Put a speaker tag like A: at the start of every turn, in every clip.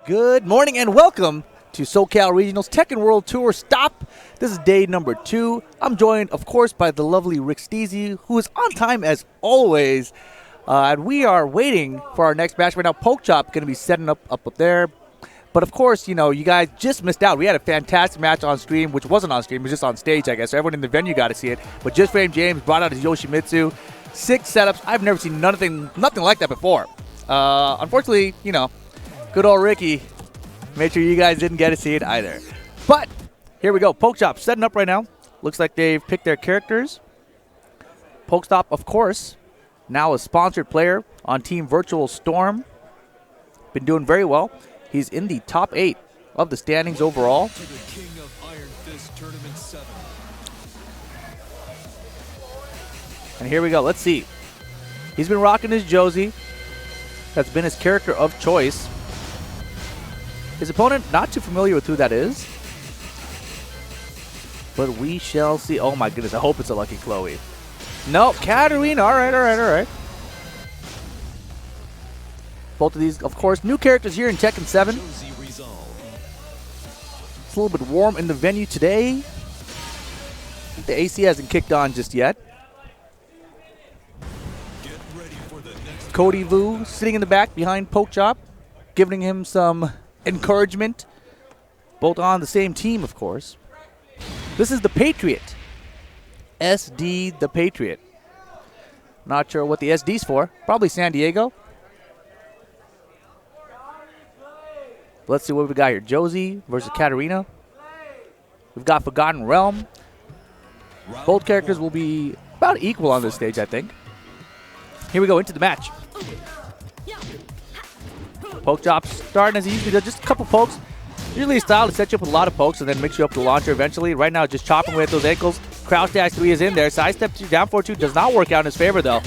A: Good morning and welcome to SoCal Regional's Tekken World Tour Stop. This is day number 2. I'm joined, of course, by the lovely Rick Steezy, who is on time as always. And we are waiting for our next match right now. Pokechop going to be setting up there. But of course, you know, you guys just missed out. We had a fantastic match on stream, which wasn't on stream, it was just on stage, I guess. So everyone in the venue got to see it. But Just Frame James brought out his Yoshimitsu. 6 setups. I've never seen nothing like that before. Unfortunately, you know, good old Ricky made sure you guys didn't get to see it either. But here we go. Pokechop setting up right now. Looks like they've picked their characters. Pokestop, of course, now a sponsored player on Team Virtual Storm. Been doing very well. He's in the top 8 of the standings overall. And here we go. Let's see. He's been rocking his Josie. That's been his character of choice. His opponent, not too familiar with who that is. But we shall see. Oh my goodness, I hope it's a Lucky Chloe. Nope, Katarina. All right. Both of these, of course, new characters here in Tekken 7. It's a little bit warm in the venue today. The AC hasn't kicked on just yet. Cody Vu sitting in the back behind Pokechop, giving him some encouragement. Both on the same team, of course. This is the Patriot. SD the Patriot. Not sure what the SD's for. Probably San Diego. Let's see what we got here. Josie versus Katarina. We've got Forgotten Realm. Both characters will be about equal on this stage, I think. Here we go into the match. Pokechop starting as he usually does, just a couple pokes. Usually his style to set you up with a lot of pokes and then mix you up with the launcher eventually. Right now, just chopping away at those ankles. Crouch dash 3 is in there. Sidestep 2, down 4-2 does not work out in his favor though.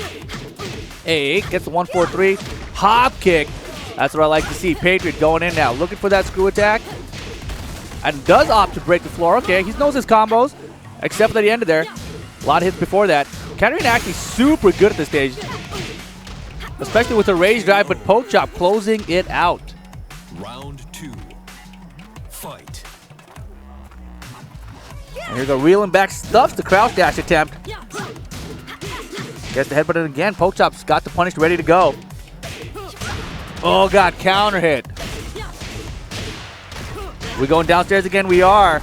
A: A8 gets the 1-4-3. Hop kick. That's what I like to see. Patriot going in now, looking for that screw attack. And does opt to break the floor. Okay, he knows his combos, except for that he ended there. A lot of hits before that. Katarina actually super good at this stage, especially with the rage drive, but Pokechop closing it out.
B: Round 2. Fight.
A: And here we go, reeling back, stuffs the crouch dash attempt. Gets the headbutt again. Pokechop's got the punish ready to go. Oh god, counter hit. We going downstairs again? We are.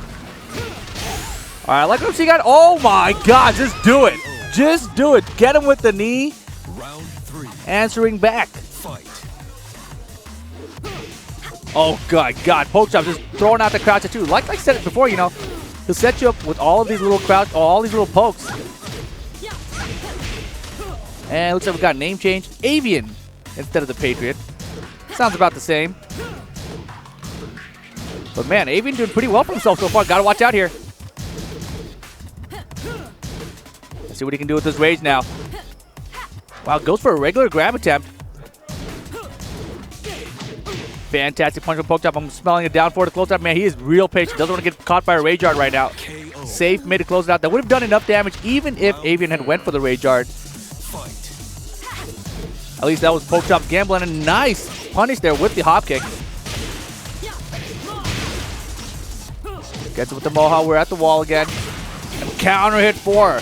A: All right, like what I'm seeing. Oh my god, just do it. Just do it. Get him with the knee.
B: Round 3.
A: Answering back.
B: Fight.
A: Oh god, Pokechop just throwing out the crouch at 2. Like I said it before, you know, he'll set you up with all of these little crouch, all these little pokes. And looks like we got a name change. Avian instead of the Patriot. Sounds about the same. But man, Avian doing pretty well for himself so far. Gotta watch out here. Let's see what he can do with this rage now. Wow, goes for a regular grab attempt. Fantastic punch from Pokechop. I'm smelling it down for the close out. Man, he is real patient. Doesn't want to get caught by a rage art right now. Safe, made it close it out. That would have done enough damage even if Avian had went for the rage art. At least that was Pokechop's gamble, and a nice punish there with the hop kick. Gets it with the Mohawk. We're at the wall again. And counter hit 4.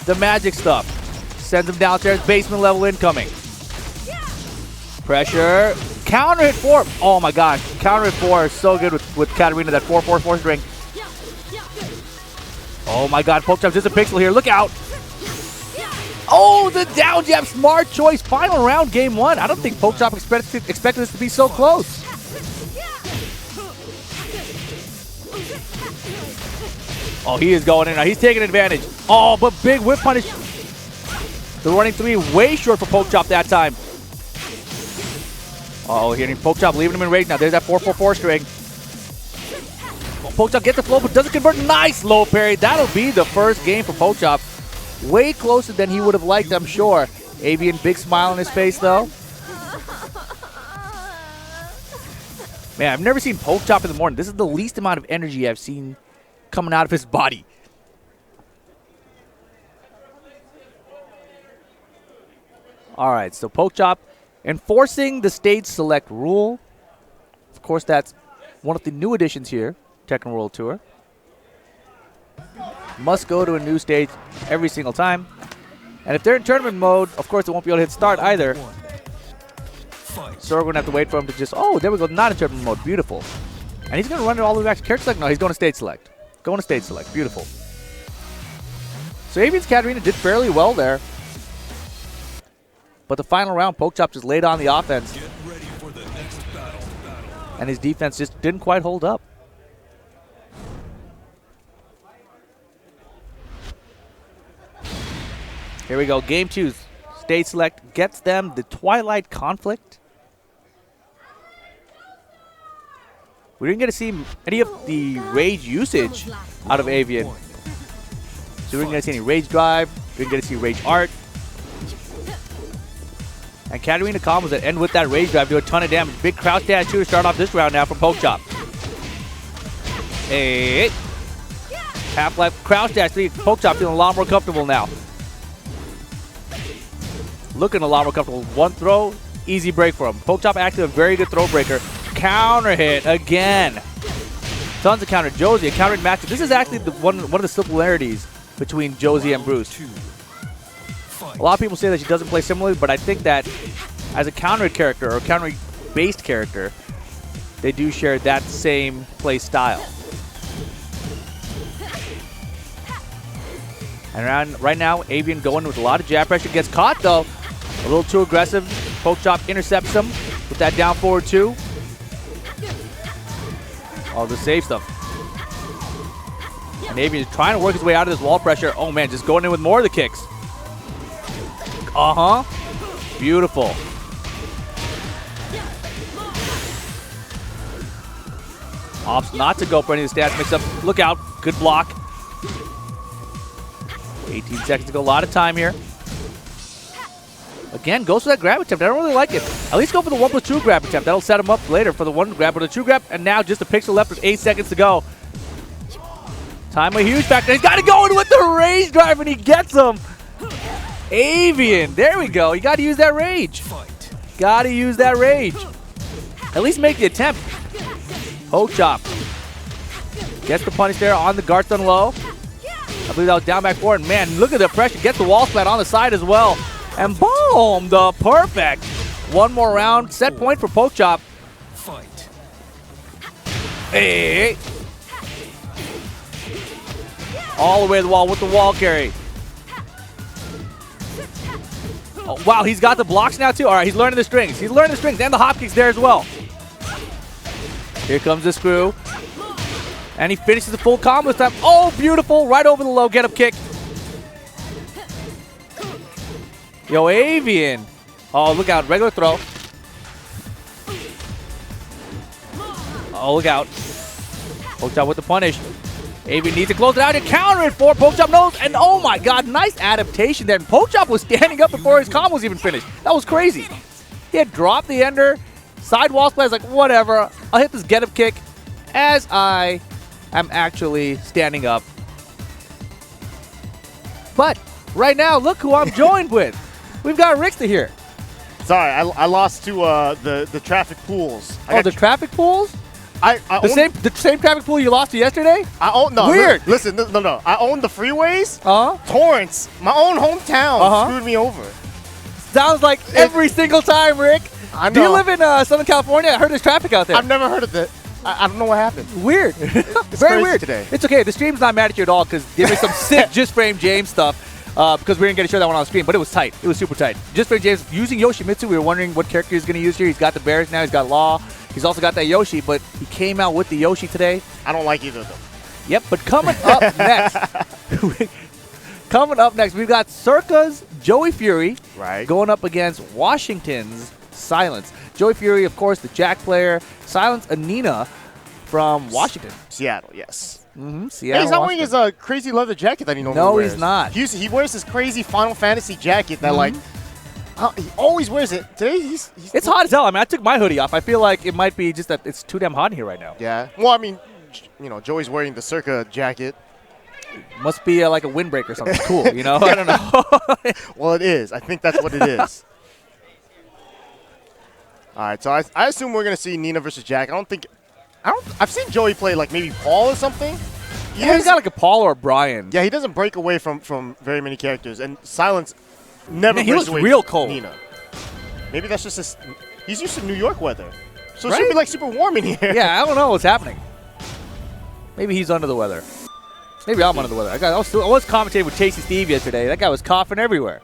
A: The magic stuff. Sends him downstairs. Basement level incoming. Pressure. Counter hit 4. Oh my gosh. Counter hit 4 is so good with Katarina. That 4-4-4 string. Oh my god. Pokechop's just a pixel here. Look out. Oh, the down jab. Smart choice. Final round, game 1. I don't think Pokechop expected this to be so close. Oh, he is going in now. He's taking advantage. Oh, but big whip punish. The running 3 way short for Pokechop that time. Oh, hitting Pokechop, leaving him in rage now. There's that 4-4-4 string. Oh, Pokechop gets the flow, but doesn't convert. Nice low parry. That'll be the first game for Pokechop. Way closer than he would have liked, I'm sure. Avian, big smile on his face, though. Man, I've never seen Pokechop in the morning. This is the least amount of energy I've seen coming out of his body. All right, so Pokechop enforcing the stage select rule. Of course, that's one of the new additions here, Tekken World Tour. Must go to a new stage every single time. And if they're in tournament mode, of course, they won't be able to hit start either. So we're going to have to wait for him to just, oh, there we go, not in tournament mode. Beautiful. And he's going to run it all the way back to character select. No, he's going to stage select. Going to stage select. Beautiful. So Avian's Katarina did fairly well there. But the final round, Pokechop just laid on the offense.
B: Get ready for the next battle.
A: And his defense just didn't quite hold up. Here we go. Game 2. Stage select gets them the Twilight Conflict. We didn't get to see any of the rage usage out of Avian. So we didn't get to see any rage drive. We didn't get to see rage art. And Katarina combos that end with that rage drive do a ton of damage. Big crouch dash to start off this round now from Pokechop. Hey. Half-life crouch dash. Pokechop feeling a lot more comfortable now. Looking a lot more comfortable. One throw, easy break for him. Pokechop actually a very good throw breaker. Counter hit again. Tons of counter. Josie, a counter matchup. This is actually one of the similarities between Josie and Bruce. A lot of people say that she doesn't play similarly, but I think that as a counter character or counter-based character, they do share that same play style. And right now, Avian going with a lot of jab pressure. Gets caught, though. A little too aggressive. Pokechop intercepts him with that down forward 2. Oh, the save stuff. And Avian is trying to work his way out of this wall pressure. Oh, man, just going in with more of the kicks. Uh-huh. Beautiful. Opts not to go for any of the stats mix-up. Look out. Good block. 18 seconds to go. A lot of time here. Again, goes for that grab attempt. I don't really like it. At least go for the 1+2 grab attempt. That'll set him up later for the 1 grab or the 2 grab. And now just a pixel left with 8 seconds to go. Time a huge factor. He's got to go in with the rage drive, and he gets him. Avian. There we go. You got to use that rage. Got to use that rage. At least make the attempt. Pokechop. Gets the punish there on the guard stun low. I believe that was down back forward. And man, look at the pressure. Gets the wall splat on the side as well. And boom, the perfect. One more round. Set point for Pokechop.
B: Fight.
A: Hey. All the way to the wall with the wall carry. Oh, wow, he's got the blocks now too. All right, he's learning the strings. He's learning the strings and the hop kicks there as well. Here comes the screw. And he finishes the full combo this time. Oh, beautiful. Right over the low get-up kick. Yo, Avian. Oh, look out. Regular throw. Oh, look out. Pokechop with the punish. Avian needs to close it out and counter it for Pokechop knows. And oh my god, nice adaptation there. And Pokechop was standing up before his combo was even finished. That was crazy. He had dropped the ender. Side wall splat. Like, whatever. I'll hit this get-up kick as I am actually standing up. But right now, look who I'm joined with. We've got Ricksta here.
C: Sorry, I lost to the traffic pools.
A: Oh, the traffic pools? The same traffic pool you lost to yesterday?
C: No.
A: Weird.
C: Listen, no. I own the freeways.
A: Uh-huh.
C: Torrance, my own hometown, screwed me over.
A: Sounds like every single time, Rick.
C: I know.
A: Do you live in Southern California? I heard there's traffic out there.
C: I've never heard of it. I don't know what happened.
A: Weird. Very weird
C: today.
A: It's okay. The stream's not mad at you at all because there was some sick Just Frame James stuff because we didn't get to show that one on the stream, but it was tight. It was super tight. Just Frame James using Yoshimitsu. We were wondering what character he's going to use here. He's got the bears now. He's got Law. He's also got that Yoshi, but he came out with the Yoshi today.
C: I don't like either of them.
A: Yep, but coming up next, we've got Circa's Joey Fury going up against Washington's Silence. Joey Fury, of course, the Jack player. Silence Anina from Washington.
C: Seattle, yes.
A: Mm-hmm.
C: Hey,
A: Seattle,
C: he's not wearing his crazy leather jacket that he normally wears.
A: No, he's not.
C: He wears his crazy Final Fantasy jacket that, he always wears it. Today, he's
A: it's hot as hell. I mean, I took my hoodie off. I feel like it might be just that it's too damn hot in here right now.
C: Yeah. Well, I mean, Joey's wearing the Circa jacket.
A: Must be like a windbreaker or something cool, I don't know.
C: Well, it is. I think that's what it is. All right, so I assume we're gonna see Nina versus Jack. I've seen Joey play like maybe Paul or something.
A: Yeah, he's got like a Paul or a Brian.
C: Yeah, he doesn't break away from very many characters, and Silence never
A: he
C: breaks
A: looks
C: away
A: real
C: from
A: cold.
C: Nina. Maybe that's just he's used to New York weather, so it
A: Right?
C: should be like super warm in here.
A: Yeah, I don't know what's happening. Maybe he's under the weather. Maybe I'm under the weather. I was commentating with Chasey Steve yesterday. That guy was coughing everywhere.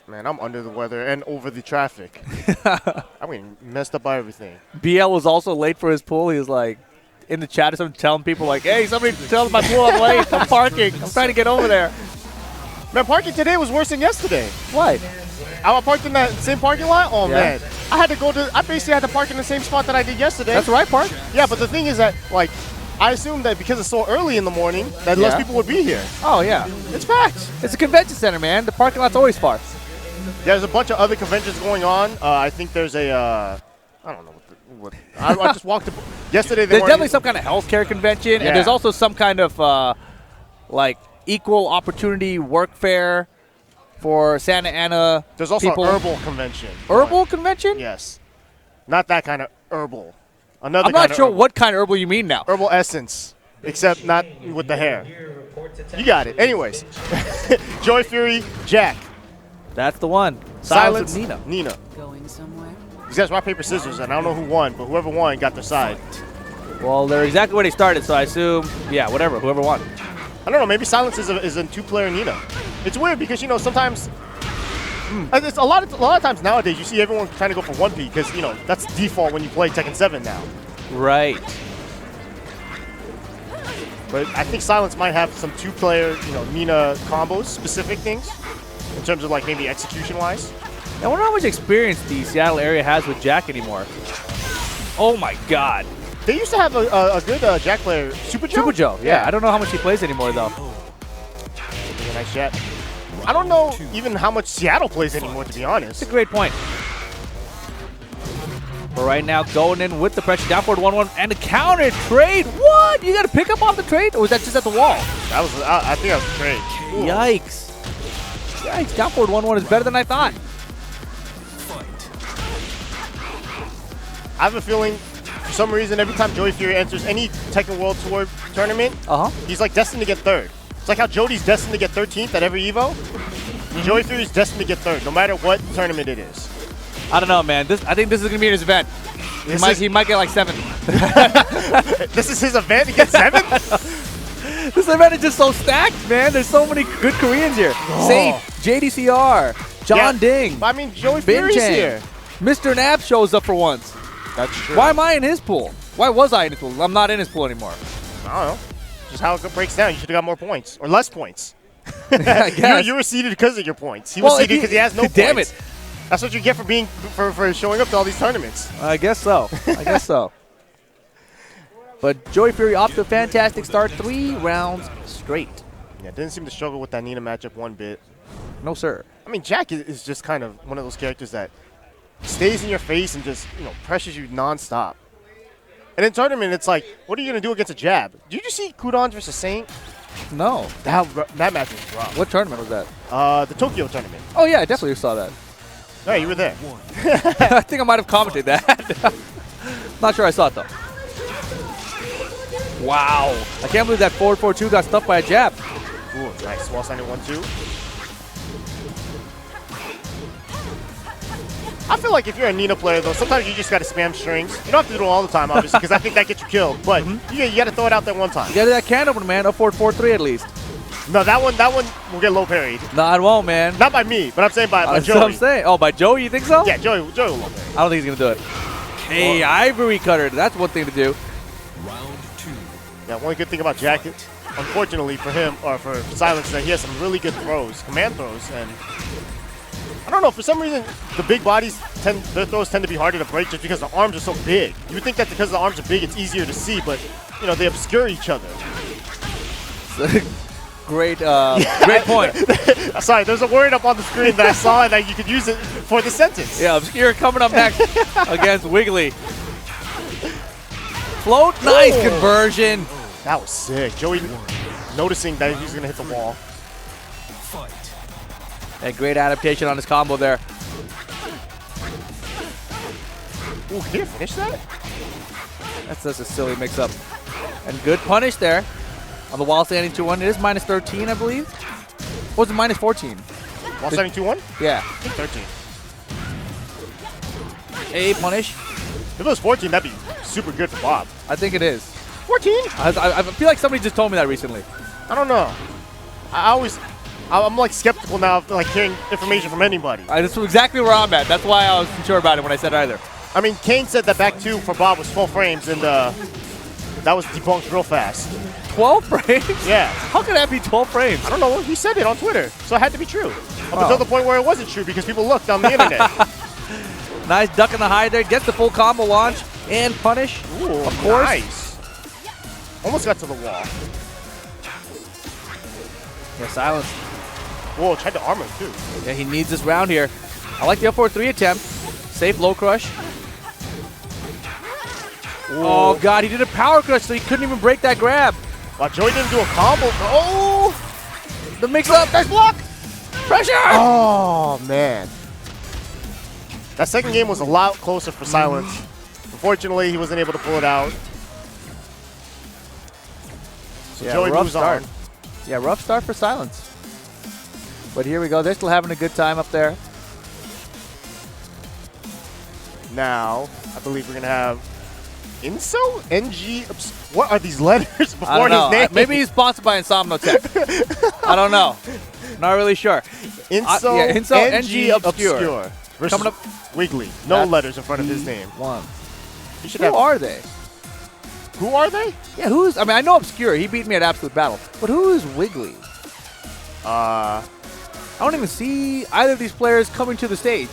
C: Man, I'm under the weather and over the traffic. I'm getting messed up by everything.
A: BL was also late for his pool. He was like in the chat or something telling people like, hey, somebody tell my pool I'm late. I'm parking. I'm trying to get over there.
C: Man, parking today was worse than yesterday.
A: What?
C: I parked in that same parking lot? Oh,
A: Yeah.
C: man. I basically had to park in the same spot that I did yesterday.
A: That's right, Park.
C: Yeah, but the thing is that, like, I assumed that because it's so early in the morning that less
A: Yeah.
C: people would be here.
A: Oh, yeah.
C: It's facts.
A: It's a convention center, man. The parking lot's always far.
C: There's a bunch of other conventions going on. I think there's I don't know what I just walked yesterday.
A: There's definitely some kind of healthcare convention, and there's also some kind of like equal opportunity work fair for Santa Ana.
C: There's also
A: people.
C: an herbal convention.
A: Herbal convention?
C: Yes. Not that kind of herbal. Another
A: I'm
C: kind
A: not
C: of
A: sure
C: herbal.
A: what kind of herbal you mean now.
C: Herbal essence, except not with the hair. You got it. Anyways, Joy Fury, Jack.
A: That's the one.
C: Silence,
A: with Nina.
C: Nina.
D: Going somewhere?
C: These guys rock, paper, scissors, and I don't know who won, but whoever won got their side.
A: Well, they're exactly where they started, so I assume, yeah, whatever, whoever won.
C: I don't know. Maybe Silence is a two-player Nina. It's weird because sometimes it's a lot of times nowadays you see everyone trying to go for 1P because that's default when you play Tekken 7 now.
A: Right.
C: But I think Silence might have some two-player Nina combos, specific things in terms of like maybe execution-wise.
A: I wonder how much experience the Seattle area has with Jack anymore. Oh my God.
C: They used to have a good Jack player, Super Joe.
A: Super Joe, yeah. I don't know how much he plays anymore though.
C: Taking a nice shot. I don't know even how much Seattle plays anymore, to be honest.
A: That's a great point. But right now, going in with the pressure, down forward 1-1, and the counter trade. What? You got to pick up off the trade, or was that just at the wall?
C: That was, I think that was a trade.
A: Yikes. Yikes, down forward 1-1 is better than I thought.
C: I have a feeling, for some reason, every time Joey Fury enters any Tekken World Tour tournament, he's like destined to get third. It's like how Jody's destined to get 13th at every Evo. Joey Fury's destined to get third, no matter what tournament it is.
A: I don't know, man. I think this is going to be his event. He might get like 7th.
C: This is his event? He gets 7th?
A: This event is just so stacked, man. There's so many good Koreans here. Safe, JDCR, John Ding.
C: I mean, Joey
A: Bin
C: Fury's
A: Chang.
C: here.
A: Mr. Nab shows up for once.
C: That's true.
A: Why am I in his pool? Why was I in his pool? I'm not in his pool anymore.
C: I don't know. Just how it breaks down. You should have got more points. Or less points.
A: I guess.
C: You were seated because of your points. He was seated because he has no points.
A: Damn it.
C: That's what you get for showing up to all these tournaments.
A: I guess so. I guess so. But Joey Fury off to a fantastic start. 3 rounds straight.
C: Yeah, didn't seem to struggle with that Nina matchup one bit.
A: No, sir.
C: I mean, Jack is just kind of one of those characters that stays in your face and just, pressures you nonstop. And in tournament, it's like, what are you going to do against a jab? Did you just see Kudon versus Saint?
A: No.
C: That match was rough.
A: What tournament was that?
C: The Tokyo tournament.
A: Oh, yeah, I definitely saw that.
C: No, you were there.
A: I think I might have commented that. Not sure I saw it, though. Wow. I can't believe that forward 4-2 got stuffed by a jab.
C: Ooh, nice. Wall standing 1-2. I feel like if you're a Nina player, though, sometimes you just got to spam strings. You don't have to do it all the time, obviously, because I think that gets you killed. But you got to throw it out there one time.
A: You got that can opener, man. Up forward 4-3 at least.
C: No, that one will get low parried.
A: No, it won't, man.
C: Not by me, but I'm saying by
A: That's
C: Joey.
A: what I'm saying. Oh, by Joey, you think so?
C: Yeah, Joey will low parry.
A: I don't think he's going to do it. Hey, Ivory Cutter. That's one thing to do.
B: Round 2.
C: Yeah, one good thing about Jack, unfortunately for him, or for Silence, is that he has some really good throws, command throws, and I don't know, for some reason, the big bodies, their throws tend to be harder to break just because the arms are so big. You would think that because the arms are big, it's easier to see, but, they obscure each other.
A: Great point.
C: Sorry, there's a word up on the screen that I saw and that you could use it for the sentence.
A: Yeah, Obscure coming up next against Wiggly. Float, nice conversion.
C: That was sick. Joey noticing that he's going to hit the wall.
A: A great adaptation on his combo there.
C: Ooh, can he finish that?
A: That's just a silly mix-up. And good punish there on the wall standing 2-1. It is minus 13, I believe. Or was it minus 14?
C: Wall standing 2-1?
A: Yeah.
C: I think 13.
A: A punish.
C: If it was 14, that'd be super good for Bob.
A: I think it is.
C: 14?
A: I feel like somebody just told me that recently.
C: I don't know. I'm like skeptical now of like hearing information from anybody.
A: That's exactly where I'm at. That's why I wasn't sure about it when I said either.
C: I mean, Kane said that back two for Bob was 12 frames, and that was debunked real fast.
A: 12 frames?
C: Yeah.
A: How could that be 12 frames?
C: I don't know. He said it on Twitter, so it had to be true. Up until the point where it wasn't true because people looked on the internet.
A: Nice duck in the high there. Gets the full combo launch and punish.
C: Ooh,
A: of course.
C: Nice. Almost got to the wall.
A: Yeah, silence.
C: Whoa, tried to armor too.
A: Yeah, he needs this round here. I like the up 4-3 attempt. Safe low crush.
C: Ooh.
A: Oh, God, he did a power crush, so he couldn't even break that grab.
C: Wow, Joey didn't do a combo. Oh!
A: The mix-up. Nice block. Pressure.
C: Oh, man. That second game was a lot closer for Silence. Unfortunately, he wasn't able to pull it out. So
A: Yeah,
C: Joey
A: rough
C: moves
A: start.
C: on.
A: Yeah, rough start for Silence. But here we go. They're still having a good time up there.
C: Now, I believe we're going to have Inso? NG? What are these letters
A: I
C: before
A: don't know.
C: his name?
A: Maybe he's sponsored by Insomnotech. I don't know. Not really sure.
C: Inso,
A: yeah, Inso NG Obscure.
C: Versus
A: Coming up.
C: Wiggly. No
A: That's
C: letters in front of his name.
A: One.
C: You should
A: Who
C: have.
A: are they?
C: Who are they?
A: Yeah, who's? I mean, I know Obscure. He beat me at Absolute Battle. But who is Wiggly? I don't even see either of these players coming to the stage.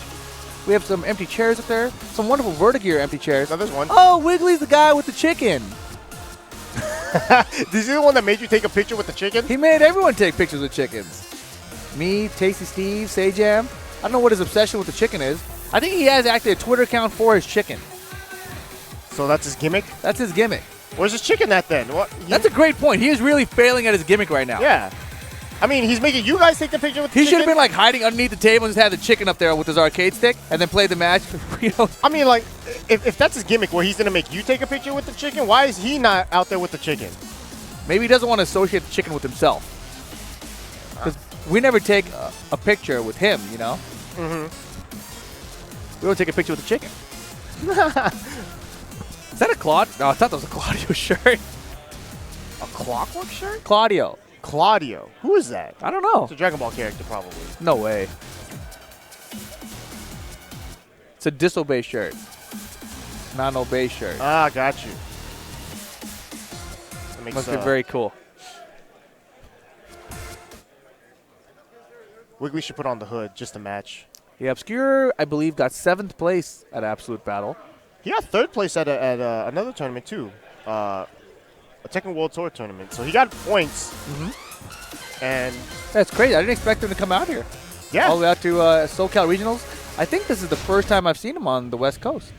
A: We have some empty chairs up there. Some wonderful Vertigear empty chairs.
C: No, there's one.
A: Oh, Wiggly's the guy with the chicken.
C: Is he the one that made you take a picture with the chicken?
A: He made everyone take pictures with chickens. Me, Tasty Steve, Sajam. I don't know what his obsession with the chicken is. I think he has actually a Twitter account for his chicken.
C: So that's his gimmick?
A: That's his gimmick.
C: Where's his chicken at then? What?
A: That's a great point. He is really failing at his gimmick right now.
C: Yeah. I mean, he's making you guys take the picture with the
A: He
C: chicken?
A: should have been like hiding underneath the table and just had the chicken up there with his arcade stick and then played the match. You know?
C: I mean, like, if that's his gimmick where he's going to make you take a picture with the chicken, why is he not out there with the chicken?
A: Maybe he doesn't want to associate the chicken with himself. Because we never take a picture with him, you know?
C: Mm-hmm.
A: We don't take a picture with the chicken. Is that a Claude? No, I thought that was a Claudio shirt.
C: A Clockwork shirt?
A: Claudio.
C: Claudio. Who is that?
A: I don't know.
C: It's a Dragon Ball character, probably.
A: No way. It's a disobey shirt. Not an obey shirt.
C: Ah, got you. That makes,
A: Must be very cool.
C: Wiggly should put on the hood just to match.
A: Yeah, Obscure, I believe, got 7th place at Absolute Battle.
C: He got 3rd place at another tournament, too. A Tekken World Tour tournament. So he got points.
A: Mm-hmm.
C: And
A: That's crazy. I didn't expect him to come out here.
C: yeah.
A: All the way out to SoCal Regionals. I think this is the first time I've seen him on the West Coast.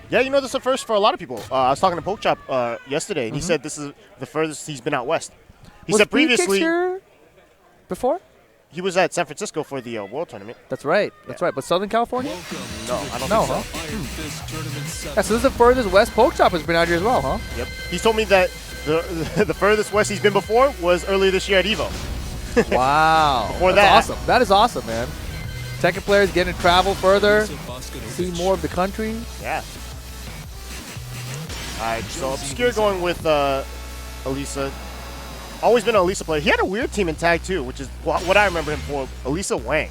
C: Yeah, you know, this is the first for a lot of people. I was talking to Poke Chop yesterday, and he
A: Mhm.
C: said this is the furthest he's been out west. He
A: Was
C: said
A: Beefcakes
C: previously
A: here before?
C: he was at San Francisco for the World Tournament.
A: That's right. That's right. But Southern California?
C: No, I don't
A: No,
C: think so.
A: huh?
B: Iron Fist Tournament 7.
A: Yeah, so this is the furthest West Poke Chop has been out here as well, huh?
C: Yep. He told me that the furthest west he's been before was earlier this year at EVO.
A: Wow.
C: Before
A: That's
C: that-
A: awesome. That is awesome, man. Tekken players getting to travel further,
B: Bosconovich.
A: see more of the country.
C: Yeah. All right, so Obscure going with Elisa. Always been an Elisa player. He had a weird team in tag too, which is what I remember him for. Elisa Wang.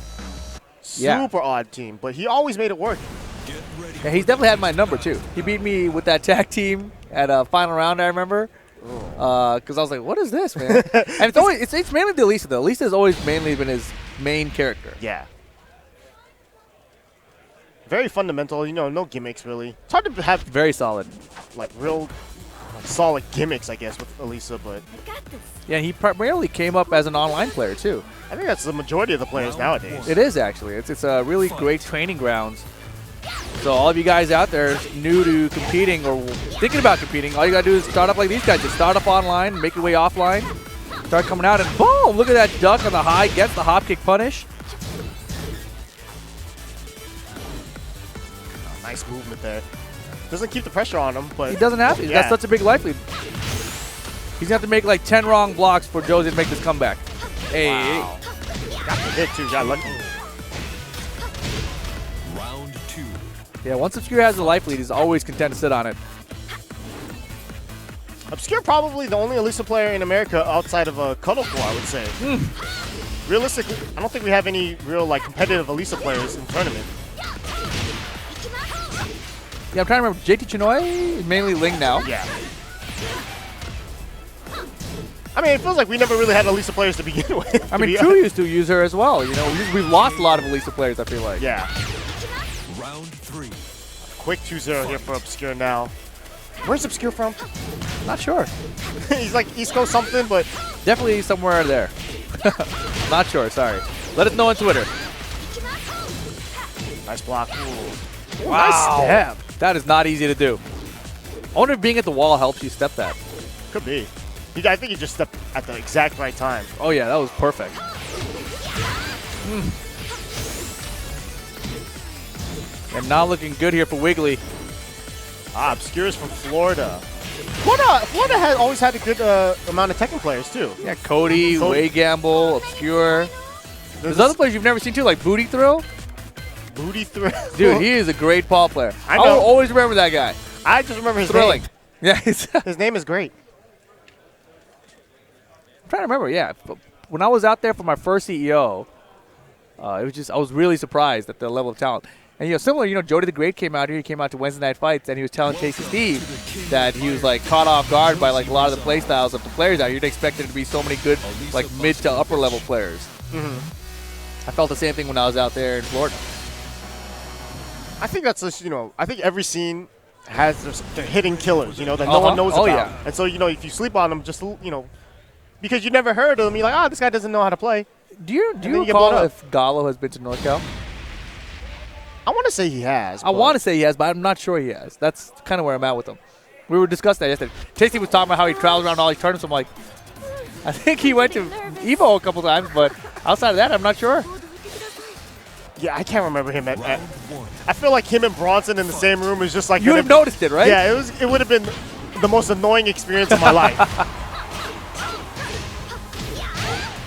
A: Yeah.
C: Super odd team, but he always made it work.
B: Get ready.
A: Yeah, he's definitely had my number too. He beat me with that tag team at a final round, I remember. Because I was like, what is this, man? And it's mainly the Elisa, though. Elisa has always mainly been his main character.
C: Yeah. Very fundamental, you know, no gimmicks really. It's hard to have
A: Very solid.
C: like real solid gimmicks, I guess, with Elisa, but
A: Yeah, he primarily came up as an online player too.
C: I think that's the majority of the players nowadays.
A: It is actually. It's a really great training grounds. So all of you guys out there new to competing or thinking about competing, all you gotta do is start up like these guys. Just start up online, make your way offline, start coming out, and boom! Look at that duck on the high, gets the hop kick punish.
C: Nice movement there. Doesn't keep the pressure on him, but
A: He doesn't have to. He's got such a big life lead. He's going to have to make like 10 wrong blocks for Josie to make this comeback. Hey.
C: Wow. Got the hit, too. Got lucky.
B: Round 2.
A: Yeah, once Obscure has the life lead, he's always content to sit on it.
C: Obscure probably the only Elisa player in America outside of Cuddlecore, I would say. Realistically, I don't think we have any real like competitive Elisa players in tournament.
A: Yeah, I'm trying to remember. JT Chinoy, mainly Ling now.
C: Yeah. I mean, it feels like we never really had Elisa players to begin with.
A: I mean, True used to use her as well. You know, we've lost a lot of Elisa players, I feel like.
C: Yeah.
B: Round 3.
C: Quick 2-0 here for Obscure now. Where's Obscure from?
A: Not sure.
C: He's like East Coast something, but
A: Definitely somewhere there. Not sure, sorry. Let us know on Twitter.
C: nice block. Ooh.
A: Wow.
C: Nice step.
A: That is not easy to do. I wonder if being at the wall helps you step that.
C: Could be. I think he just stepped at the exact right time.
A: Oh, yeah, that was perfect. And not looking good here for Wiggly.
C: Obscure is from Florida. Florida has always had a good amount of Tekken players, too.
A: Yeah, Cody, Way Gamble, Obscure. There's other players you've never seen, too, like Booty Thrill.
C: Booty Thrill.
A: Dude, he is a great ball player.
C: I know.
A: I'll always remember that guy.
C: I just remember his
A: Thrilling.
C: name.
A: Yeah,
C: His name is great.
A: I'm trying to remember, yeah. When I was out there for my first CEO, it was just, I was really surprised at the level of talent. And, you know, similar, you know, Jody the Great came out here. He came out to Wednesday Night Fights, and he was telling Casey Steve that he was, like, caught off guard by, like, a lot of the play styles of the players out here. You'd expect there to be so many good, like, mid to upper level players. I felt the same thing when I was out there in Florida.
C: I think that's just, you know, I think every scene has their hidden killers, you know, that no one knows about.
A: Yeah.
C: And so, you know, if you sleep on them, just, you know, because you never heard of them, you're like, oh, this guy doesn't know how to play.
A: Do you
C: then you get
A: recall
C: blown up.
A: if Gallo has been to NorCal?
C: I want to say he has.
A: I want to say he has, but I'm not sure he has. That's kind of where I'm at with him. We were discussing that yesterday. Tasty was talking about how he travels around all these tournaments. I'm like, I think he went to Evo a couple times, but outside of that, I'm not sure.
C: Yeah, I can't remember him at I feel like him and Bronson in the same room is just like
A: You would have noticed it, right?
C: Yeah, it would have been the most annoying experience of my life.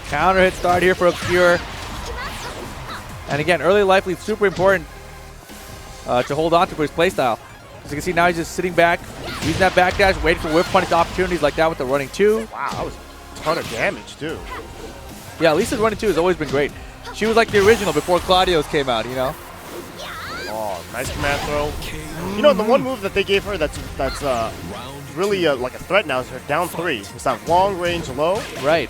A: Counter hit start here for Obscure. And again, early life lead super important to hold on to for his playstyle. As you can see now, he's just sitting back, using that backdash, waiting for whip punish opportunities like that with the running 2.
C: Wow, that was a ton of damage too.
A: Yeah, Lisa's running 2 has always been great. She was like the original before Claudio's came out, you know?
C: Oh, nice command throw. You know, the one move that they gave her that's really like a threat now is her down 3. It's that long range low.
A: Right.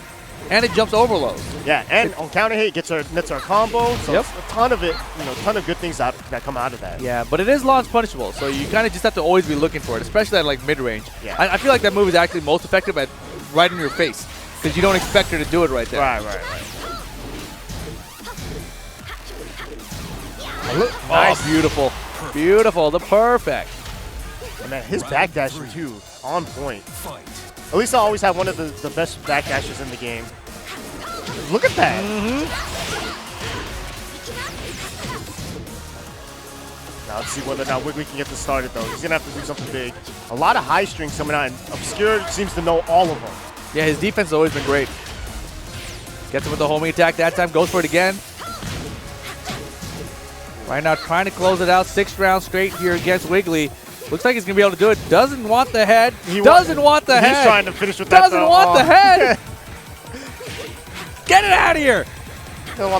A: And it jumps over lows.
C: Yeah, and on counter hit, nets her a combo. So
A: Yep.
C: it's a ton of it, you know, a ton of good things that come out of that.
A: Yeah, but it is launch punishable, so you kind of just have to always be looking for it, especially at like mid-range.
C: Yeah.
A: I feel like that move is actually most effective at right in your face, because you don't expect her to do it right there.
C: Right.
A: Nice. Oh, beautiful. Beautiful. The perfect.
C: And man, his backdash too, on point.
B: Fight.
C: Elisa always had one of the best backdashes in the game. Look at that. Now let's see whether or not Wiggly can get this started though. He's gonna have to do something big. A lot of high strings coming out, and Obscure seems to know all of them.
A: Yeah, his defense has always been great. Gets him with the homing attack that time, goes for it again. Right now trying to close it out, 6th round straight here against Wiggly. Looks like he's going to be able to do it. Doesn't want the head. Doesn't want the head.
C: He's trying to finish with that
A: Doesn't
C: throw.
A: want the head. Get it out of here.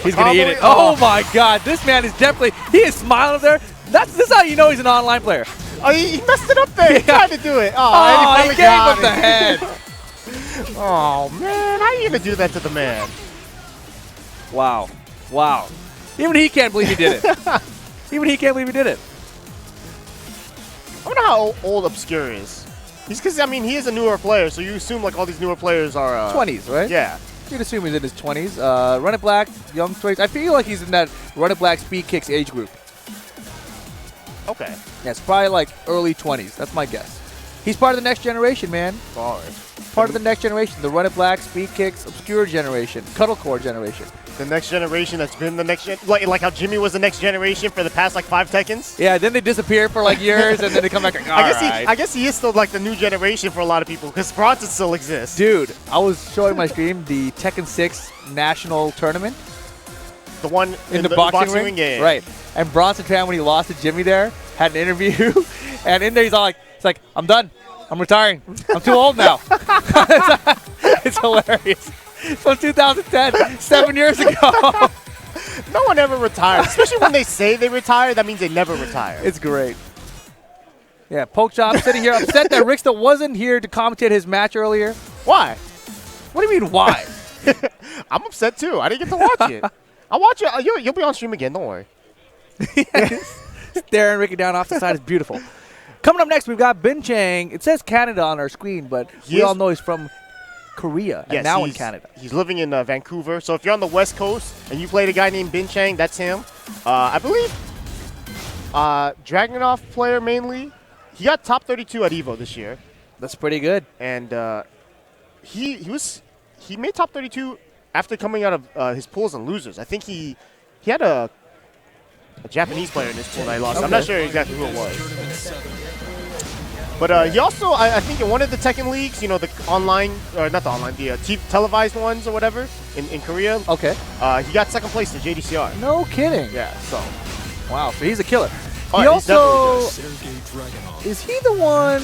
A: He's going to eat it. Oh my God. This man is definitely, he is smiling there. This is how you know he's an online player.
C: Oh, he messed it up there. He tried to do it.
A: Oh,
C: and
A: he gave him the head.
C: Oh, man. How are you going to do that to the man?
A: Wow. Wow. Even he can't believe he did it. Even he can't believe he did it.
C: I wonder how old Obscure is. Because, I mean, he is a newer player, so you assume, like, all these newer players are...
A: 20s, right?
C: Yeah.
A: You'd assume he's in his 20s. Run It Black, young 20s. I feel like he's in that Run It Black Speed Kicks age group.
C: Okay.
A: Yeah, it's probably like early 20s. That's my guess. He's part of the next generation, man.
C: Baller.
A: Part of the next generation. The run it black, speed kicks, obscure generation, cuddle core generation.
C: The next generation that's been the next gen. Like how Jimmy was the next generation for the past like 5 Tekkens.
A: Yeah, then they disappear for like years, and then they come back like,
C: I guess he is still like the new generation for a lot of people because Bronson still exists.
A: Dude, I was showing my stream the Tekken 6 national tournament.
C: The one
A: in the boxing ring?
C: Yeah.
A: Right. And Bronson Tran, when he lost to Jimmy there, had an interview, and in there he's all like, it's like, I'm done. I'm retiring. I'm too old now. It's hilarious. From 2010, 7 years ago.
C: No one ever retires, especially when they say they retire. That means they never retire.
A: It's great. Yeah, Poke Chop sitting here upset that Ricksta wasn't here to commentate his match earlier.
C: Why?
A: What do you mean, why?
C: I'm upset too. I didn't get to watch it. I'll watch it. You'll be on stream again. Don't worry.
A: Staring Ricky down off the side is beautiful. Coming up next, we've got Bin Chang. It says Canada on our screen, but we all know he's from Korea and now in Canada.
C: He's living in Vancouver. So if you're on the West Coast and you played a guy named Bin Chang, that's him. I believe Dragunov player mainly. He got top 32 at EVO this year.
A: That's pretty good.
C: And he made top 32 after coming out of his pools and losers. I think he had a Japanese player in his pool that he lost. Okay. I'm not sure exactly who it was. But he also, I think in one of the Tekken leagues, you know, the online, or not the online, the televised ones or whatever in Korea.
A: Okay.
C: He got second place in JDCR.
A: No kidding.
C: Yeah, so.
A: Wow, so he's a killer.
C: Oh,
A: he
C: yeah,
A: also, is he the one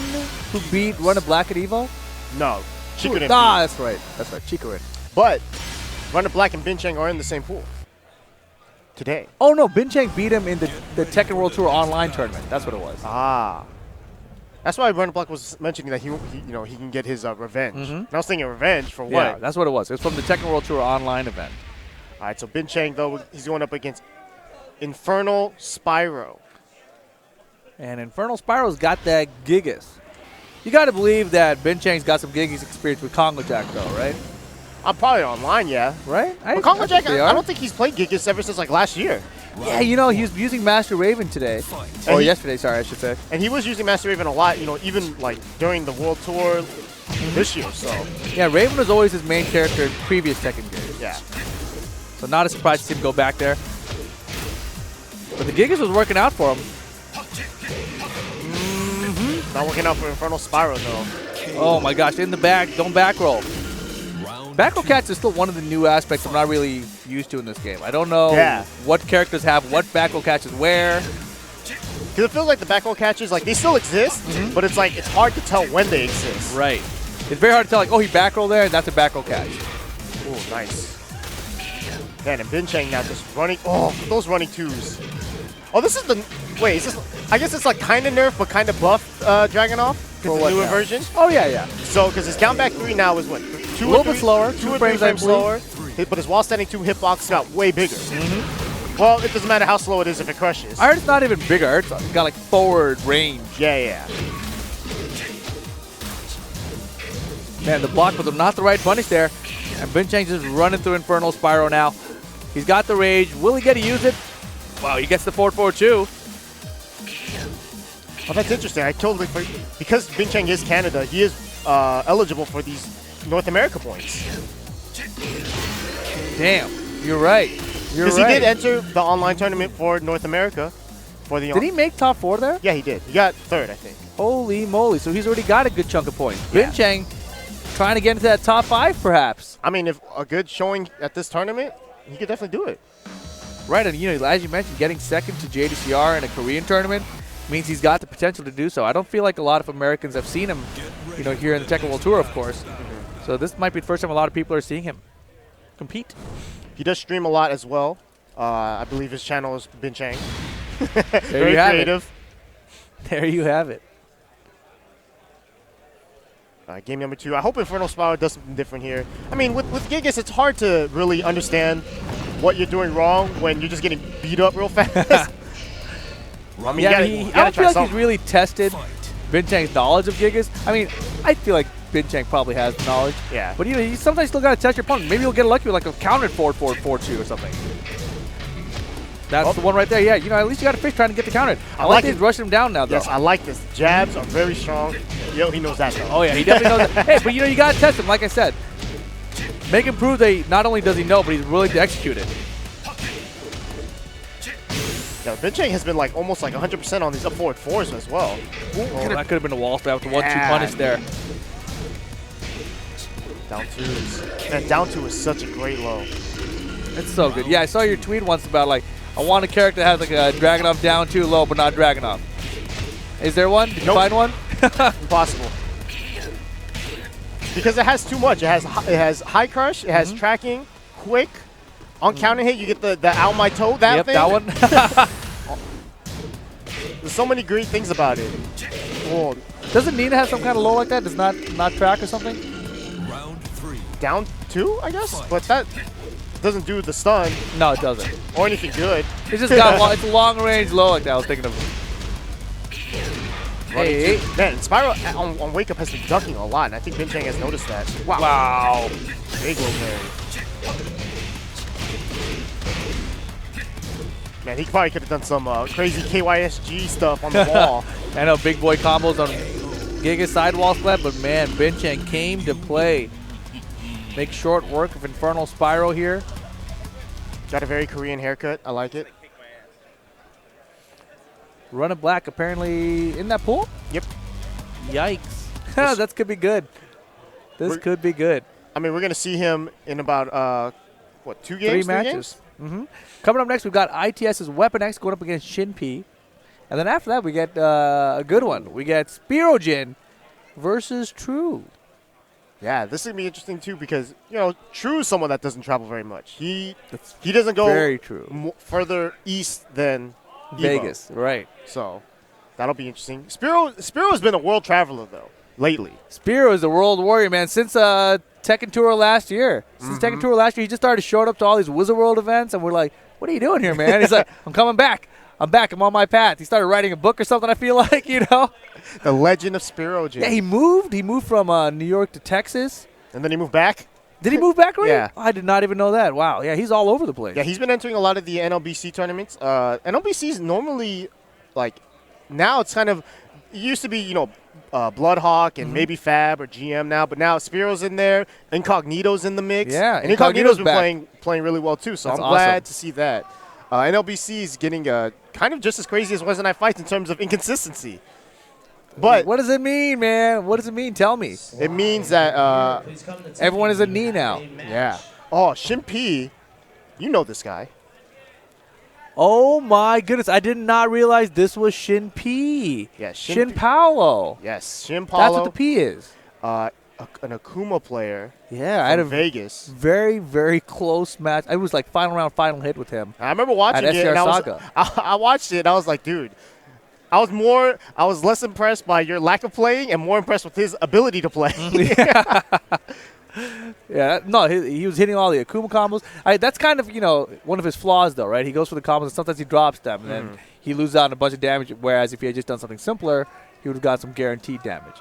A: who beat Run It Black at EVO?
C: No, Chikurin.
A: That's right. That's right, Chikurin.
C: But Run It Black and Bin Chang are in the same pool today.
A: Oh, no, Bin Chang beat him in the Tekken World Tour online tournament. That's what it was.
C: Ah. That's why Run It Black was mentioning that he can get his revenge.
A: Mm-hmm.
C: And I was thinking revenge for what?
A: Yeah, that's what it was. It was from the Tekken World Tour online event.
C: All right, so Bin Chang, though, he's going up against Infernal Spyro.
A: And Infernal Spyro's got that Gigas. You got to believe that Bin Chang's got some Gigas experience with Congo Jack, though, right?
C: I'm probably online, yeah.
A: Right?
C: But Congo Jack, I don't think he's played Gigas ever since like last year.
A: Yeah, you know, he was using Master Raven today. Or yesterday, sorry, I should say.
C: And he was using Master Raven a lot, you know, even like during the World Tour this year, so.
A: Yeah, Raven was always his main character in previous Tekken games.
C: Yeah.
A: So not a surprise to see him go back there. But the Gigas was working out for him.
C: Not working out for Infernal Spyro, though.
A: Oh my gosh, in the back, don't back roll. Back roll catch is still one of the new aspects I'm not really used to in this game. I don't know what characters have what back roll catches where.
C: Because it feels like the back roll catches, like they still exist, but it's like it's hard to tell when they exist.
A: Right. It's very hard to tell, like, oh, he back rolled there, and that's a back roll catch.
C: Oh, nice. Man, and Bin Chang now just running. Oh, those running twos. Oh, this is the. Wait, is this? I guess it's like kind of nerf, but kind of buff Dragunov. Because the newer version.
A: Oh, yeah, yeah.
C: So, because his down back 3 now is what?
A: A little bit slower.
C: 2 or 3 frames slower. But his while standing 2 hitbox got way bigger. Well, it doesn't matter how slow it is if it crushes.
A: I heard it's not even bigger. I heard it's got like forward range.
C: Yeah, yeah.
A: Man, the block was not the right punish there. And Bin Chang just running through Infernal Spyro now. He's got the rage. Will he get to use it? Wow, he gets the 4-4-2.
C: Well, that's interesting. I totally because Bin Chang is Canada, he is eligible for these North America points.
A: Damn, you're right.
C: Because he did enter the online tournament for North America.
A: Did he make top 4 there?
C: Yeah, he did. He got 3rd, I think.
A: Holy moly. So he's already got a good chunk of points. Yeah. Bin Chang trying to get into that top 5, perhaps.
C: I mean, if a good showing at this tournament, he could definitely do it.
A: Right, and you know, as you mentioned, getting second to JDCR in a Korean tournament means he's got the potential to do so. I don't feel like a lot of Americans have seen him, you know, here in the Tekken World Tour, of course. So this might be the first time a lot of people are seeing him compete.
C: He does stream a lot as well. I believe his channel is Bin Chang.
A: Very
C: you creative.
A: There you have it.
C: Game number 2. I hope Infernal Spyro does something different here. I mean, with Gigas, it's hard to really understand what you're doing wrong when you're just getting beat up real fast. I mean,
A: I don't feel like he's really tested Bin Chang's knowledge of Gigas. I mean, I feel like Bin Chang probably has the knowledge.
C: Yeah.
A: But you know, you sometimes still got to test your opponent. Maybe you'll get lucky with like a countered 4-4-4-2 or something. That's the one right there. Yeah, you know, at least you got a fish trying to get the counter. I like that he's rushing him down now, though.
C: Yes, I like this. Jabs are very strong. Yo, he knows that though.
A: Oh yeah, he definitely knows that. Hey, but you gotta test him. Like I said, make him prove that not only does he know, but he's willing to execute it.
C: Yeah, Binchang has been like almost like 100% on these up forward fours as well.
A: Oh, that could have been a wall spam with the 1-2 punish there.
C: Down twos. Man, down two is such a great low.
A: It's so good. Yeah, I saw your tweet once about like, I want a character that has like a Dragunov down 2 low, but not Dragunov. Is there one? Did you find one?
C: Impossible. Because it has too much. It has high crush. It has tracking, quick. On counter hit, you get the out my toe thing.
A: That one.
C: There's so many great things about it. Whoa.
A: Doesn't Nina have some kind of low like that? Does not track or something?
B: Round 3.
C: Down 2, I guess? But that doesn't do the stun.
A: No, it doesn't.
C: Or anything good.
A: It's just got it's a long range low like that. I was thinking of. Hey.
C: Man, Spyro on Wake Up has been ducking a lot, and I think Binchang has noticed that.
A: Wow.
C: Big low parry. Man, he probably could have done some crazy KYSG stuff on the wall.
A: I know big boy combos on Giga sidewall splat, but man, Binchang came to play. Make short work of Infernal Spyro here.
C: Got a very Korean haircut. I like it.
A: Run it black apparently in that pool?
C: Yep.
A: Yikes. That could be good. This could be good.
C: I mean, we're going to see him in about, what, 2 games?
A: 3 matches. Coming up next, we've got ITS's Weapon X going up against Shin P. And then after that, we get a good one. We get Spirojin versus True.
C: Yeah, this is going to be interesting, too, because, True is someone that doesn't travel very much. He doesn't go
A: very true.
C: Further east than
A: Vegas,
C: Evo.
A: Right.
C: So, that'll be interesting. Spiro has been a world traveler, though, lately.
A: Spiro is the world warrior, man. Since Tekken Tour last year. Since Tekken Tour last year, he just started showing up to all these Wizard World events, and we're like, what are you doing here, man? He's like, I'm coming back. I'm back. I'm on my path. He started writing a book or something, I feel like,
C: The Legend of Spirojin.
A: Yeah, he moved. He moved from New York to Texas.
C: And then he moved back?
A: Did he move back already?
C: Yeah.
A: Oh, I did not even know that. Wow. Yeah, he's all over the place.
C: Yeah, he's been entering a lot of the NLBC tournaments. NLBC is normally, like, now it's kind of, it used to be, Bloodhawk and maybe Fab or GM now, but now Spiro's in there, Incognito's in the mix.
A: Yeah,
C: and Incognito's been
A: back.
C: playing really well too, so
A: That's
C: I'm glad
A: awesome.
C: to see that. NLBC is getting kind of just as crazy as Wednesday Night Fights in terms of inconsistency. But
A: what does it mean, man? What does it mean? Tell me.
C: It means that
A: everyone is a knee now.
C: Yeah. Oh, Shimpi, you know this guy.
A: Oh my goodness! I did not realize this was Shin P.
C: Yeah,
A: Shin Paolo.
C: Yes, Shin Paolo.
A: That's what the P is.
C: An Akuma player.
A: Yeah, I had a
C: Vegas.
A: Very, very close match. I was like final round, final hit with him.
C: I remember watching
A: at
C: it. And I watched it. And I was like, dude. I was less impressed by your lack of playing and more impressed with his ability to play.
A: Yeah, no, he was hitting all the Akuma combos. That's kind of, one of his flaws, though, right? He goes for the combos, and sometimes he drops them, and then he loses out on a bunch of damage, whereas if he had just done something simpler, he would have got some guaranteed damage.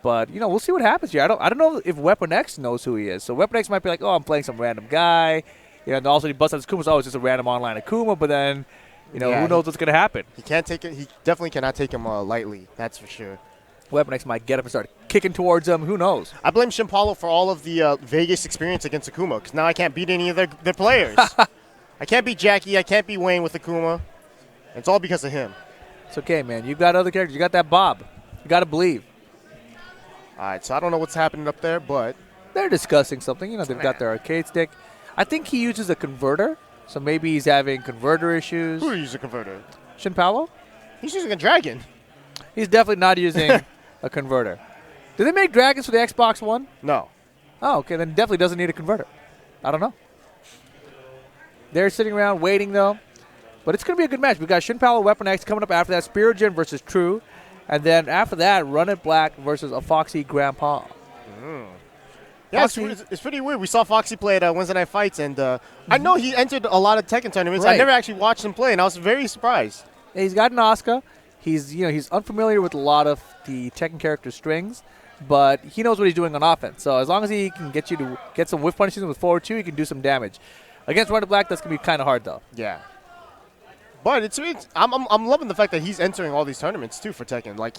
A: But, we'll see what happens here. I don't know if Weapon X knows who he is. So Weapon X might be like, oh, I'm playing some random guy. And also he busts out his Akuma, so it's just a random online Akuma, but then, who knows what's going to happen.
C: He can't take it. He definitely cannot take him lightly. That's for sure.
A: Weapon X might get up and start kicking towards him. Who knows?
C: I blame Shimpalo for all of the Vegas experience against Akuma because now I can't beat any of their players. I can't beat Jackie. I can't beat Wayne with Akuma. It's all because of him.
A: It's okay, man. You've got other characters. You got that Bob. You got to believe.
C: All right, so I don't know what's happening up there, but
A: they're discussing something. They've got their arcade stick. I think he uses a converter, so maybe he's having converter issues.
C: Who uses a converter?
A: Shin Paolo?
C: He's using a dragon.
A: He's definitely not using a converter. Do they make dragons for the Xbox One?
C: No.
A: Oh, okay. Then definitely doesn't need a converter. I don't know. They're sitting around waiting, though. But it's going to be a good match. We've got Shin Paolo, Weapon X coming up after that. Spirojin versus True. And then after that, Run It Black versus a Foxy Grandpa.
C: Yeah, it's pretty weird. We saw Foxy play at Wednesday Night Fights, and I know he entered a lot of Tekken tournaments.
A: Right.
C: I never actually watched him play, and I was very surprised.
A: Yeah, he's got an Asuka. He's unfamiliar with a lot of the Tekken character strings, but he knows what he's doing on offense. So as long as he can get you to get some whiff punishes with forward 2, he can do some damage. Against Run It Black, that's going to be kind of hard, though.
C: Yeah. But I'm loving the fact that he's entering all these tournaments, too, for Tekken. Like,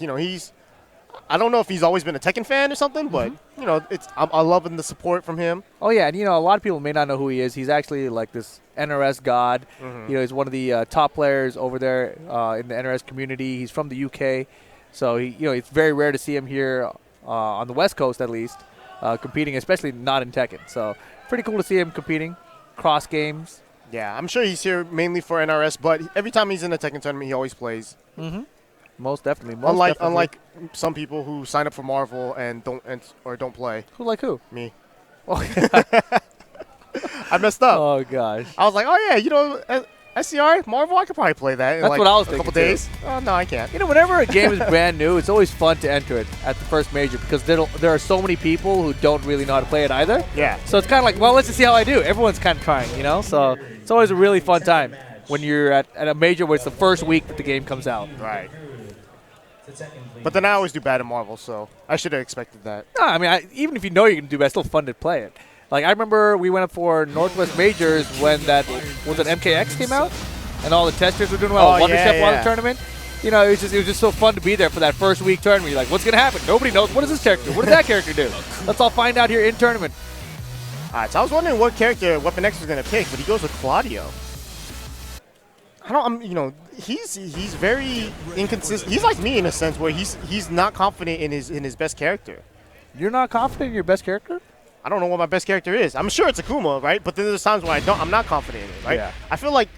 C: I don't know if he's always been a Tekken fan or something, but you know, I'm loving the support from him.
A: Oh yeah, and you know, a lot of people may not know who he is. He's actually like this NRS god. You know, he's one of the top players over there in the NRS community. He's from the UK, so it's very rare to see him here on the West Coast at least competing, especially not in Tekken. So pretty cool to see him competing cross games.
C: Yeah, I'm sure he's here mainly for NRS, but every time he's in a Tekken tournament, he always plays.
A: Most definitely.
C: Unlike some people who sign up for Marvel and don't play.
A: Who like who?
C: Me.
A: Oh,
C: I messed up.
A: oh gosh.
C: I was like, oh yeah, you know, SCR Marvel, I could probably play that in
A: That's
C: like
A: what I was
C: a couple
A: thinking,
C: days. Oh no, I can't.
A: You know, whenever a game is brand new, it's always fun to enter it at the first major because there are so many people who don't really know how to play it either.
C: Yeah.
A: So it's kind of like, well, let's just see how I do. Everyone's kind of trying, you know? So it's always a really fun time when you're at a major where it's the first week that the game comes out.
C: Right. But then I always do bad in Marvel, so I should have expected that.
A: No, I mean, even if you know you can do bad, it's still fun to play it. Like, I remember we went up for Northwest Majors when was it MKX came out? And all the testers were doing well.
C: Oh,
A: Wonder
C: yeah,
A: Chef won
C: yeah.
A: the tournament. You know, it was just so fun to be there for that first week tournament. You're like, what's going to happen? Nobody knows. What does this character do? What does that character do? Let's all find out here in tournament.
C: All right, so I was wondering what character Weapon X was going to pick, but he goes with Claudio. He's very inconsistent. He's like me in a sense where he's not confident in his best character.
A: You're not confident in your best character?
C: I don't know what my best character is. I'm sure it's Akuma, right? But then there's times where I'm not confident in it, right?
A: Yeah.
C: I feel like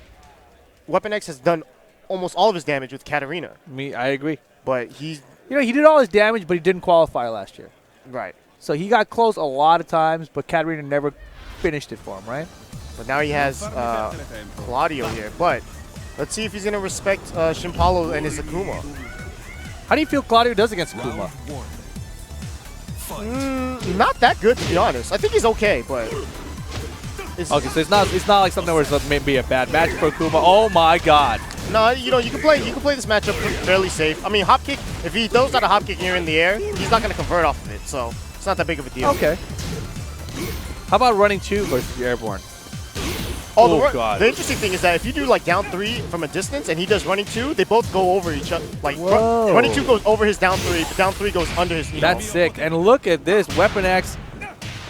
C: Weapon X has done almost all of his damage with Katarina.
A: I agree.
C: But
A: he did all his damage, but he didn't qualify last year.
C: Right.
A: So he got close a lot of times, but Katarina never finished it for him, right?
C: But now he has Claudio here. But let's see if he's going to respect Shimpalo and his Akuma.
A: How do you feel Claudio does against Akuma?
C: Not that good, to be honest. I think he's okay, but...
A: Okay, so it's not like something where it's maybe a bad match for Akuma. Oh my God!
C: No, you can play this matchup fairly safe. I mean, hop kick. If he throws out a hop kick here in the air, he's not going to convert off of it, so it's not that big of a deal.
A: Okay. How about running 2 versus airborne?
C: Oh,
A: God!
C: The interesting thing is that if you do like down 3 from a distance and he does running 2, they both go over each other. Like running 2 goes over his down 3, but down 3 goes under his.
A: That's sick. And look at this, Weapon X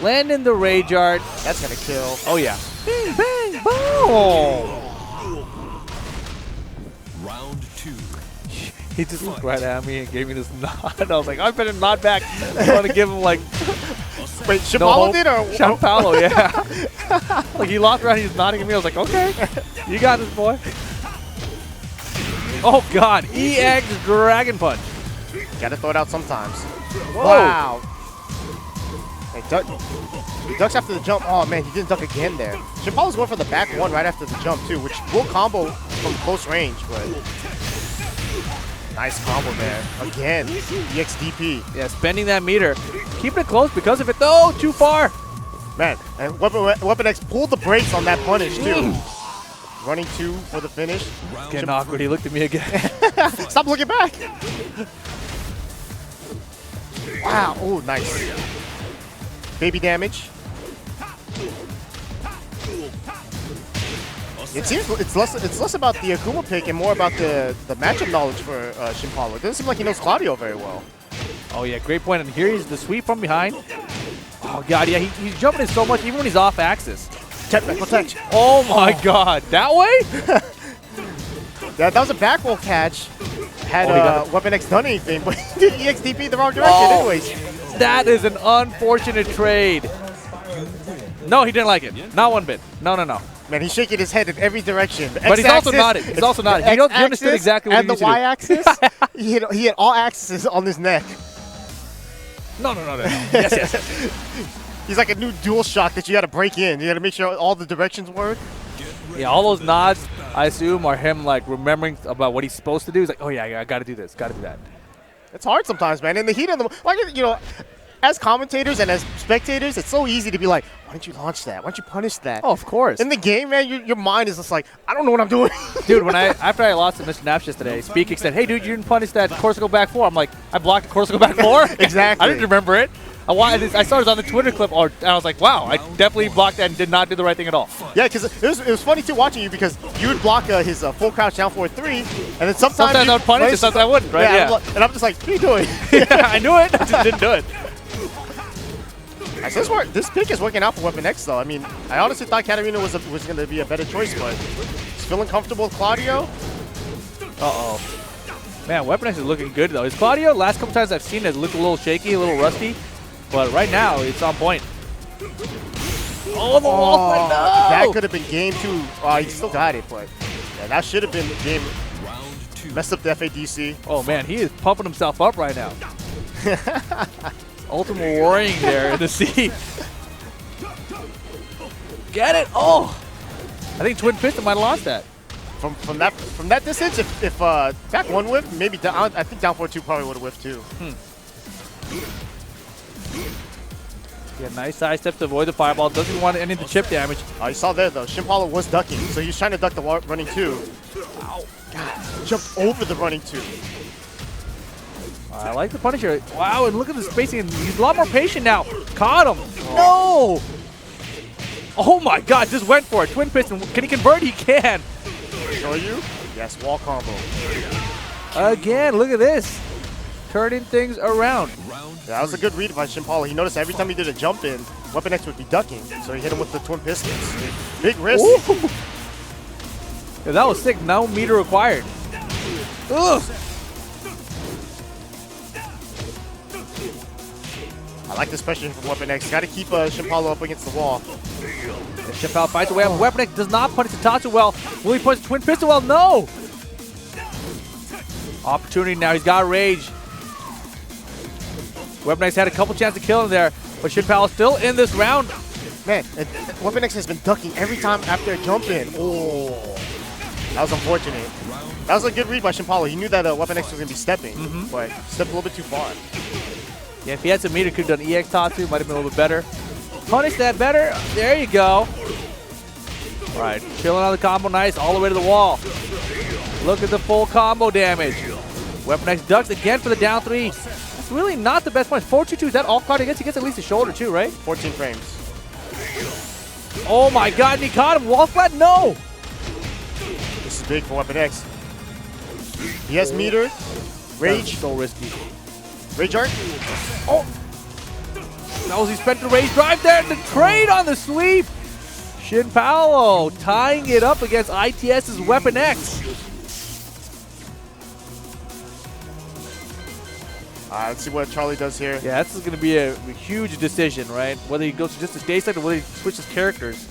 A: landing the Rage Art.
C: That's gonna kill.
A: Oh yeah. Bang bang boom.
B: Round 2.
A: He just looked right at me and gave me this nod. I was like, I better nod back. I want to give him like.
C: Wait, Shimpalo did or?
A: Shimpalo, yeah. Like he locked around, he was nodding at me. I was like, okay, you got this, boy. Oh God, EX Dragon Punch.
C: Gotta throw it out sometimes.
A: Whoa.
C: Wow. Hey, he ducks after the jump. Oh man, he didn't duck again there. Shimpalo's going for the back 1 right after the jump too, which will combo from close range, but nice combo there. Again, EXDP.
A: Yeah, spending that meter. Keeping it close because of it though, too far.
C: Man, and Weapon X pulled the brakes on that punish too. Running 2 for the finish.
A: It's getting awkward. He looked at me again.
C: Stop looking back. Wow. Oh, nice. Baby damage. It seems it's less about the Akuma pick and more about the matchup knowledge for Shimpalo. It doesn't seem like he knows Claudio very well.
A: Oh yeah, great point. And here he's the sweep from behind. Oh God, yeah, he's jumping in so much even when he's off axis.
C: Technical touch.
A: Oh my God, that way?
C: That was a back roll catch. Had Weapon X done anything, but he did EXDP the wrong direction anyways.
A: That is an unfortunate trade. No, he didn't like it. Not one bit. No.
C: Man, he's shaking his head in every direction.
A: But he's also nodding. He's also nodding. He understood exactly what he needs to do.
C: And the Y-axis, he had all axes on his neck.
A: No. Yes.
C: He's like a new dual shock that you got to break in. You got to make sure all the directions work.
A: Yeah, all those nods, I assume, are him like remembering about what he's supposed to do. He's like, oh yeah, I got to do this, got to do that.
C: It's hard sometimes, man. In the heat of the, as commentators and as spectators, it's so easy to be like, why don't you launch that? Why don't you punish that?
A: Oh, of course.
C: In the game, man, your mind is just like, I don't know what I'm doing.
A: Dude, after I lost to Mr. Naps yesterday, Speaking said, hey, dude, you didn't punish that Corsico back 4. I'm like, I blocked the Corsico back 4?
C: Exactly.
A: I didn't remember it. I saw it on the Twitter clip, and I was like, wow, I definitely blocked that and did not do the right thing at all.
C: Yeah, because it was funny too watching you because you would block his full crouch down forward 3, and then sometimes
A: I would punish it, sometimes I wouldn't, right?
C: Yeah. And I'm just like, what are you doing?
A: Yeah, I knew it, I just didn't do it.
C: This pick is working out for Weapon X, though. I mean, I honestly thought Katarina was going to be a better choice, but he's feeling comfortable with Claudio.
A: Uh-oh. Man, Weapon X is looking good, though. His Claudio, last couple times I've seen it, looked a little shaky, a little rusty. But right now, it's on point. Oh, the wall flip, no!
C: That could have been game 2. He still got it, but yeah, that should have been game.
B: Round 2.
C: Messed up the FADC.
A: Oh, man, he is pumping himself up right now. Ultimate warring there in the sea. Get it! Oh! I think Twin Piston might have lost that.
C: From that distance, if back 1 whiff, maybe down, I think down 4-2 probably would have whiffed too.
A: Yeah, nice side step to avoid the fireball. Doesn't want any of the chip damage.
C: You saw there though, Shimpala was ducking, so he's trying to duck the running 2. Ow! God, jumped over the running 2.
A: I like the Punisher. Wow, and look at the spacing. He's a lot more patient now. Caught him. No! Oh my God, just went for it. Twin Piston. Can he convert? He can.
C: Show you? Yes, wall combo.
A: Again, look at this. Turning things around.
C: Yeah, that was a good read by Shimpala. He noticed every time he did a jump in, Weapon X would be ducking, so he hit him with the Twin Pistons. Big wrist.
A: Yeah, that was sick. No meter required. Ugh.
C: I like this pressure from Weapon X. Got to keep Shimpala up against the wall.
A: Shimpala fights away. Weapon X does not punish Tatsu well. Will he punish Twin Piston well? No. Opportunity now. He's got rage. Weapon X had a couple chances to kill him there, but Shimpala still in this round.
C: Man, Weapon X has been ducking every time after a jump in. Oh, that was unfortunate. That was a good read by Shimpala. He knew that Weapon X was going to be stepping, but stepped a little bit too far.
A: Yeah, if he had some meter, could have done EX Tatsu. Might have been a little bit better. Punish that better. There you go. All right, chilling on the combo. Nice, all the way to the wall. Look at the full combo damage. Weapon X ducks again for the down 3. That's really not the best punch. 4-2-2, is that all card? I guess he gets at least a shoulder too, right?
C: 14 frames.
A: Oh my God, and he caught him. Wall flat, no.
C: This is big for Weapon X. He has meter. Rage.
A: So risky.
C: Rage art.
A: Oh. That was he spent the rage drive there. The trade on the sweep. Shimpala tying it up against ITS's Weapon X.
C: Let's see what Charlie does here.
A: Yeah, this is going to be a huge decision, right? Whether he goes to just a day set or whether he switches characters.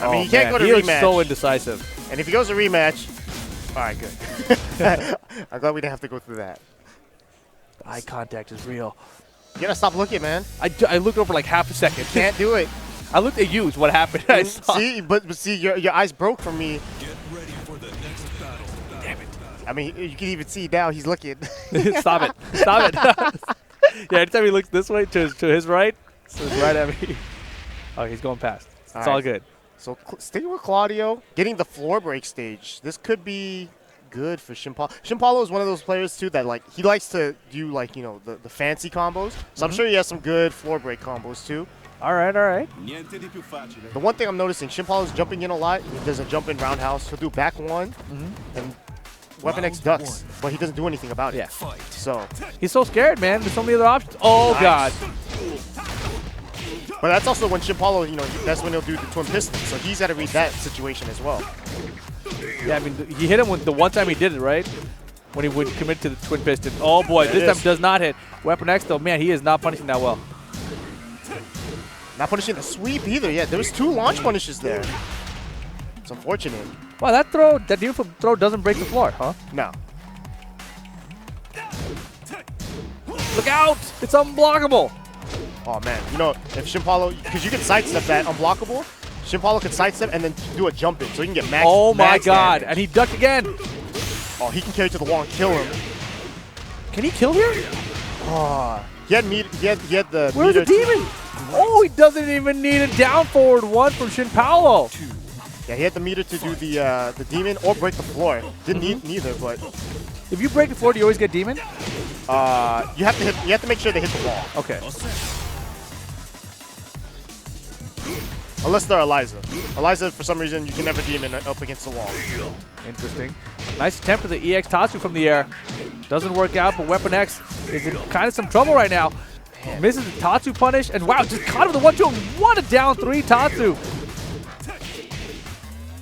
C: I mean, he can't go to
A: he
C: rematch.
A: Looks so indecisive.
C: And if he goes to rematch, all right, good. I'm glad we didn't have to go through that.
A: Eye contact is real.
C: You gotta stop looking, man.
A: I looked over like half a second.
C: Can't do it.
A: I looked at you. Is what happened. I saw.
C: See, but see, your eyes broke from me.
B: Get ready for the next battle.
A: Damn it.
C: I mean, you can even see now he's looking.
A: Stop it. Stop it. Yeah, anytime he looks this way to his right, so it's right at me. Oh, he's going past. It's all good.
C: So stay with Claudio. Getting the floor break stage. This could be good for Shimpala. Shimpala is one of those players too that like he likes to do like the fancy combos. So I'm sure he has some good floor break combos too.
A: All right, all right.
C: The one thing I'm noticing, Shimpala is jumping in a lot. He does a jump in roundhouse. He'll do back 1, and Weapon X ducks, but he doesn't do anything about it.
A: Yeah.
C: So
A: he's so scared, man. There's so many other options. Oh God.
C: But that's also when Shimpala, that's when he'll do the Twin Piston. So he's got to read that situation as well.
A: Yeah, I mean, he hit him with the one time he did it, right? When he would commit to the Twin Piston. Oh boy, this time does not hit. Weapon X though, man, he is not punishing that well.
C: Not punishing the sweep either. Yeah, there was 2 launch punishes there. It's unfortunate.
A: Wow, that beautiful throw doesn't break the floor, huh?
C: No.
A: Look out! It's unblockable.
C: Oh man, if Shimpala, because you can sidestep that unblockable, Shimpala could sidestep and then do a jump in, so he can get max.
A: Oh my
C: max
A: God!
C: damage.
A: And he ducked again.
C: Oh, he can carry to the wall and kill him.
A: Can he kill here?
C: Oh, he had the.
A: Where's the demon? Oh, he doesn't even need a down forward 1 from Shimpala.
C: Yeah, he had the meter to do the demon or break the floor. Didn't need neither, but
A: if you break the floor, do you always get demon?
C: You have to make sure they hit the wall.
A: Okay.
C: Unless they're Eliza. Eliza, for some reason, you can never demon up against the wall.
A: Interesting. Nice attempt at the EX Tatsu from the air. Doesn't work out, but Weapon X is in kind of some trouble right now. Misses the Tatsu punish, and wow, just caught him with the 1-2 and what a down 3 Tatsu.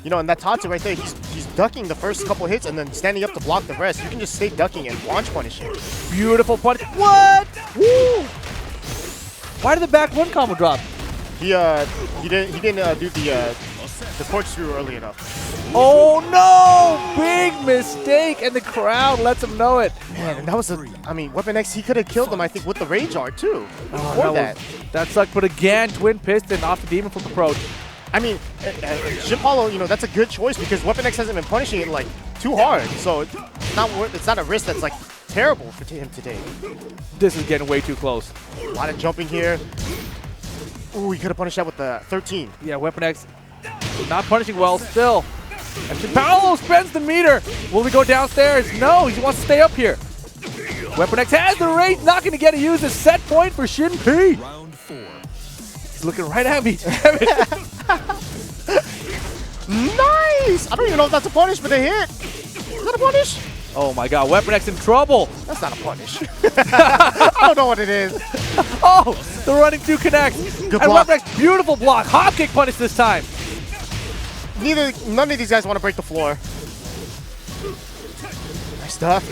C: You know, and that Tatsu right there, he's ducking the first couple hits and then standing up to block the rest. You can just stay ducking and launch punish him.
A: Beautiful punish. What? Woo! Why did the back 1 combo drop?
C: He didn't do the corkscrew early enough.
A: Oh no! Big mistake, and the crowd lets him know it.
C: Man, and that was I mean, Weapon X, he could have killed him, I think, with the Rage Art, too.
A: Oh, that sucked, but again, Twin Piston off the Demon Flip approach.
C: I mean, Shiphollow, you know, that's a good choice because Weapon X hasn't been punishing it, like, too hard. So it's not a risk that's, like, terrible for him today.
A: This is getting way too close.
C: A lot of jumping here. Ooh, he could have punished that with the 13.
A: Yeah, Weapon X not punishing well still. And Paolo spends the meter. Will he go downstairs? No, he wants to stay up here. Weapon X has the rage, not going to get to use a set point for Shin P.
B: Round 4.
A: He's looking right at me.
C: Nice! I don't even know if that's a punish, but they hit. Is that a punish?
A: Oh my god, Weapon X in trouble.
C: That's not a punish. I don't know what it is.
A: Oh, the running 2 connects.
C: Good
A: and
C: block.
A: Weapon X, beautiful block. Hop kick punish this time.
C: None of these guys want to break the floor. Nice stuff.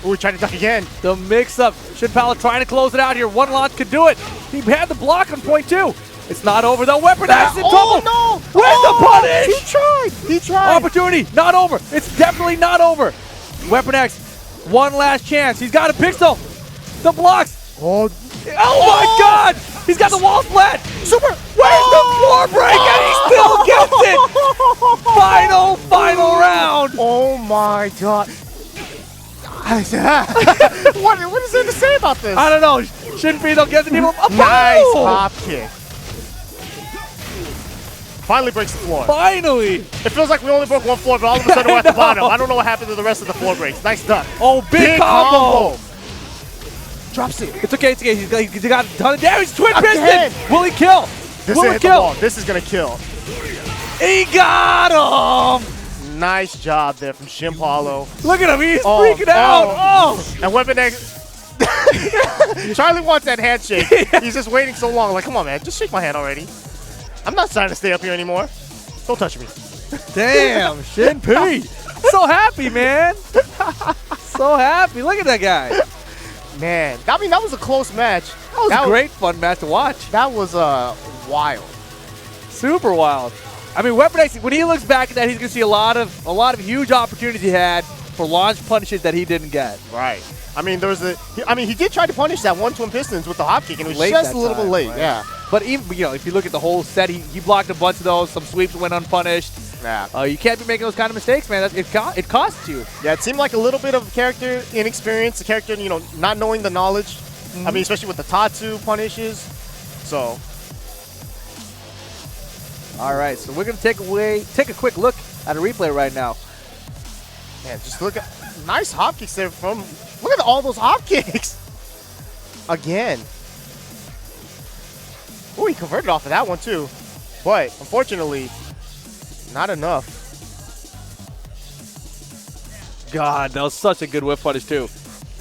C: Ooh, he tried to duck again.
A: The mix-up. Shin Pala trying to close it out here. One launch could do it. He had the block on point 2. It's not over though. Weapon X in trouble.
C: Oh, no!
A: Where's the punish?
C: He tried! He tried!
A: Opportunity, not over. It's definitely not over. Weapon X, one last chance. He's got a pixel. The blocks.
C: Oh,
A: my god! He's got the wall splat.
C: super!
A: Where's the floor break? And he still gets it! Final round!
C: Oh my god. what is there to say about this?
A: I don't know. Shinpei though gets the people.
C: Nice hop kick. Finally breaks the floor.
A: Finally!
C: It feels like we only broke one floor, but all of a sudden we're at the bottom. I don't know what happened to the rest of the floor breaks. Nice duck.
A: Oh, big combo!
C: Drops it.
A: It's okay, it's okay. He's got a ton of damage. Twin
C: Again.
A: piston! Will he kill?
C: This
A: Will he
C: hit the
A: kill?
C: wall. This is going to kill.
A: He got him!
C: Nice job there from Shimpalo.
A: Look at him. He's freaking out. Oh!
C: And Weapon X. Charlie wants that handshake. He's just waiting so long. Like, come on, man. Just shake my hand already. I'm not trying to stay up here anymore. Don't touch me.
A: Damn, Shin P. So happy, man. So happy. Look at that guy.
C: Man, I mean, that was a close match.
A: That was a great fun match to watch.
C: That was wild.
A: Super wild. I mean, Weapon X, when he looks back at that, he's going to see a lot of huge opportunities he had for launch punishes that he didn't get.
C: Right. I mean, he did try to punish that one Twin Pistons with the hop kick, and it was
A: Late
C: just
A: that
C: a little
A: time,
C: bit late.
A: right?
C: Yeah.
A: But even, if you look at the whole set, he blocked a bunch of those. Some sweeps went unpunished.
C: Yeah.
A: You can't be making those kind of mistakes, man. It costs you.
C: Yeah, it seemed like a little bit of character inexperience, the character, not knowing the knowledge. I mean, especially with the Tatsu punishes. So.
A: All right, so we're going to take a quick look at a replay right now.
C: Man, just look at nice hop kicks there from. Look at all those hop kicks. Again. Oh, he converted off of that one too. But unfortunately, not enough.
A: God, that was such a good whip punish too.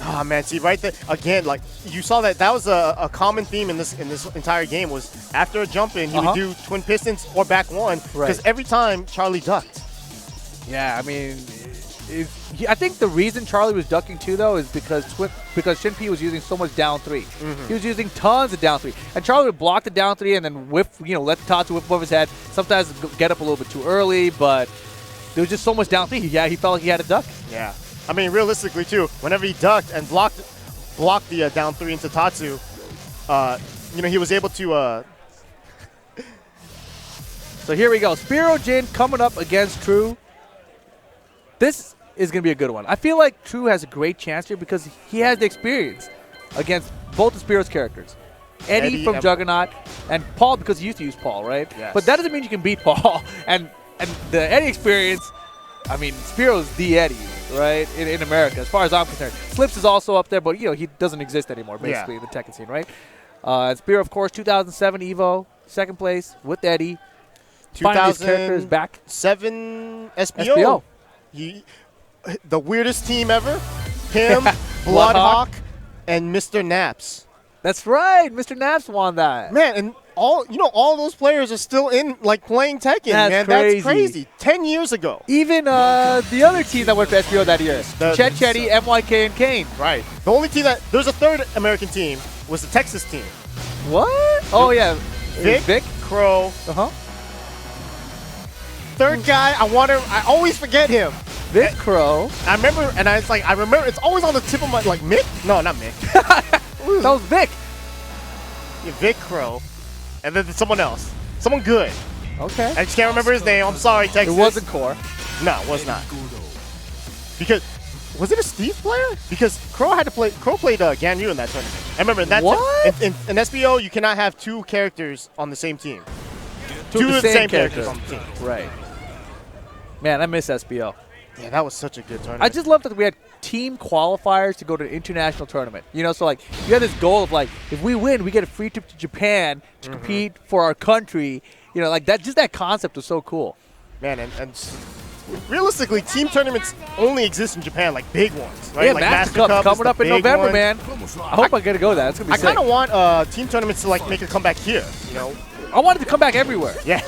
C: Oh man, see right there again, like you saw that was a common theme in this entire game was after a jump in, he would do twin pistons or back one because every time Charlie ducked.
A: Yeah, I mean, I think the reason Charlie was ducking too though is because Shin P was using so much down 3. He was using tons of down 3, and Charlie would block the down 3 and then whip, let the Tatsu whip above his head. Sometimes get up a little bit too early, but there was just so much down 3. Yeah, he felt like he had a duck.
C: Yeah. I mean, realistically, too, whenever he ducked and blocked the down 3 into Tatsu, he was able to...
A: So here we go. Spiro Jin coming up against True. This is going to be a good one. I feel like True has a great chance here because he has the experience against both of Spiro's characters. Eddie from Juggernaut and Paul because he used to use Paul, right?
C: Yes.
A: But that doesn't mean you can beat Paul. And the Eddie experience, I mean, Spiro's the Eddie. right, in America, as far as I'm concerned. Slips is also up there, but, you know, he doesn't exist anymore, basically, in the Tekken scene, right? Spear, of course, 2007 EVO, second place with Eddie. Finally, his character is back.
C: 7 SBO.
A: SBO.
C: The weirdest team ever. Him, Bloodhawk, and Mr. Naps.
A: That's right. Mr. Naps won that.
C: Man, and all those players are still playing Tekken.
A: That's
C: man,
A: crazy.
C: That's crazy. 10 years ago.
A: Even the other team that went to SBO that year, Chet Chetty, MYK, and Kane.
C: Right. The only team there's a third American team was the Texas team.
A: What? Oh yeah,
C: Vic, Crow.
A: Uh-huh.
C: Third guy, I always forget him.
A: Vic Crow.
C: I remember, it's always on the tip of my, Mick? No, not Mick.
A: That was Vic.
C: Yeah, Vic Crow. And then someone else. Someone good.
A: Okay.
C: I just can't remember his name. I'm sorry, Texas.
A: It wasn't Core.
C: No, it was not. Because, was it a Steve player? Because Crow played Ganryu in that tournament. I remember that.
A: What?
C: In SBO, you cannot have 2 characters on the same team. Two of the same characters on the team. Right.
A: Man, I miss SBO.
C: Yeah, that was such a good tournament.
A: I just love that we had team qualifiers to go to an international tournament. You know, so you had this goal of if we win, we get a free trip to Japan to compete for our country. You know, that. Just that concept was so cool.
C: Man, and realistically, team tournaments only exist in Japan, big ones, right?
A: Yeah,
C: like
A: Master Cup coming up in November,
C: one.
A: man. I hope I get to go to that. It's gonna be
C: I
A: sick.
C: kind of want team tournaments to make a comeback here. You know.
A: I wanted to come back everywhere.
C: Yeah.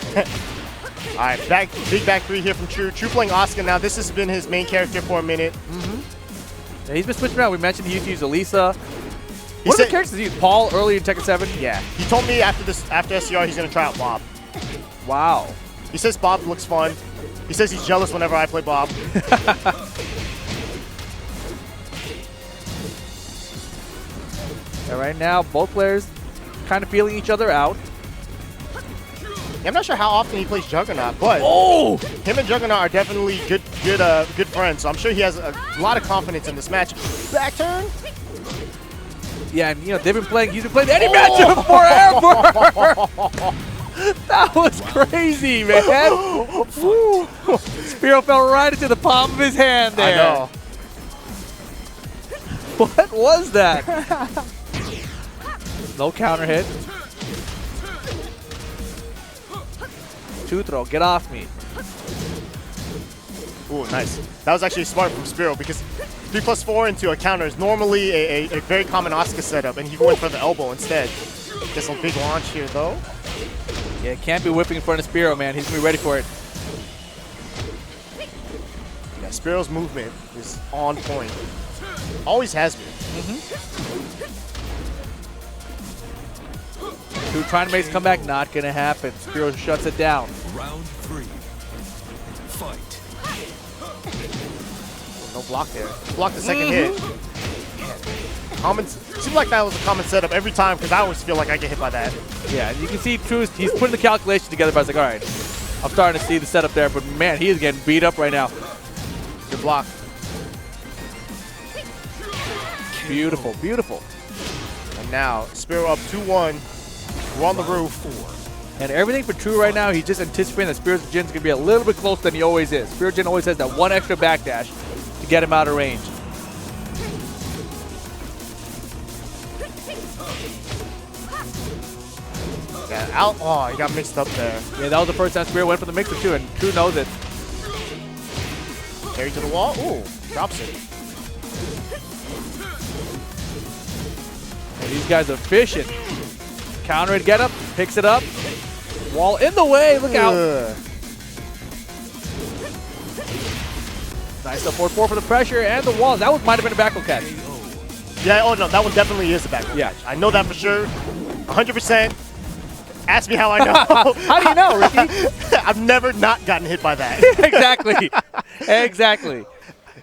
C: All right, big back 3 here from True. True playing Asuka now. This has been his main character for a minute.
A: Yeah, he's been switching around. We mentioned he used to use Elisa. What are the characters he used? Paul early in Tekken 7?
C: Yeah. He told me after SCR he's going to try out Bob.
A: Wow.
C: He says Bob looks fun. He says he's jealous whenever I play Bob.
A: And right now, both players kind of feeling each other out.
C: Yeah, I'm not sure how often he plays Juggernaut, but him and Juggernaut are definitely good friends. So I'm sure he has a lot of confidence in this match. Back turn.
A: Yeah, and they've been playing. He's been playing any matchup forever. That was crazy, man. Spiro fell right into the palm of his hand there.
C: I know.
A: What was that? No counter hit. 2 throw. Get off me.
C: Ooh, nice. That was actually smart from Spiro because 3+4 into a counter is normally a very common Asuka setup, and he went for the elbow instead. Gets a big launch here, though.
A: Yeah, can't be whipping in front of Spiro, man. He's going to be ready for it.
C: Yeah, Spiro's movement is on point. Always has been.
A: True trying to make his comeback, not going to happen. Spiro shuts it down.
B: Round 3. Fight.
C: No block there. Block the second hit. Seems like that was a common setup every time because I always feel like I get hit by that.
A: Yeah, you can see True, he's putting the calculations together, but I was like, all right, I'm starting to see the setup there, but man, he is getting beat up right now.
C: Good block.
A: Beautiful, beautiful.
C: And now, Spiro up 2-1. We're on the roof.
A: And everything for True right now, he's just anticipating that Spiro's Jin's going to be a little bit closer than he always is. Spiro Jin always has that one extra backdash to get him out of range.
C: Yeah, out. Oh, he got mixed up there.
A: Yeah, that was the first time Spiro went for the mixer too, and True knows it.
C: Carry to the wall. Ooh, drops it.
A: And these guys are efficient. Counter it, get up, picks it up. Wall in the way, look out. Nice up 4-4 for the pressure and the wall. That might have been a back row catch.
C: Yeah, oh no, that one definitely is a back row
A: Yeah.
C: catch. I know that for sure. 100%. Ask me how I know.
A: How do you know, Ricky?
C: I've never not gotten hit by that.
A: Exactly. Exactly.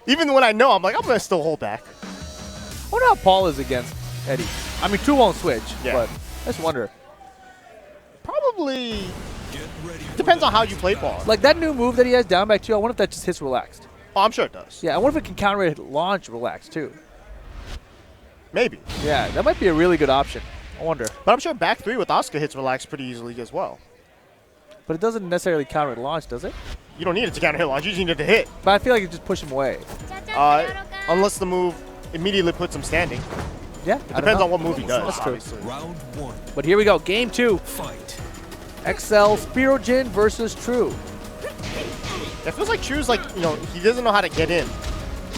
C: Even when I know, I'm like, I'm going to still hold back.
A: I wonder how Paul is against Eddie. I mean, True won't switch, but I just wonder.
C: Probably depends on how you play Paul.
A: Like that new move that he has down back 2, I wonder if that just hits relaxed.
C: Oh, I'm sure it does.
A: Yeah, I wonder if it can counter it launch relaxed too.
C: Maybe.
A: Yeah, that might be a really good option. I wonder.
C: But I'm sure back 3 with Asuka hits relaxed pretty easily as well.
A: But it doesn't necessarily counter it launch, does it?
C: you don't need it to counter hit launch. You just need it to hit.
A: But I feel like you just push him away.
C: Unless the move immediately puts him standing.
A: Yeah,
C: It depends on what move he does.
A: That's true.
C: Obviously.
B: Round 1.
A: But here we go, game 2.
B: Fight.
A: XL Spirojin versus True.
C: It feels like True's like, he doesn't know how to get in.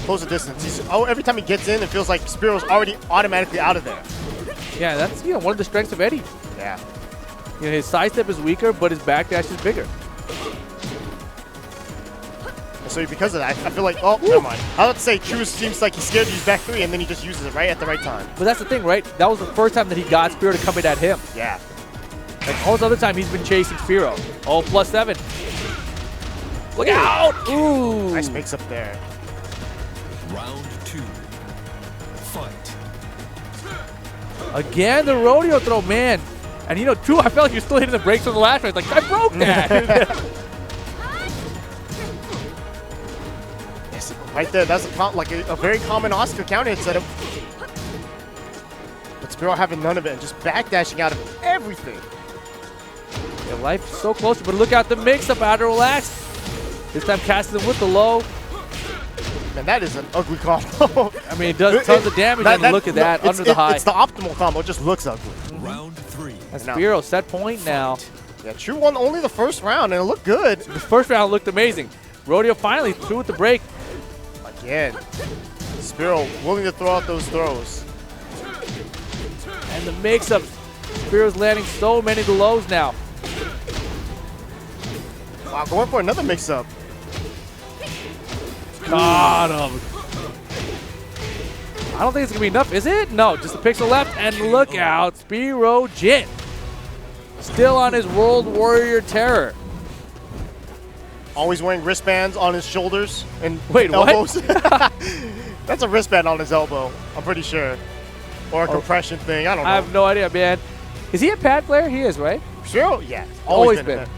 C: Close the distance. Every time he gets in, it feels like Spiro's already automatically out of there.
A: Yeah, that's one of the strengths of Eddie.
C: Yeah.
A: His sidestep is weaker, but his backdash is bigger.
C: So because of that, I feel like, oh, never mind. I was about to say, True seems like he's scared to use back 3, and then he just uses it right at the right time.
A: But that's the thing, right? That was the first time that he got Spiro to come in at him.
C: Yeah.
A: Like all the other time he's been chasing Spiro. Oh, +7. Look out! Ooh.
C: Nice mix up there.
B: Round 2. Fight.
A: Again, the rodeo throw, man. And True, I felt like you're still hitting the brakes from the last one. It's like, I broke that.
C: Yes, right there, that's a very common Oscar counter hit setup. But Spiro having none of it and just backdashing out of everything.
A: Yeah, life is so close, but look out the mix-up, out to relax. This time casting with the low.
C: Man, that is an ugly combo.
A: I mean, it does tons of damage, and look at that, under the high.
C: It's the optimal combo, it just looks ugly.
B: Round 3.
A: And Spiro set point now.
C: Yeah, True won only the first round, and it looked good.
A: The first round looked amazing. Rodeo finally threw with the break.
C: Again, Spiro willing to throw out those throws.
A: And the mix-up. Spiro's landing so many of the lows now.
C: Wow, going for another mix-up.
A: Got him. I don't think it's going to be enough, is it? No, just a pixel left, and look out. Spirojin. Still on his World Warrior terror.
C: Always wearing wristbands on his shoulders and
A: Wait,
C: elbows.
A: what?
C: That's a wristband on his elbow, I'm pretty sure. Or a compression thing, I don't know.
A: I have no idea, man. Is he a pad player? He is, right?
C: Spiro? Yeah,
A: Always
C: been.
A: been.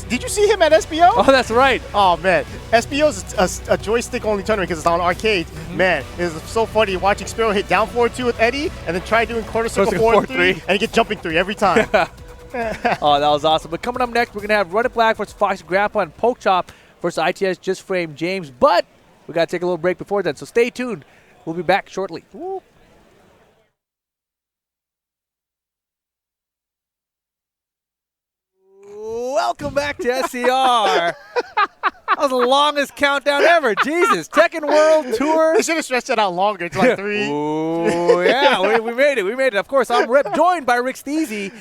C: Did you see him at SBO?
A: Oh, that's right.
C: Oh man, SBO's a joystick-only tournament because it's on arcade. Man, it's so funny watching Spiro hit down 4-2 with Eddie, and then try doing quarter circle 4-3, and he get jumping 3 every time.
A: Oh, that was awesome. But coming up next, we're gonna have Run It Black versus Foxy Grandpa and Poke Chop versus ITS Just Frame James. But we gotta take a little break before then, so stay tuned. We'll be back shortly. Woo. Welcome back to SCR. That was the longest countdown ever. Jesus, Tekken World Tour.
C: They should have stretched it out longer. It's like 3.
A: Oh, yeah, we made it. We made it. Of course, I'm Rip, joined by Rick Steezy.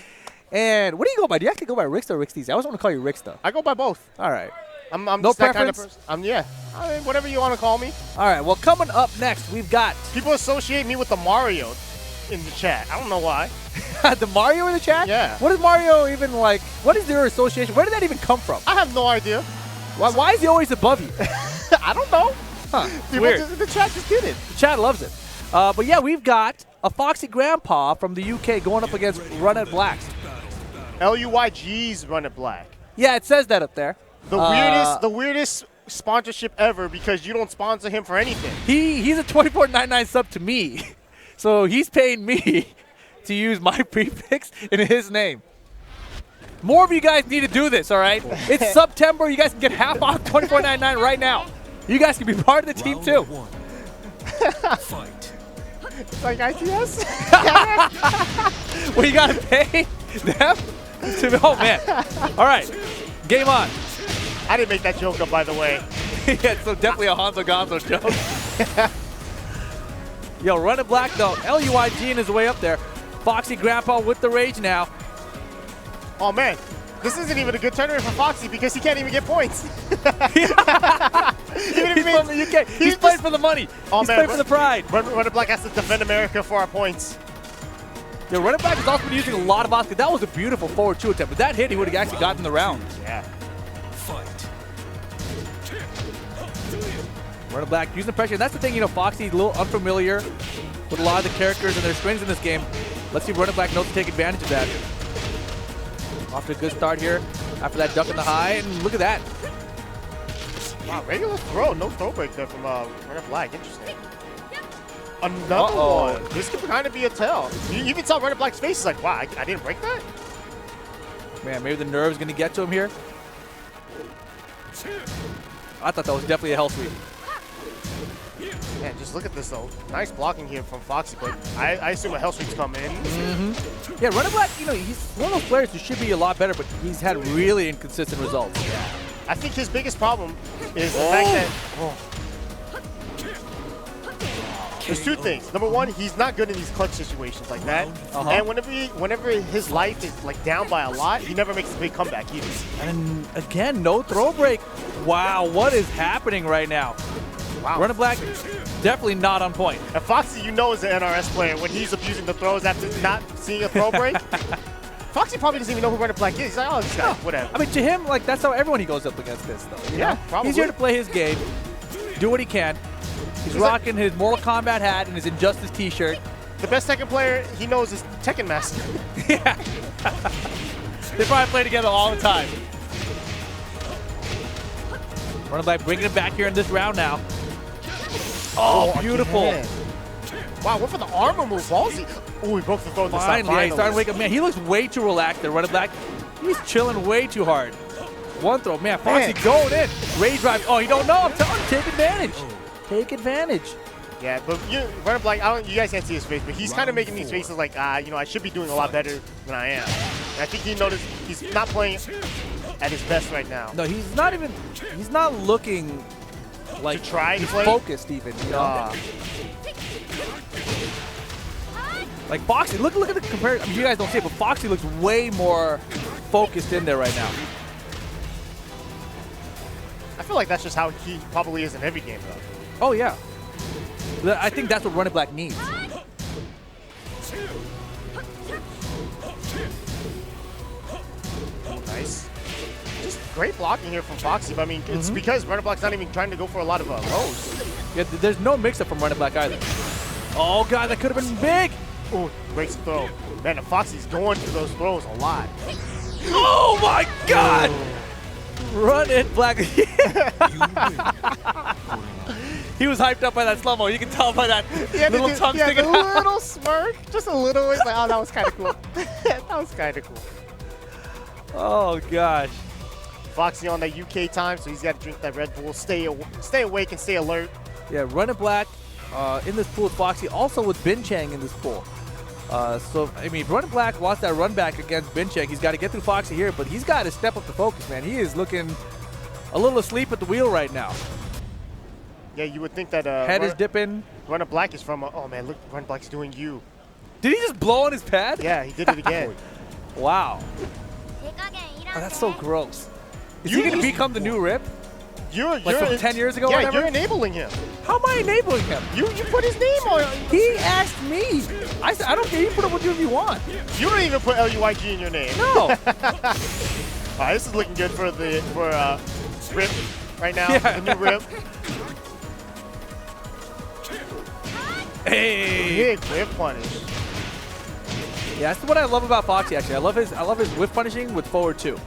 A: And what do you go by? Do you actually go by Rick or Rick Steezy? I always want to call you Rick though.
C: I go by both.
A: All right.
C: I'm
A: No
C: just that kind of
A: preference?
C: person. Yeah. I mean, whatever you want to call me.
A: All right. Well, coming up next, we've got
C: People associate me with the Mario in the chat. I don't know why.
A: the Mario in the chat.
C: Yeah.
A: What is Mario even like? What is their association? Where did that even come from?
C: I have no idea.
A: Why is he always above you?
C: I don't know.
A: Huh.
C: People
A: Weird.
C: the chat just did it.
A: The chat loves it. But yeah, we've got a Foxy Grandpa from the UK going up against Run It Blacks.
C: LUYG's Run It Black.
A: Yeah, it says that up there.
C: The weirdest sponsorship ever because you don't sponsor him for anything.
A: He's a $24.99 sub to me, so he's paying me to use my prefix in his name. More of you guys need to do this, all right? It's September. You guys can get half off $24.99 right now. You guys can be part of the team too.
B: Round 1. Fight.
C: Like ITS?
A: Well, you gotta pay them. Oh man! All right, game on.
C: I didn't make that joke up, by the way.
A: Yeah, so definitely a Hanzo Gonzo joke. Yo, Run It Black though. LUIG in his way up there. Foxy Grandpa with the rage now.
C: Oh man, this isn't even a good tournament for Foxy because he can't even get points.
A: He's from the UK. He's playing for the money.
C: Oh,
A: He's
C: man,
A: playing for the pride.
C: Run It Black has to defend America for our points.
A: Yeah, Run It Black has also been using a lot of Oscar. That was a beautiful forward 2 attempt. But that hit, he would have actually gotten the round.
C: Yeah.
B: Fight.
A: Run It Black using the pressure. And that's the thing, Foxy's a little unfamiliar with a lot of the characters and their strings in this game. Let's see if Run It Black knows to take advantage of that. Off to a good start here after that duck in the high. And look at that.
C: Wow, regular throw. No throw break there from Run It Black. Interesting. Another one. This could kind of be a tell. You even saw Run It Black's face. He's like, wow, I didn't break that?
A: Man, maybe the nerve's going to get to him here. I thought that was definitely a hell sweep.
C: Man, just look at this though. Nice blocking here from Foxy, but I assume a hell sweep's come in.
A: Yeah, Running Black, you know, he's one of those players who should be a lot better, but he's had really inconsistent results.
C: I think his biggest problem is the fact that there's two things. Number one, he's not good in these clutch situations like that. And whenever his life is like down by a lot, he never makes a big comeback either.
A: And again, no throw break. Wow, what is happening right now?
C: Wow.
A: Running Black, definitely not on point.
C: And Foxy, you know, is an NRS player when he's abusing the throws after not seeing a throw break. Foxy probably doesn't even know who Running Black is. He's like, oh, this guy, whatever.
A: I mean, to him, like, that's how everyone he goes up against this, though.
C: Yeah, probably.
A: He's here to play his game, do what he can. He's rocking his Mortal Kombat hat and his Injustice t-shirt.
C: The best Tekken player he knows is Tekken Master.
A: Yeah. They probably play together all the time. Running Black bringing it back here in this round now. Oh, beautiful.
C: Again. Wow, went for the armor move, ballsy. Oh, he broke the throw.
A: Finally, yeah, he's starting to wake up. Man, he looks way too relaxed there, Running Black. He's chilling way too hard. One throw. Man, Foxy going in. Rage drive. Oh, you don't know. I'm telling you, take advantage. Take advantage.
C: Yeah, but Running Black, you guys can't see his face, but he's kind of making these faces like, you know, I should be doing a lot better than I am. And I think he noticed he's not playing at his best right now.
A: No, he's not looking like
C: to try to
A: he's
C: play?
A: focused even, you know? Like Foxy, look at the comparison. I mean, you guys don't see it, but Foxy looks way more focused in there right now.
C: I feel like that's just how he probably is in every game, though.
A: Oh, yeah. I think that's what Running Black needs.
C: Nice. Just great blocking here from Foxy, but I mean, it's because Running Black's not even trying to go for a lot of lows.
A: Yeah, there's no mix-up from Running Black either. Oh, God, that could have been big.
C: Oh, breaks the throw. Man, the Foxy's going for those throws a lot.
A: Oh, my God. Run it, Black. He was hyped up by that slow-mo. You can tell by that little tongue sticking out.
C: A little smirk. Just a little. It's like, oh, that was kind of cool. That was kind of cool.
A: Oh, gosh.
C: Foxy on that UK time, so he's got to drink that Red Bull, stay awake and stay alert.
A: Yeah, Running Black in this pool with Foxy, also with Bin Chang in this pool. So, I mean, if Running Black wants that run back against Bin Chang, he's got to get through Foxy here, but he's got to step up the focus, man. He is looking a little asleep at the wheel right now.
C: Yeah, you would think that
A: head is dipping.
C: Running Black is from, oh man, look, Running Black's doing you.
A: Did he just blow on his pad?
C: Yeah, he did it again.
A: Wow. Oh, that's so gross. Is he going to become the new Rip?
C: You're
A: from 10 years ago or
C: yeah,
A: whatever?
C: you're enabling him.
A: How am I enabling him?
C: You put his name on.
A: He asked me. I said, I don't care. You put up what you want.
C: You don't even put LUIG in your name.
A: No.
C: All right, this is looking good for Rip right now.
A: Yeah.
C: The new Rip.
A: Hey.
C: Big whip punish.
A: Yeah, that's what I love about Foxy. Actually, I love his whiff punishing with forward two.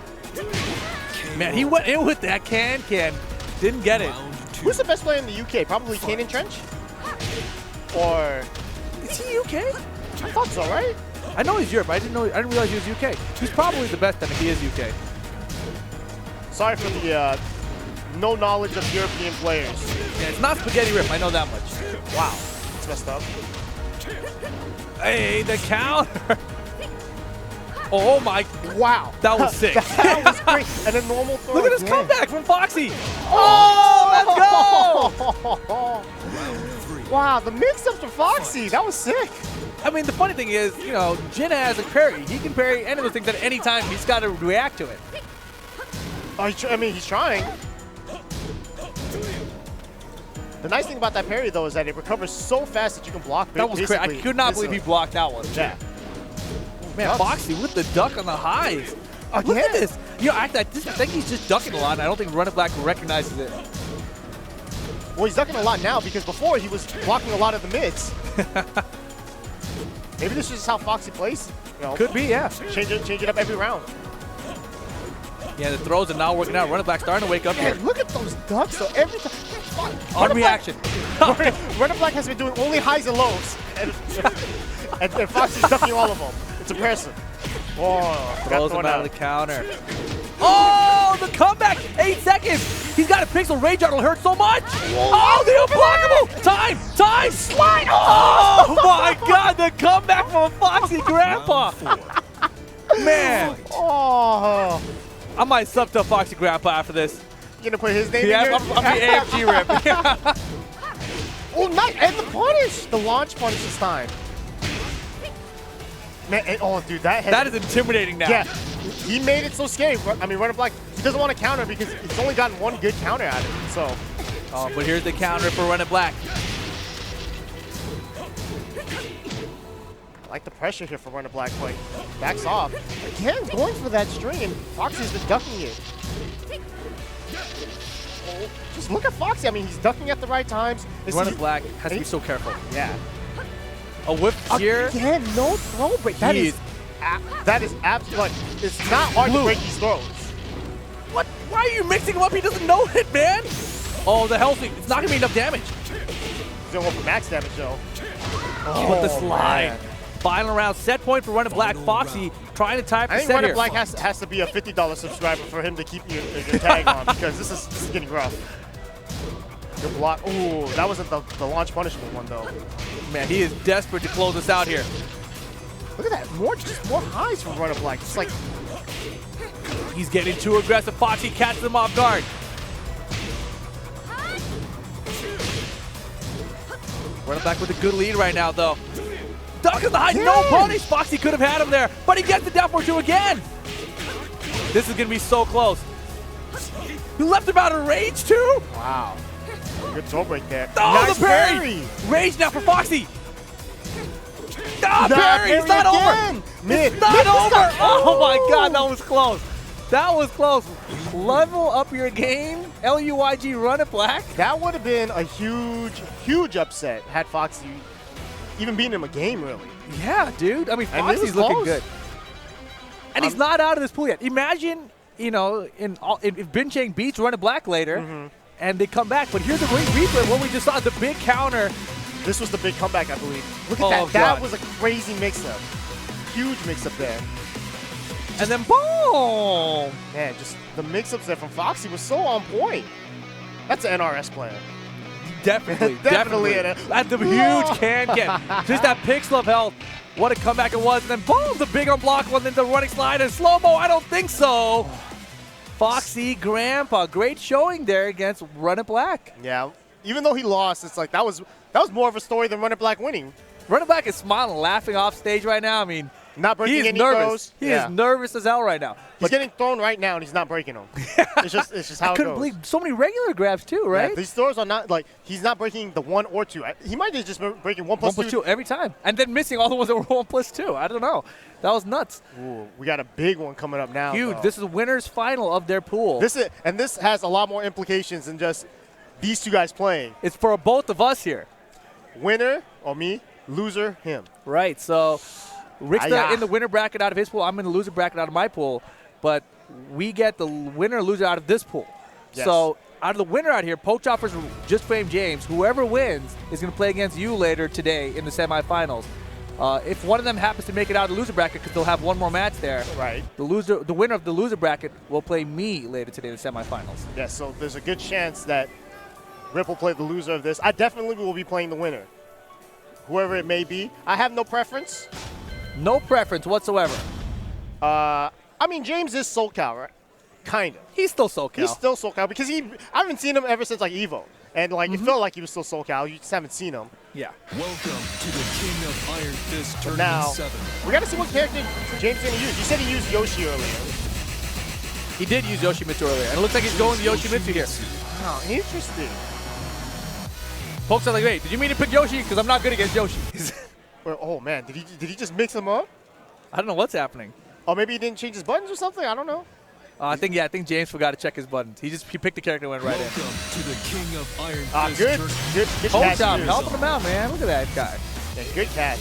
A: Man, he went in with that can. Didn't get it.
C: Who's the best player in the UK? Probably Kanan Trench? Or
A: is he UK?
C: I thought so, right?
A: I know he's Europe. I didn't realize he was UK. He's probably the best then if he is UK.
C: Sorry for the no knowledge of European players.
A: Yeah, it's not Spaghetti Rip. I know that much.
C: Wow, it's messed up.
A: Hey, the counter. Oh my!
C: Wow,
A: that was sick.
C: That was great. And a normal throw.
A: Look at this comeback from Foxy. Oh, let's
C: go! Wow, the mix-up to Foxy. That was sick.
A: I mean, the funny thing is, you know, Jin has a parry. He can parry any of those things at any time. He's got to react to it.
C: I mean, he's trying. The nice thing about that parry, though, is that it recovers so fast that you can block.
A: That was crazy. I could not believe he blocked that one.
C: Yeah.
A: Man, Foxy with the duck on the highs. Look at this. You know, I think he's just ducking a lot, and I don't think Running Black recognizes it.
C: Well, he's ducking a lot now because before he was blocking a lot of the mids. Maybe this is just how Foxy plays. You know,
A: could be, yeah.
C: Change it up every round.
A: Yeah, the throws are not working out. Running Black starting to wake up here.
C: Look at those ducks, though. Every time.
A: On reaction.
C: Running Black has been doing only highs and lows. And Foxy's ducking all of them. It's impressive. Whoa.
A: Throws him out of the counter. Oh, the comeback. 8 seconds. He's got a pixel rage art. It'll hurt so much. Oh, the unblockable. Time. Slide. Oh, my God. The comeback from Foxy Grandpa. Man.
C: Oh.
A: I might sub to Foxy Grandpa after this.
C: You gonna put his name in
A: Yeah,
C: here?
A: I'm the AFG rip.
C: Oh, nice. And the punish. The launch punish this time. Man, oh, dude,
A: that is intimidating now.
C: Yeah, he made it so scary. I mean, Runner Black, he doesn't want to counter because he's only gotten one good counter out of it. So.
A: Oh, but here's the counter for Runner Black.
C: I like the pressure here for Runner Black, but backs off. Again, going for that string, and Foxy's been ducking it. Oh, just look at Foxy. I mean, he's ducking at the right times.
A: Runner Black has to be so careful.
C: Yeah.
A: A whip here.
C: Again, no throw break. That is absolutely, like, it's not hard to break these throws.
A: What? Why are you mixing him up? He doesn't know it, man. Oh, the healthy. It's not going to be enough damage.
C: He's going for max damage, though.
A: Oh, the slide. Man. Final round. Set point for Runner Black. Foxy trying to tie up the set here.
C: I think Runner Black has to be a $50 subscriber for him to keep your tag on because this is getting rough. Good block. Oh, that wasn't the launch punishment one, though.
A: Man, he is desperate to close us out here.
C: Look at that. Just more highs from Runner Black. It's like
A: he's getting too aggressive. Foxy catches him off guard. Runner Black with a good lead right now, though. Duck in the high, no punish. Foxy could have had him there, but he gets the down for 2 again. This is going to be so close. You left him out of rage, too?
C: Wow. Good throw break there.
A: Oh,
C: nice
A: the parry. Rage now for Foxy. Ah, parry. It's not over. It's not over. Oh, my God. That was close. That was close. Level up your game. LUIG Runner Black.
C: That would have been a huge upset had Foxy even beaten him a game, really.
A: Yeah, dude. I mean, Foxy's looking good. And he's not out of this pool yet. Imagine, you know, if Bin Chang beats Runner Black later, and they come back. But here's a great replay of what we just saw, the big counter.
C: This was the big comeback, I believe. Look at that. That was a crazy mix-up. Huge mix-up there.
A: And then boom!
C: Man, just the mix-ups there from Foxy was so on point. That's an NRS player.
A: Definitely. That's the huge can. Just that pixel of health. What a comeback it was. And then boom, the big unblockable, and then the running slide and slow-mo. I don't think so. Foxy Grandpa, great showing there against Runner Black.
C: Yeah, even though he lost, it's like that was more of a story than Runner Black winning.
A: Runner Black is smiling, laughing off stage right now. I mean,
C: not breaking any
A: nervous.
C: throws.
A: He is nervous as hell right now.
C: He's getting thrown right now, and he's not breaking them. It's just how it goes.
A: I couldn't believe so many regular grabs too, right?
C: Yeah, these throws are not like he's not breaking the 1 or 2. He might have just been breaking 1 plus 2
A: every time, and then missing all the ones that were 1 plus 2. I don't know. That was nuts.
C: Ooh, we got a big one coming up now.
A: Huge.
C: Though.
A: This is winner's final of their pool.
C: This has a lot more implications than just these two guys playing.
A: It's for both of us here.
C: Winner or me, loser him.
A: Right. So Ricksta in the winner bracket out of his pool. I'm in the loser bracket out of my pool. But we get the winner or loser out of this pool. Yes. So out of the winner out here, Pochop versus Just Fame James, whoever wins is going to play against you later today in the semifinals. If one of them happens to make it out of the loser bracket, because they'll have one more match there,
C: right?
A: The winner of the loser bracket will play me later today in the semifinals.
C: Yes, so there's a good chance that Rip will play the loser of this. I definitely will be playing the winner, whoever it may be. I have no preference.
A: No preference whatsoever.
C: I mean, James is SoCal, right? Kind of.
A: He's still SoCal.
C: He's still SoCal because I haven't seen him ever since like Evo. And like it felt like he was still SoCal. You just haven't seen him.
A: Yeah.
B: Welcome to the King of Iron Fist Tournament
C: now,
B: 7.
C: We got to see what character James is going to use. You said he used Yoshi earlier.
A: He did use Yoshimitsu earlier. And it looks like he's going Yoshimitsu here.
C: Oh, interesting.
A: Folks are like, wait, did you mean to pick Yoshi? Because I'm not good against Yoshi.
C: Oh, man. Did he just mix them up?
A: I don't know what's happening.
C: Or maybe he didn't change his buttons or something? I don't know.
A: I think James forgot to check his buttons. He picked the character and went right in.
B: Welcome to the King of Iron Fist
C: good catch.
A: Helping him out, man. Look at that guy.
C: Yeah, good catch.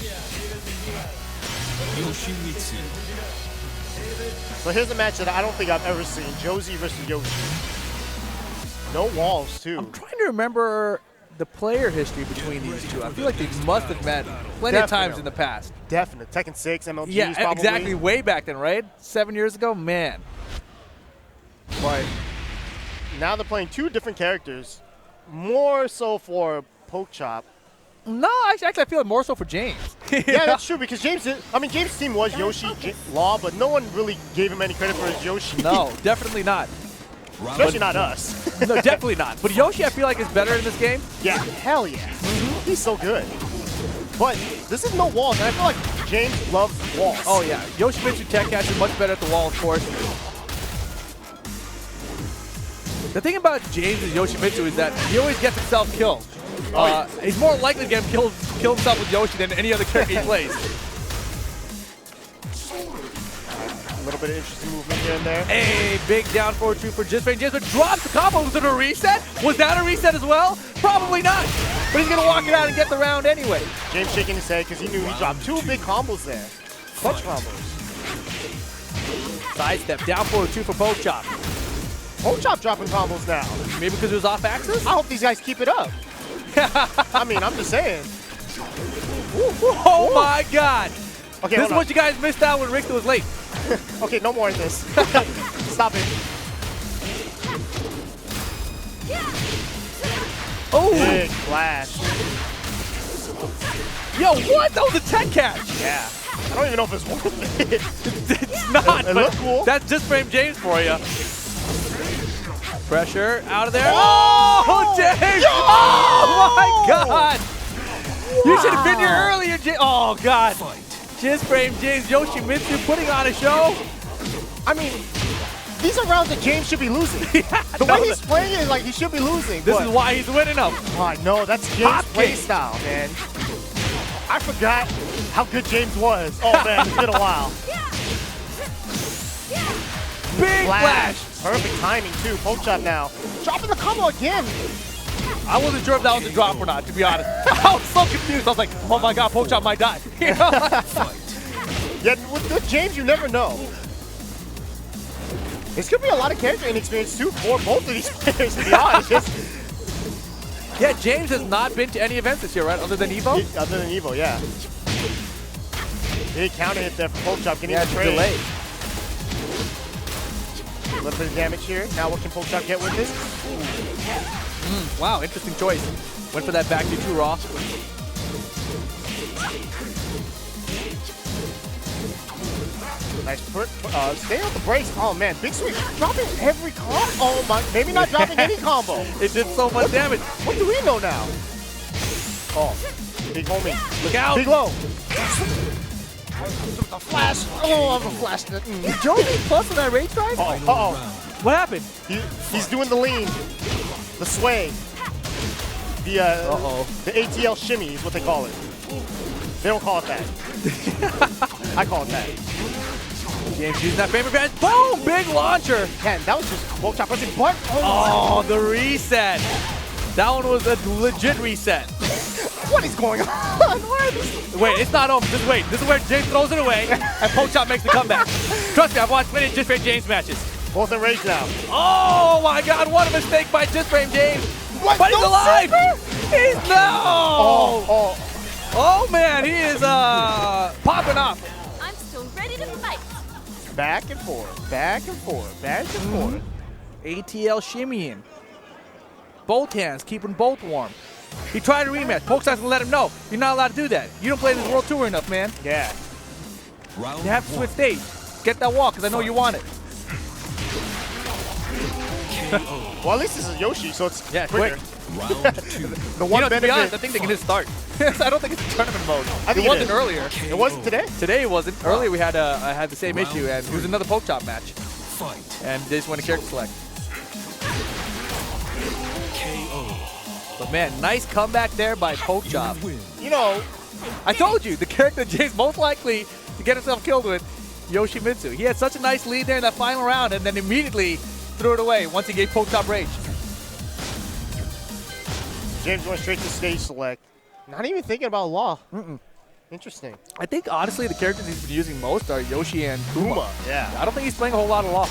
B: Yoshimitsu.
C: So here's a match that I don't think I've ever seen. Josie versus Yoshi. No walls, too.
A: I'm trying to remember the player history between these two. I feel like they must have met plenty of times in the past.
C: Definitely. Tekken 6, MLGs
A: yeah,
C: probably.
A: exactly. Way back then, right? 7 years ago? Man.
C: but now they're playing two different characters, more so for Poke Chop.
A: No, actually, I feel it more so for James.
C: Yeah, that's true because James' team was Yoshi, Law, but no one really gave him any credit for his Yoshi.
A: No, definitely not.
C: Especially not us.
A: No, definitely not. But Yoshi, I feel like, is better in this game.
C: Yeah, hell yeah. He's so good. But this is no walls, and I feel like James loves walls.
A: Oh, yeah. Yoshimitsu Tech Catch is much better at the wall, of course. The thing about James' Yoshimitsu is that he always gets himself killed. He's more likely to get him kill himself with Yoshi than any other character he plays.
C: A little bit of interesting movement here and there.
A: A big down forward two for Just James, but drops the combo. Was it a reset? Was that a reset as well? Probably not. But he's going to walk it out and get the round anyway.
C: James shaking his head because he knew he dropped two big combos there. Clutch combos.
A: Sidestep, down forward two for Poke Chop.
C: Poke Chop dropping combos now.
A: Maybe because it was off axis?
C: I hope these guys keep it up. I mean, I'm just saying.
A: Oh my God.
C: Okay,
A: this is what you guys missed out when Richter was late.
C: Okay, no more of this. Stop it.
A: Oh!
C: Big flash.
A: Yo, what? That was a tech catch.
C: Yeah. I don't even know if it's worth it.
A: It's not.
C: It looked cool.
A: That's just frame James for you. Pressure out of there. Oh, James!
C: Yo!
A: Oh my God! You should have been here earlier, James. Oh God! Just frame James Yoshimitsu putting on a show.
C: I mean, these are rounds that James should be losing. The way he's playing it, like he should be losing.
A: This is why he's winning them.
C: Oh, no, that's James' play style, man. I forgot how good James was. Oh man, it's been a while.
A: Big flash.
C: Perfect timing too. Poke Chop now. Dropping the combo again.
A: I wasn't sure if that was a drop or not, to be honest. I was so confused. I was like, oh my God, Poke Chop might die. You know?
C: Yeah, with James, you never know. This could be a lot of character inexperience too for both of these players, to be honest.
A: Yeah, James has not been to any events this year, right? Other than EVO?
C: Other than EVO, yeah. Big counter hit there for Poke Chop. Getting the trade.
A: Delay.
C: A little bit of damage here. Now what can Poke Chop get with this?
A: Wow, interesting choice. Went for that back to raw.
C: Nice put. Stay on the brakes. Oh man, big swing. Dropping every combo. Oh my, maybe not dropping any combo.
A: It did so much damage.
C: What do we know now? Oh, big homie.
A: Look out.
C: Big low. A flash. Oh, I'm a flash.
A: Is Joey plus on that rage drive?
C: Uh-oh.
A: What happened?
C: He's doing the lean. The sway. The ATL shimmy is what they call it. They don't call it that. I call it that.
A: James using that favorite badge. Boom! Big launcher.
C: Ken, that was just Poke Chop pressing butt.
A: Oh, the reset. That one was a legit reset.
C: What is going on?
A: Wait, it's not over. Just wait. This is where James throws it away and Poke Chop makes the comeback. Trust me, I've watched many Just Frame James matches.
C: Both in rage now.
A: Oh my God, what a mistake by Just Frame James.
C: What?
A: But he's
C: No
A: alive.
C: super?
A: He's no.
C: Oh.
A: Oh man, he is popping off.
D: I'm still ready to fight.
C: Back and forth, back and forth, back and forth.
A: ATL shimmying. Both hands, keeping both warm. He tried a rematch. Poke Chop's gonna let him know. You're not allowed to do that. You don't play this World Tour enough, man.
C: Yeah.
A: You have to switch stage. Get that walk, because I know you want it.
C: Well, at least this is Yoshi, so it's
A: quick.
C: quicker.
B: Round two.
C: The one
A: To be
C: benefit.
A: honest, I think they can just start. I don't think it's tournament mode.
C: I think
A: it wasn't
C: is.
A: earlier.
C: It wasn't today?
A: Today it wasn't. Earlier we had I had the same issue, and it was another Poke Chop match.
B: Fight.
A: And they just went to character select.
B: KO.
A: But man, nice comeback there by Poke Chop.
B: Win.
C: You know,
A: I told you, the character Jay's most likely to get himself killed with, Yoshimitsu. He had such a nice lead there in that final round, and then immediately threw it away once he gave Poke Chop rage.
C: James went straight to stage select. Not even thinking about Law. Interesting.
A: I think, honestly, the characters he's been using most are Yoshi and Kuma.
C: Yeah.
A: I don't think he's playing a whole lot of Law.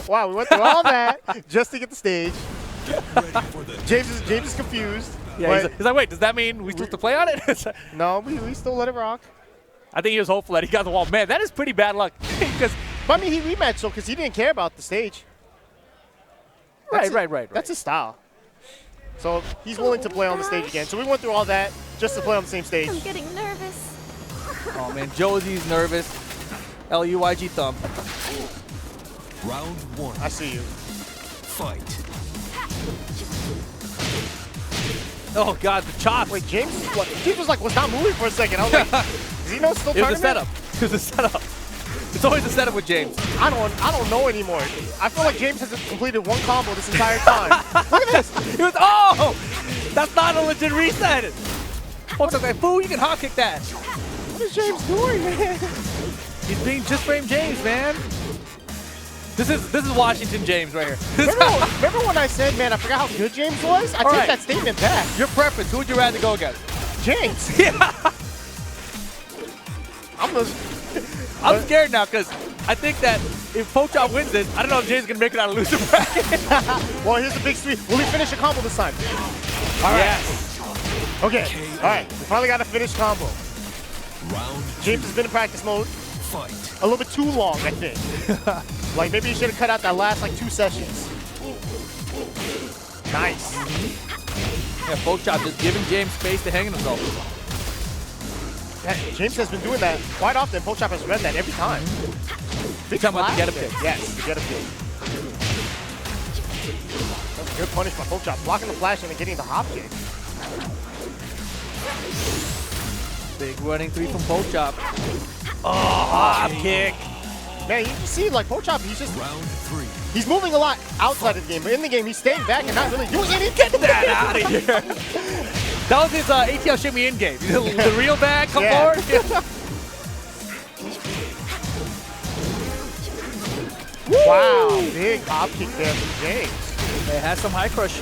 C: Wow, we went through all that just to get the stage.
B: Ready for the
C: James is confused.
A: Yeah,
C: but
A: he's like, wait, does that mean we supposed to play on it?
C: no, we still let it rock.
A: I think he was hopeful that he got the wall. Man, that is pretty bad luck. Because
C: But I mean, he rematched so because he didn't care about the stage.
A: Right.
C: That's his style. So he's willing to play on the stage again. So we went through all that just to play on the same stage.
D: I'm getting nervous.
A: Oh, man. Josie's nervous. LUIG thumb.
B: Round 1.
C: I see you.
B: Fight.
A: Oh, God, the chops.
C: Wait, James was not moving for a second. I was like, is he still
A: It was a
C: tournament?
A: setup. It was a setup. It's always a setup with James.
C: I don't know anymore. I feel like James hasn't completed one combo this entire time. Look at this.
A: It was, oh! That's not a legit reset. Folks are like, boo, you can hot kick that.
C: What is James doing, man?
A: He's being just frame James, man. This is Washington James right here.
C: Remember when I said, man, I forgot how good James was? I take that statement back.
A: Your preference, who would you rather go against?
C: James.
A: Yeah. I'm
C: I'm
A: scared now because I think that if Pochop wins this, I don't know if James is going to make it out of loser bracket.
C: Well, here's the big three. Will he finish a combo this time?
A: All right. Yes.
C: Okay. All right. We finally got a finished combo.
B: Round
C: James has been in practice mode
B: fight.
C: a little bit too long, I think. Like, maybe he should have cut out that last, 2 sessions. Nice.
A: Yeah, Pochop just giving James space to hang himself.
C: Yeah, James has been doing that quite often. Pochop has read that every time.
A: Big time about the get-up kick.
C: Yes, the get-up kick. That's a good punish by Pochop. Blocking the flash and then getting the hop kick.
A: Big running 3 from Pochop. Oh, hop kick.
C: Man, you see, Pochop,
B: Round 3.
C: he's moving a lot outside of the game, but in the game, he's staying back and not really doing anything.
A: Get that out of here. That was his ATL shimmy in game. The real bag come forward.
C: Wow, big hop kick there from James.
A: It has some high crush.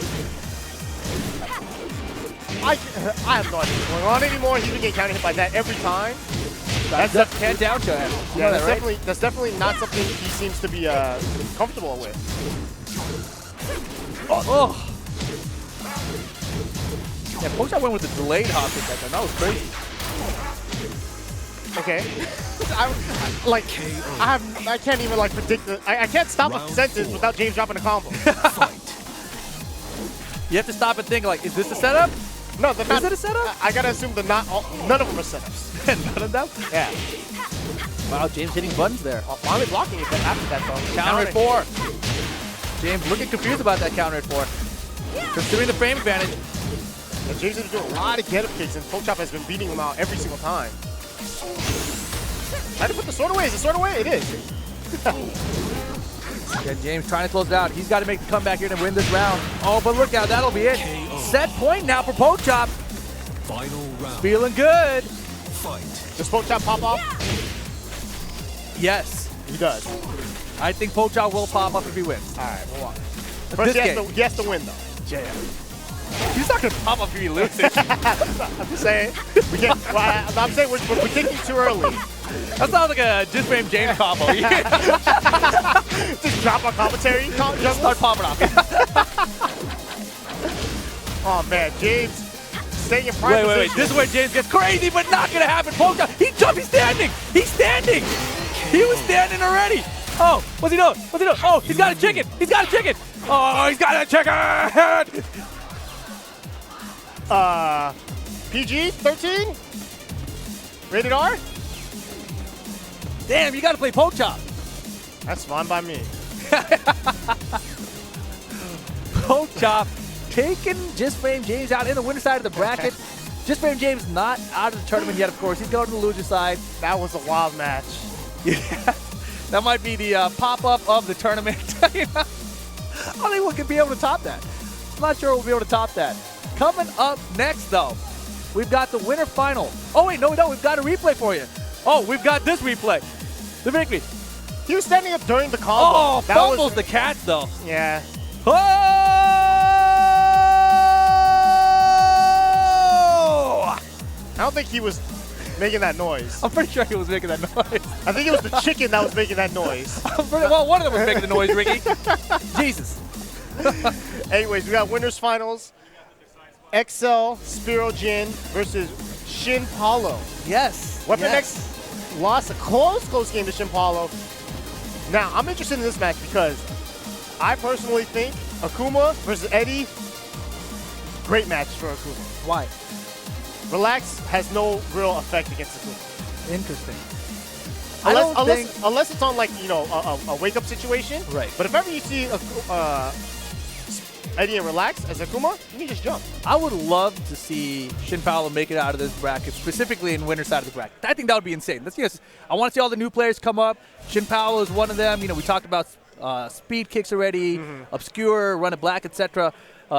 C: I have no idea what's going on anymore. He's been getting counter hit by that every time.
A: That's can't down show him. You know
C: that's
A: that, right?
C: that's definitely not something he seems to be comfortable with.
A: Oh. Yeah, Pochop went with the delayed hop kick that time. That was crazy.
C: Okay. I can't even predict the. I can't stop a sentence without James dropping a combo.
A: You have to stop and think is this a setup?
C: No, they're not.
A: Is it a setup?
C: I gotta assume none of them are setups.
A: None of them?
C: Yeah.
A: Wow, James hitting buttons there.
C: Finally blocking it after that though.
A: Counter at 4. James looking confused about that counter at 4. Considering the frame advantage.
C: And James has been doing a lot of get-up kicks, and Pochop has been beating him out every single time. Trying to put the sword away. Is the sword away? It is.
A: Yeah, James trying to close it out. He's got to make the comeback here to win this round. Oh, but look out. That'll be it. Set point now for Pochop.
B: Final round.
A: Feeling good.
B: Fight.
C: Does Pochop pop off?
A: Yes.
C: He does.
A: I think Pochop will pop up if he wins.
C: All right, we'll watch.
A: But
C: First,
A: this
C: he has to win, though.
A: Yeah. He's not going to pop up if he loses.
C: I'm just saying. We can't. Well, I'm saying we're thinking too early.
A: That sounds like a just frame James combo.
C: Just drop on commentary.
A: Just start popping off.
C: Oh, man. James staying in prime
A: Wait.
C: position.
A: This is where James gets crazy, but not going to happen. Pochop. He jumped. He's standing. He's standing. He was standing already. Oh, what's he doing? Oh, he's got a chicken. Oh, he's got a chicken.
C: PG-13? Rated R?
A: Damn, you got to play Pochop.
C: That's fine by me.
A: Pochop taking Just Frame James out in the winner side of the bracket. Just Frame James not out of the tournament yet, of course. He's going to the loser side.
C: That was a wild match.
A: Yeah, that might be the pop-up of the tournament. I don't think we could be able to top that. I'm not sure we'll be able to top that. Coming up next, though, we've got the winner final. Oh, wait, no, we don't. We've got a replay for you. Oh, we've got this replay. The victory.
C: He was standing up during the combo.
A: Oh,
C: that
A: fumbles
C: was
A: the catch, though.
C: Yeah.
A: Oh!
C: I don't think he was making that noise.
A: I'm pretty sure he was making that noise.
C: I think it was the chicken that was making that noise.
A: Well, one of them was making the noise, Ricky. Jesus.
C: Anyways, we got winners finals. XL Spiro Jin versus Shin Paulo.
A: Yes.
C: Weapon
A: yes.
C: X lost a close game to Shin Paulo. Now, I'm interested in this match because I personally think Akuma versus Eddie, great match for Akuma.
A: Why?
C: Relax has no real effect against Akuma.
A: Interesting.
C: Unless it's on like, you know, a wake-up situation.
A: Right.
C: But if ever you see Eddie and Relax as Akuma, you can just jump.
A: I would love to see Shin Paolo make it out of this bracket, specifically in winner's side of the bracket. I think that would be insane. I want to see all the new players come up. Shin Paolo is one of them. You know, we talked about speed kicks already, Obscure, Run It Black, etc.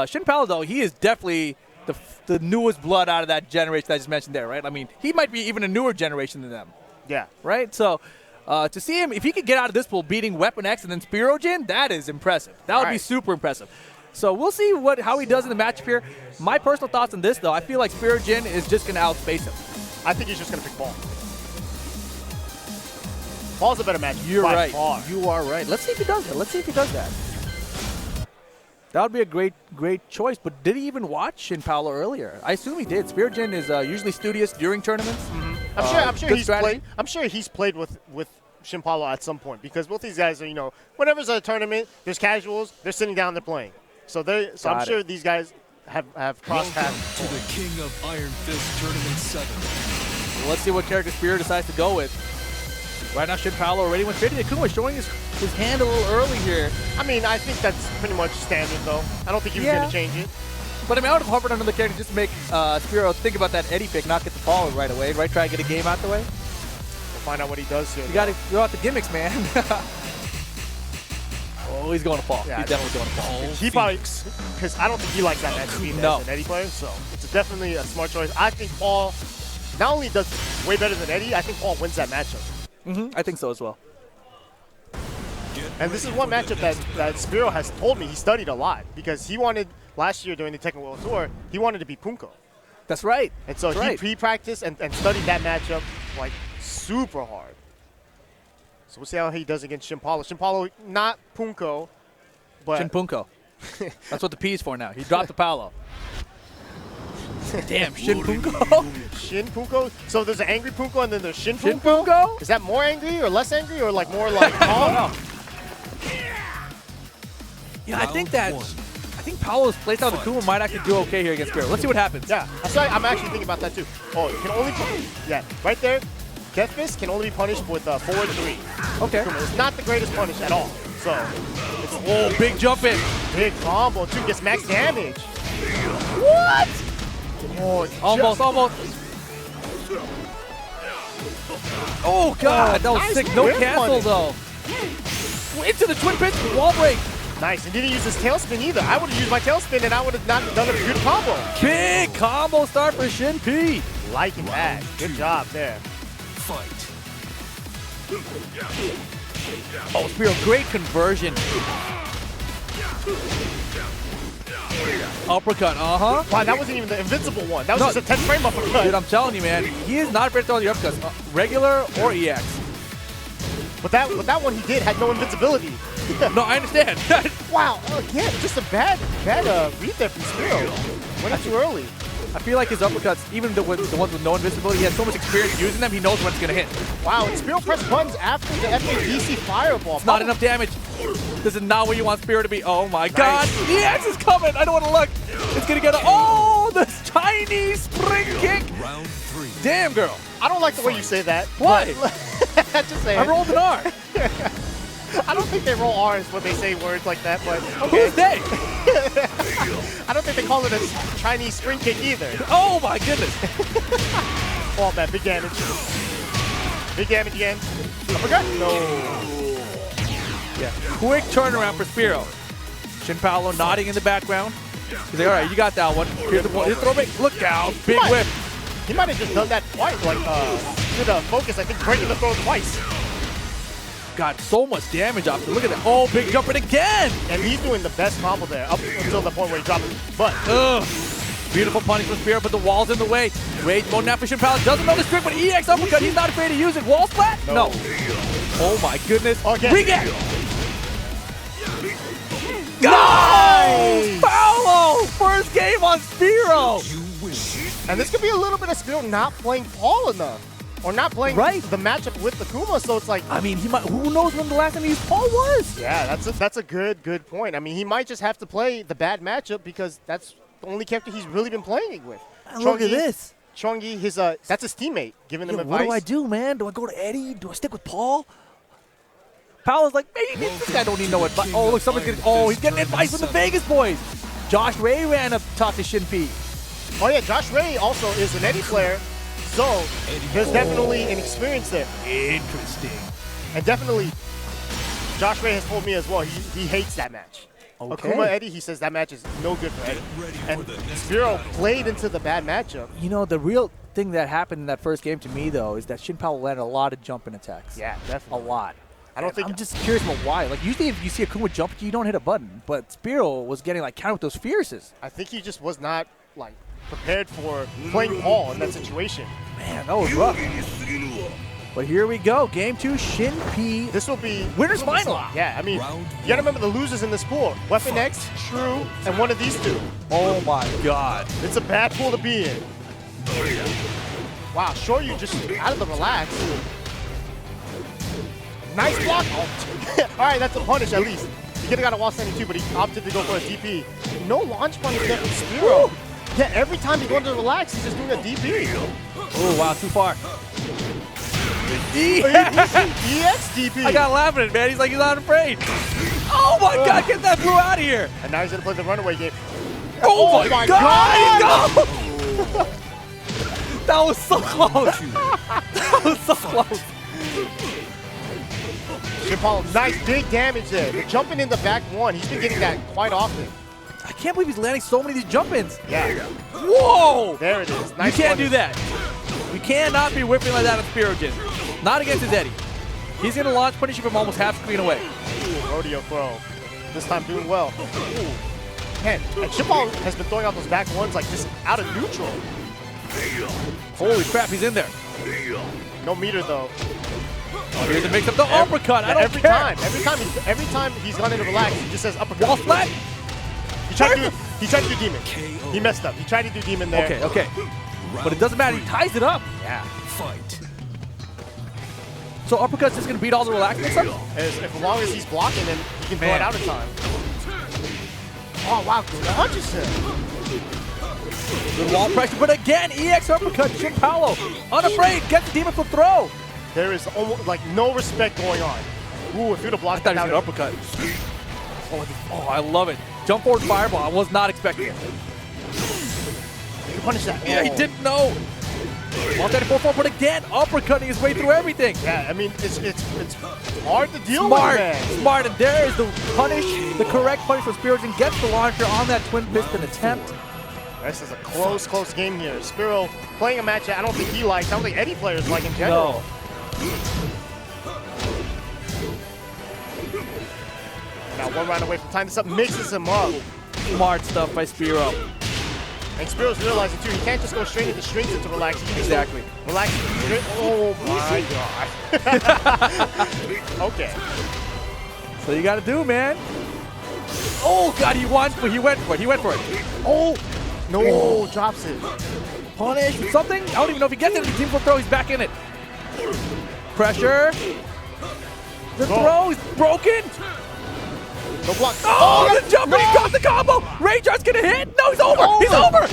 A: Shin Paolo, though, he is definitely the newest blood out of that generation that I just mentioned there, right? I mean, he might be even a newer generation than them.
C: Yeah.
A: Right? So to see him, if he could get out of this pool beating Weapon X and then Spirojin, that is impressive. That would be super impressive. So we'll see how he does in the matchup here. My personal thoughts on this, though, I feel like Spirojin is just going to outspace him.
C: I think he's just going to pick Ball. Ball's a better match.
A: You're
C: by
A: right.
C: far.
A: You are right. Let's see if he does that. That would be a great choice. But did he even watch Shin Paolo earlier? I assume he did. Spirojin is usually studious during tournaments.
C: I'm sure he's played with Shin Paolo at some point because both these guys are, you know, whenever there's a tournament, there's casuals, they're sitting down, they're playing. So I'm sure these guys have crossed paths.
B: To the King of Iron Fist Tournament 7.
A: Well, let's see what character Spiro decides to go with. Right now, Shin Paolo already went straight to Akuma, showing his hand a little early here.
C: I mean, I think that's pretty much standard, though. I don't think he was going to change it.
A: But I mean, I would have hovered on another character just to make Spiro think about that Eddie pick, not get the fall right away, right? Try to get a game out the way.
C: We'll find out what he does here.
A: You got to throw out the gimmicks, man. Oh, he's going to fall.
C: Yeah,
A: he's definitely going to fall.
C: He probably, because I don't think he likes that match either as an Eddie player, so it's definitely a smart choice. I think Paul not only does way better than Eddie, I think Paul wins that matchup.
A: I think so as well.
C: And this is one matchup that Spiro has told me he studied a lot because he wanted, last year during the Tekken World Tour, he wanted to be Punko.
A: That's right.
C: And so he pre-practiced and studied that matchup like super hard. So we'll see how he does against Shin Paolo. Shin Paolo, not Punko, but
A: Shin Punko. That's what the P is for now. He dropped the Paolo. Damn, Shin Punko.
C: Shin Punko? So there's an angry Punko and then there's Shin Punko?
A: Shin Punko?
C: Is that more angry or less angry or like more like calm?
A: Yeah, I think Paolo's playstyle with Akuma might actually do okay here against Spiro. Let's see what happens.
C: Yeah, I'm actually thinking about that too. Oh, you can only, right there. Death Fist can only be punished with forward 3.
A: Okay.
C: It's not the greatest punish at all. So, it's
A: big jump in.
C: Big combo too, gets max damage.
A: What?
C: Oh,
A: almost. Oh god, that was
C: nice
A: sick. No
C: whip
A: cancel though. Into the twin pitch, wall break.
C: Nice, and didn't use his tailspin either. I would have used my tailspin and I would have not done a good combo.
A: Big combo start for Shin P.
C: Liking that. Good job there.
B: Fight.
A: Oh, Spiro, great conversion. Uppercut,
C: Wow, that wasn't even the invincible one. That was just a 10 frame uppercut.
A: Dude, I'm telling you, man, he is not afraid to throw the uppercuts, regular or EX.
C: But that one he did had no invincibility.
A: No, I understand.
C: Wow, again, just a bad read there from Spiro. Went up too early.
A: I feel like his uppercuts, even the ones with no invincibility, he has so much experience using them, he knows when it's going to hit.
C: Wow, and Spiro pressed buttons after the FADC fireball.
A: It's not enough damage. This is not where you want Spiro to be. Oh my god. EX is coming. I don't want to look. It's going to get a... Oh, the Chinese spring kick.
B: Round 3.
A: Damn, girl.
C: I don't like the way you say that.
A: Why?
C: Just saying.
A: I rolled an R.
C: I don't think they roll R's when they say words like that, but okay.
A: Who's they?
C: I don't think they call it a Chinese spring kick either.
A: Oh my goodness.
C: Oh man, big damage. Big damage again. Uppercut? No.
A: Yeah. Quick turnaround for Spiro. Shin Paolo nodding in the background. He's like, all right, you got that one. Here's the throwback. Look out. Big whip.
C: He might have just done that twice, like, did a focus, I think, breaking the throw twice.
A: Got so much damage off. Look at that. Oh, big jumping again.
C: And he's doing the best combo there up until the point where he dropped it. But
A: beautiful punish from Spiro, but the wall's in the way. Rage mode now for Shin Paolo. Doesn't know the trick, but EX uppercut. He's not afraid to use it. Wall splat? No. Oh my goodness.
C: Okay.
A: Regain. Nice! Paolo! First game on Spiro.
B: You win.
C: And this could be a little bit of Spiro not playing Paul enough. or not playing the matchup with the Kuma. So it's like,
A: I mean, he might. Who knows when the last time he used Paul was?
C: Yeah, that's a good point. I mean, he might just have to play the bad matchup because that's the only character he's really been playing it with.
A: Look at this.
C: Chongi, that's his teammate, giving him advice.
A: What do I do, man? Do I go to Eddie? Do I stick with Paul? Paolo's like, maybe this guy don't need no advice. Oh, look, someone's getting. Oh, he's getting advice from the Vegas boys. Josh Ray ran up top to Shinpei.
C: Oh yeah, Josh Ray also is an Eddie player, so there's definitely an experience there.
A: Interesting.
C: And definitely, Josh Ray has told me as well, he hates that match.
A: Okay.
C: Akuma Eddie, he says that match is no good for Eddie. And Spiro played into the bad matchup.
A: You know, the real thing that happened in that first game to me, though, is that Shin Pao landed a lot of jumping attacks.
C: Yeah, definitely.
A: A lot.
C: I'm
A: just curious about why. Like, usually if you see Akuma jump, you don't hit a button. But Spiro was getting, like, counted with those fierces.
C: I think he just was not, like, prepared for playing Paul in that situation.
A: Man, that was rough. But here we go. Game 2, Shinpei.
C: This will be
A: winner's final.
C: Yeah, I mean, you gotta remember the losers in this pool. Weapon X, Shrew, and one of these two.
A: Oh my god.
C: It's a bad pool to be in. Wow, Shoryu just out of the relax. Nice block. Oh. All right, that's a punish at least. He could have got a wall standing too, but he opted to go for a DP. No launch punish there from Spiro. Yeah, every time he goes to relax, he's just doing a DP.
A: Oh, wow, too far.
C: EX DP.
A: I got laughing at it, man. He's like, he's not afraid. Oh my god, get that blue out of here.
C: And now he's gonna play the runaway game.
A: Oh, my god! Go! That was so close. That was so close.
C: Paul, nice big damage there. They're jumping in the back one. He's been getting that quite often.
A: I can't believe he's landing so many of these jump-ins.
C: Yeah.
A: Whoa!
C: There it is. Nice.
A: You can't do that. You cannot be whipping like that on Spirojin. Not against his Eddie. He's going to launch punish you from almost half screen away.
C: Ooh, rodeo throw. This time doing well. Ooh. Man, and Chipal has been throwing out those back ones like just out of neutral.
A: Holy crap, he's in there.
C: No meter though.
A: Oh, here's the mix up the uppercut. I don't
C: every
A: care.
C: Every time he's gone into relax, he just says uppercut.
A: Wall flat.
C: He tried to do demon. He messed up. He tried to do demon there.
A: Okay. But it doesn't matter. He ties it up.
C: Yeah.
B: Fight.
A: So uppercut's just gonna beat all the relax mix ups?
C: As long as he's blocking, then he can throw it out in time. Oh wow, good punches him.
A: Good wall pressure, but again, EX uppercut, Shin Paolo. Unafraid, gets the demon flip throw.
C: There is almost like no respect going on. Ooh, if you'd have blocked
A: I
C: that
A: thought he was gonna uppercut. Oh, I love it. Jump forward fireball. I was not expecting it.
C: You punish that.
A: Yeah, he didn't know. 134, but again, uppercutting his way through everything.
C: Yeah, I mean, it's hard to deal with, man.
A: Smart, and there is the punish, the correct punish for Spirojin. Gets the launcher on that twin piston attempt.
C: This is a close game here. Spiro playing a match that I don't think he likes. I don't think any players like in general.
A: No.
C: Now one round away from tying this up, mixes him up.
A: Smart stuff by Spiro.
C: And Spiro's realizing too, he can't just go straight into strings into relax. He can just
A: Exactly.
C: Relax. Oh my god. Okay.
A: So you got to do, man. Oh god, he went for it.
C: Oh no, drops it.
A: Punish something. I don't even know if he gets it. The team will throw. He's back in it. Pressure. The throw is broken.
C: No block.
A: Oh, the jump, and he got the combo. Rayjar's gonna hit. No, he's over. He's over.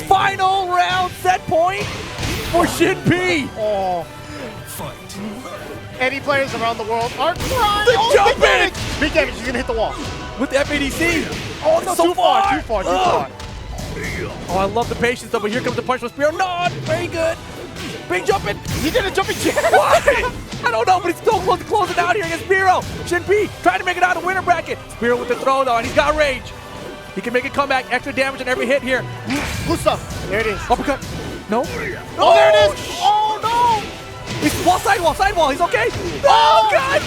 A: Final round set point for Shinpei.
C: Oh.
B: Fight.
C: Any players around the world are crying.
A: The jump in.
C: Big damage. He's gonna hit the wall.
A: With the FADC.
C: Oh, no,
A: so
C: too far.
A: Oh, I love the patience though, but here comes the punch from Spiro. Not very good. Big jumping.
C: He did a jumping jack.
A: Why? I don't know, but he's still close to closing out here against Spiro. Shinpei trying to make it out of the winner bracket. Spiro with the throw though, and he's got rage. He can make a comeback. Extra damage on every hit here.
C: Good stuff. There it is.
A: Uppercut. No.
C: Oh, there it is. Oh, no.
A: He's sidewall. He's okay. Oh, God.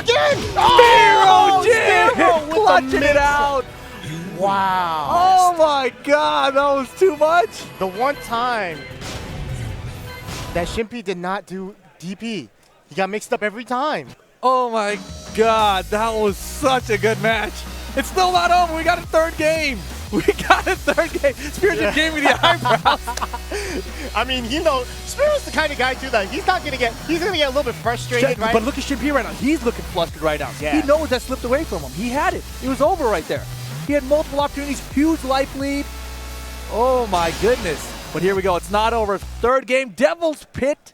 C: Again. Oh,
A: Spiro clutching it out.
C: Wow.
A: Oh, my God. That was too much.
C: The one time that Shinpei did not do DP, he got mixed up every time.
A: Oh, my God. That was such a good match. It's still not over. We got a third game. We got a third game. Spirit just gave me the eyebrows.
C: I mean, Spirit's the kind of guy too that he's gonna get a little bit frustrated, right?
A: But look at Shinpei right now. He's looking flustered right now.
C: Yeah.
A: He knows that slipped away from him. He had it. It was over right there. He had multiple opportunities. Huge life lead. Oh my goodness. But here we go. It's not over. Third game, Devil's Pit.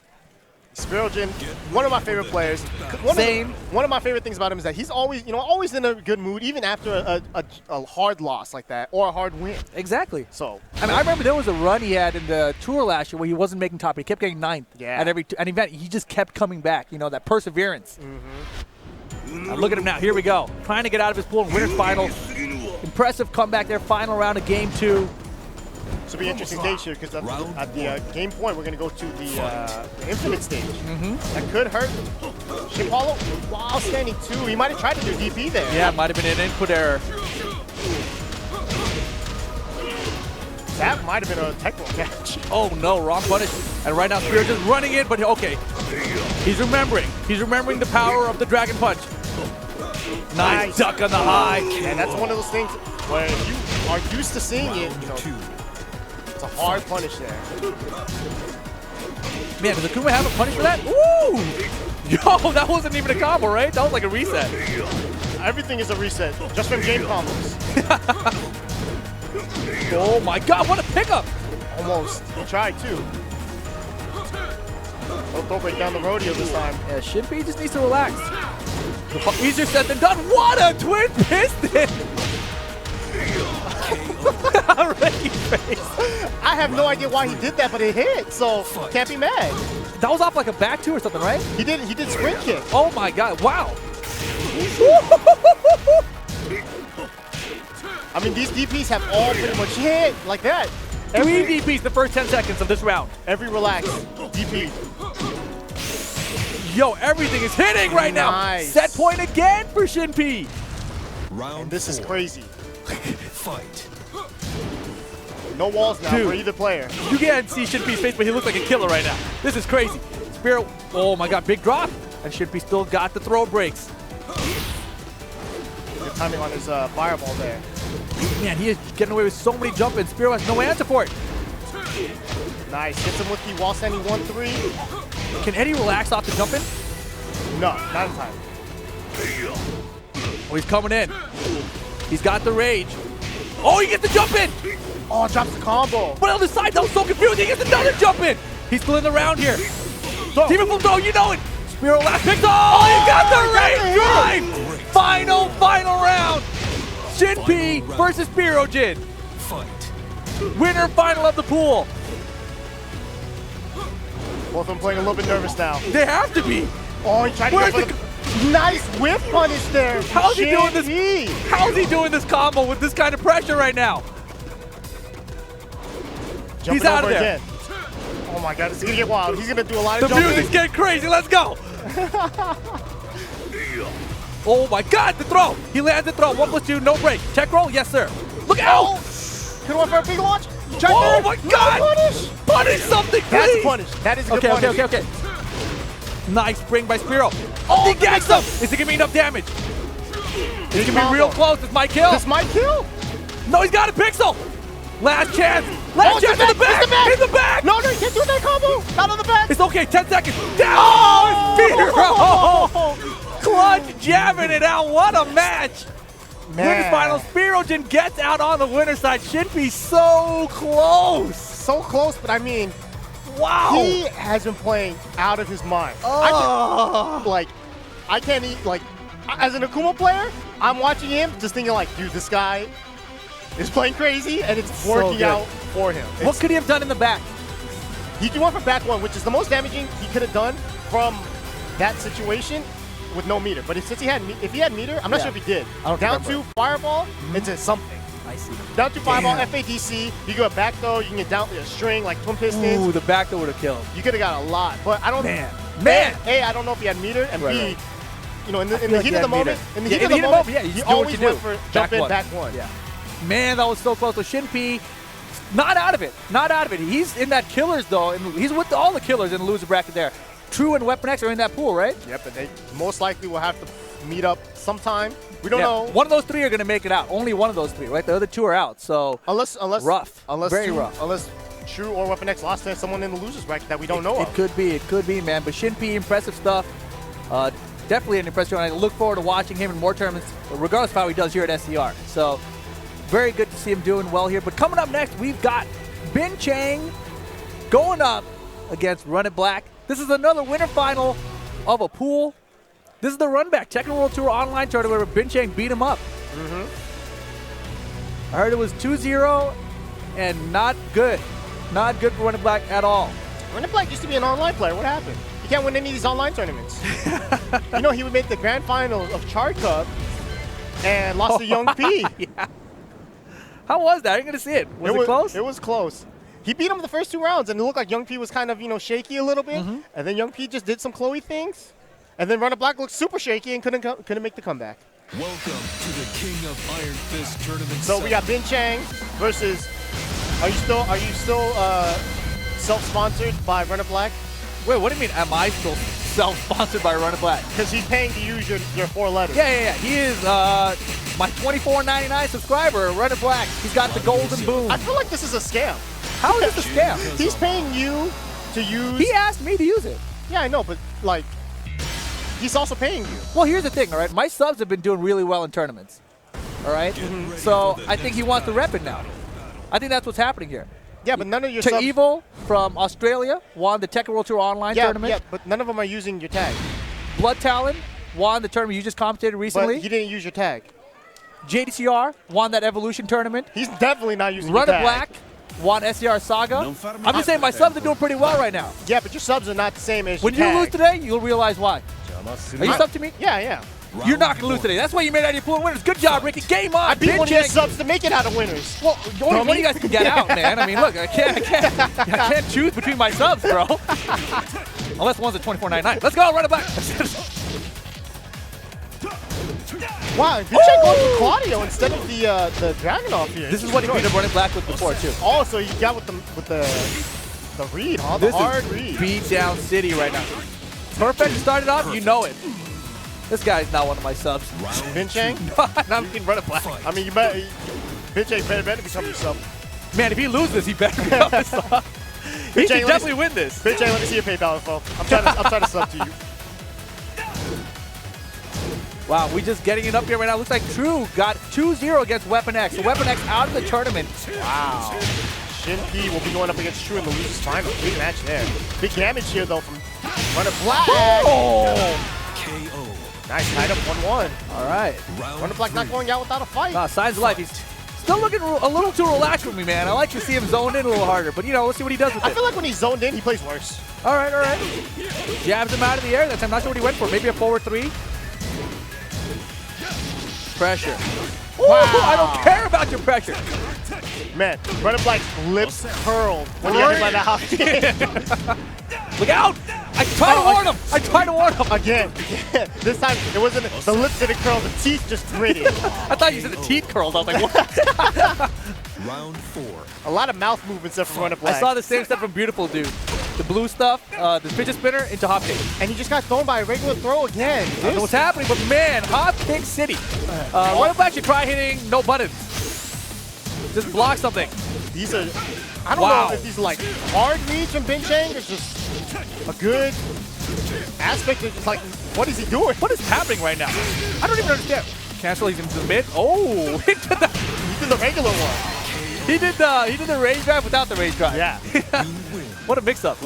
C: Spirogen, one of my favorite players. One of my favorite things about him is that he's always, always in a good mood, even after a hard loss like that or a hard win.
A: Exactly.
C: So,
A: I mean, I remember there was a run he had in the tour last year where he wasn't making top. He kept getting ninth at an event. He just kept coming back. That perseverance. Now look at him now. Here we go. Trying to get out of his pool in winner's final. Impressive comeback there. Final round of game 2.
C: This will be an interesting stage here because at the game point, we're going to go to the infinite stage. That could hurt Shipolo while standing 2. He might have tried to do DP there.
A: Yeah, might have been an input error.
C: That might have been a tech roll catch.
A: Oh no, wrong punish. And right now Spirit just running in, but okay. He's remembering. He's remembering the power of the Dragon Punch. Nice duck on the high.
C: And that's one of those things where if you are used to seeing it, it's a hard punish there.
A: Man, does Akuma have a punish for that? Ooh! Yo, that wasn't even a combo, right? That was like a reset.
C: Everything is a reset, just from game combos.
A: Oh my god, what a pickup!
C: Almost. He tried too. Don't break down the rodeo this time.
A: Yeah, Shinpei just needs to relax. Easier said than done. What a twin piston!
C: I have no idea why he did that, but it hit, so can't be mad.
A: That was off like a back two or something, right?
C: He did sprint kick.
A: Oh my god, wow.
C: I mean, these DPs have all pretty much hit like that.
A: 3 DPs the first 10 seconds of this round.
C: Every relaxed DP.
A: Yo, everything is hitting right now. Set point again for Shinpei.
C: And this is crazy. Fight. No walls now for either player.
A: You can't see Shinpei's face, but he looks like a killer right now. This is crazy. Spirit, oh my god, big drop. And Shinpei still got the throw breaks.
C: Good timing on his fireball there.
A: Man, he is getting away with so many jump-ins. Spirit has no answer for it.
C: Nice. Gets him with the wall standing 1-3.
A: Can Eddie relax off the jump-in?
C: No, not in time.
A: Oh, he's coming in. He's got the rage. Oh, he gets the jump-in!
C: Oh, drops the combo.
A: But on the side, that was so confusing. He gets another jump-in. He's still in the round here. Team of throw, you know it. Spiro last pick. Oh, he got the rage drive! Final round. Shinpei versus Spirogen. Fight. Winner final of the pool.
C: Both of them playing a little bit nervous now.
A: They have to be.
C: Oh, he tried to go for the nice whip punish there.
A: How's he doing this? How's he doing this combo with this kind of pressure right now?
C: Jumping
A: He's out
C: over
A: of there.
C: Again. Oh my god, it's gonna get wild. He's gonna do a lot of jumping.
A: The music's getting crazy. Let's go. Oh my god, the throw. He lands the throw. 1+2, no break. Tech roll, yes sir. Look out.
C: Could went for a big launch.
A: Oh my god. Punish. Punish something, please.
C: That's a punish. That is a good punish.
A: Okay. Nice spring by Spiro. Oh, he gets him. Is he gonna be enough damage? He's gonna be real close. This might kill.
C: This might kill.
A: No, he's got a pixel. Last chance. Last chance in the back. In the back.
C: No, you can't do that combo. Not on the back.
A: It's okay. 10 seconds. Down. Oh, Spiro. Clutch jamming it out. What a match. Winner's final. Spirogen gets out on the winner's side. Shinpei so close.
C: So close, but I mean,
A: wow.
C: He has been playing out of his mind. I can't eat, as an Akuma player, I'm watching him just thinking dude, this guy is playing crazy and it's working out for him.
A: What could he have done in the back?
C: He went for back one, which is the most damaging he could have done from that situation with no meter. But if he had meter, I'm not sure if he did. Down to fireball into something.
A: I see.
C: Down to fireball, FADC, you go back throw, you can get down a string like twin pistons.
A: Ooh, the back throw would have killed.
C: You could have got a lot, but I don't.
A: Man.
C: A, I don't know if he had meter, and B, in the heat of the moment, he always went for jump in back one.
A: Yeah. Man, that was so close. So Shinpei, not out of it. He's in that killers though, and he's with all the killers in the loser bracket there. True and Weapon X are in that pool, right?
C: Yep, and they most likely will have to meet up sometime. We don't
A: Yeah,
C: know.
A: one of those three are going to make it out. Only one of those three, right? The other two are out. So
C: Unless
A: rough. Very
C: True,
A: rough.
C: Unless True or Weapon X lost to someone in the losers bracket that we don't know
A: It
C: of.
A: could be, man. But Shinpei, impressive stuff. Definitely an impressive one. I look forward to watching him in more tournaments, regardless of how he does here at SCR. So very good to see him doing well here. But coming up next, we've got Bin Chang going up against Run It Black. This is another winter final of a pool. This is the Runback Tekken World Tour online tournament where Bin Chang beat him up. I heard it was 2-0 and not good. Not good for Run It Black at all.
C: Run It Black used to be an online player. What happened? He can't win any of these online tournaments. You know, he would make the grand final of Chart Cup and lost to Young P.
A: Yeah. How was that? I didn't get to see it. Was it close?
C: It was close. He beat him the first 2 rounds, and it looked like Young P was kind of, shaky a little bit. And then Young P just did some Chloe things. And then Run It Black looked super shaky and couldn't make the comeback.
B: Welcome to the King of Iron Fist Tournament.
C: So we got Bin Chang versus. Are you still self-sponsored by Run It Black?
A: Wait, what do you mean? Am I still self-sponsored by Run It Black?
C: Because he's paying to use your 4 letters.
A: Yeah. He is my $24.99 subscriber, Run It Black. He's got the golden boom.
C: I feel like this is a scam.
A: How is this a scam?
C: He's paying you to use.
A: He asked me to use it.
C: Yeah, I know, but like, he's also paying you.
A: Well, here's the thing, all right? My subs have been doing really well in tournaments, all right? So I think he wants to rep it now. I think that's what's happening here.
C: Yeah, but none of your
A: To
C: subs.
A: Evil from Australia won the Tekken World Tour online tournament.
C: Yeah, but none of them are using your tag.
A: Blood Talon won the tournament you just commentated recently.
C: But he didn't use your tag.
A: JDCR won that Evolution tournament.
C: He's definitely not using
A: Run
C: your
A: It
C: tag.
A: Black won SCR Saga. I'm just saying my subs are doing pretty well right now.
C: Yeah, but your subs are not the same as
A: When
C: your
A: you
C: tag.
A: lose today, you'll realize why. Are you sub to me?
C: Yeah.
A: You're not going to lose today. That's why you made it out of your pool of winners. Good job, Ricky. Game on.
C: I beat
A: Bin
C: one of your
A: Chang.
C: subs to make it out of winners.
A: Well, only one of you guys can get out, man. I mean, look, I can't choose between my subs, bro. Unless one's at $24.99. Let's go, Run It Black.
C: Wow, Bin Chang going for Claudio instead of the Dragunov here.
A: This is what he beat up Run It Black with before, too.
C: Also, you got with the read, huh? The
A: This
C: hard
A: is
C: read.
A: beat down city right now. Perfect started off, you know it. This guy's not one of my subs.
C: Bin Chang?
A: I'm being Run It Black.
C: I mean, Bin Chang better become your sub.
A: Man, if he loses, he better become a sub. He
C: Chang,
A: should definitely win this.
C: Bin Chang, let me see your PayPal info. I'm trying to sub to you.
A: Wow, we just getting it up here right now. Looks like True got 2-0 against Weapon X. So Weapon X out of the tournament.
C: Wow. Shin P will be going up against True in the losers final. Big match there. Big damage here, though, from Run It Black.
A: Oh!
B: KO.
C: Nice, tied up 1-1.
A: All right.
C: Run It Black not going out without a fight.
A: Signs of life. He's still looking a little too relaxed with me, man. I like to see him zoned in a little harder. But, let's see what he does with
C: I
A: it.
C: feel like when he's zoned in, he plays worse.
A: All right. Jabs him out of the air. That's I'm not sure what he went for. Maybe a forward 3. Pressure. Wow. I don't care about your pressure.
C: Man, Run It Black's lips curled when he got hit by that hop kick.
A: Look out! I tried to warn him.
C: Again. This time, it wasn't the lips didn't curl, the teeth just gritted.
A: I thought you said the teeth curled. I was like, what?
B: Round 4.
C: A lot of mouth movements there from Run It Black.
A: I saw the same stuff from Beautiful Dude. The blue stuff, the fidget spinner into hop kick.
C: And he just got thrown by a regular throw again.
A: I don't know what's happening, but man, hop kick city. Run It Black should try hitting no buttons. Just block something.
C: These are, I don't know if these are like hard reads from Bin Chang or just a good aspect of just like, what is he doing?
A: What is happening right now? I don't even understand. Cancel, he's into the mid. Oh,
C: He did the regular one.
A: he did the rage drive without the rage drive.
C: Yeah.
A: What a mix-up.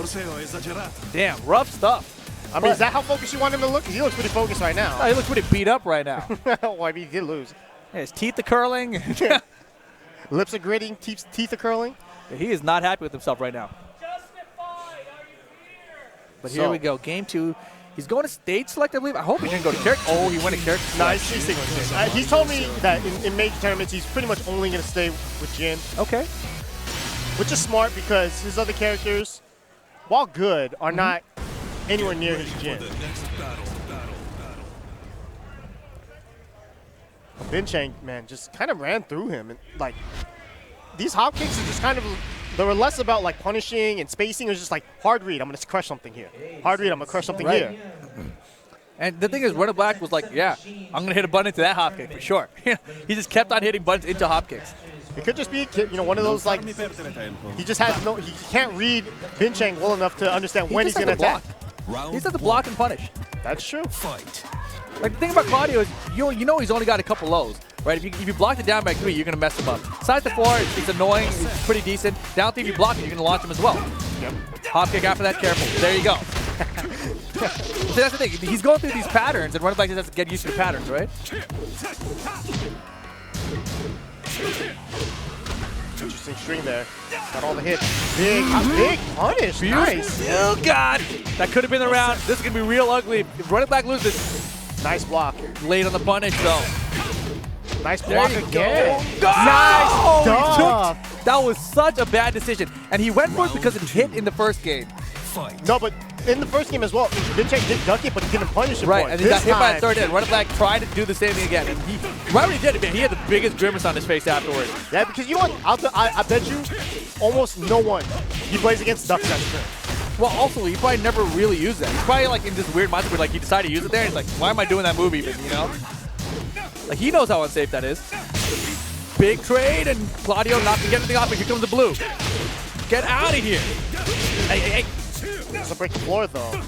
A: Damn, rough stuff.
C: I mean, is that how focused you want him to look? Because he looks pretty focused right now.
A: Oh, he looks pretty beat up right now.
C: Well, I mean, he did lose.
A: Yeah, his teeth are curling.
C: Lips are gritting, teeth are curling.
A: He is not happy with himself right now. But here we go. Game 2. He's going to stage select, I believe. I hope he didn't go to character. Oh, he went to character select.
C: Nice. He's sticking with Jin. He told me that in major tournaments, he's pretty much only going to stay with Jin.
A: Okay.
C: Which is smart because his other characters, while good, are not anywhere near his Jin. Bin Chang, man, just kind of ran through him. And, like, these hop kicks are just kind of, they were less about, like, punishing and spacing. It was just like, hard read, I'm going to crush something here. Hard read, I'm going to crush something here.
A: And the thing is, Runner Black was like, yeah, I'm going to hit a button into that hop kick for sure. He just kept on hitting buttons into hop kicks.
C: It could just be, one of those, like, he just has he can't read Binchang well enough to understand when he's going to attack.
A: He just has to block and punish.
C: That's true.
B: Fight.
A: Like, the thing about Claudio is, you know he's only got a couple lows, right? If you block the down back 3, you're going to mess him up. Side to 4, it's annoying, it's pretty decent. Down 3, if you block it, you're going to launch him as well.
C: Yep.
A: Hop kick after that, careful. There you go. So that's the thing. He's going through these patterns, and Runner Black just has to get used to the patterns, right?
C: Interesting string there. Got all the hits. Big punish. Nice.
A: Oh, God. That could have been the round. This is going to be real ugly. If Runner Black loses,
C: Nice block.
A: late on the punish, though.
C: Nice block
A: There you
C: again.
A: go.
C: Nice
A: Oh, he
C: stuff.
A: that was such a bad decision. And he went for it because it hit in the first game.
B: Fight.
C: No, but in the first game as well, Binchang did duck it, but he didn't punish it
A: Right,
C: for it.
A: and he got
C: This
A: hit by a
C: time-
A: third hit. Runner Black tried to do the same thing again. And right when he did it, man, he had the biggest grimace on his face afterwards.
C: Yeah, because you know what? I bet you almost no one he plays against ducks that string.
A: Well, also, he probably never really used that. He's probably like in this weird mindset where like he decided to use it there, and he's like, why am I doing that move even, you know? Like, he knows how unsafe that is. Big trade, and Claudio not to get anything off, but here comes the blue. Get out of here. Hey.
C: Doesn't break the floor, though.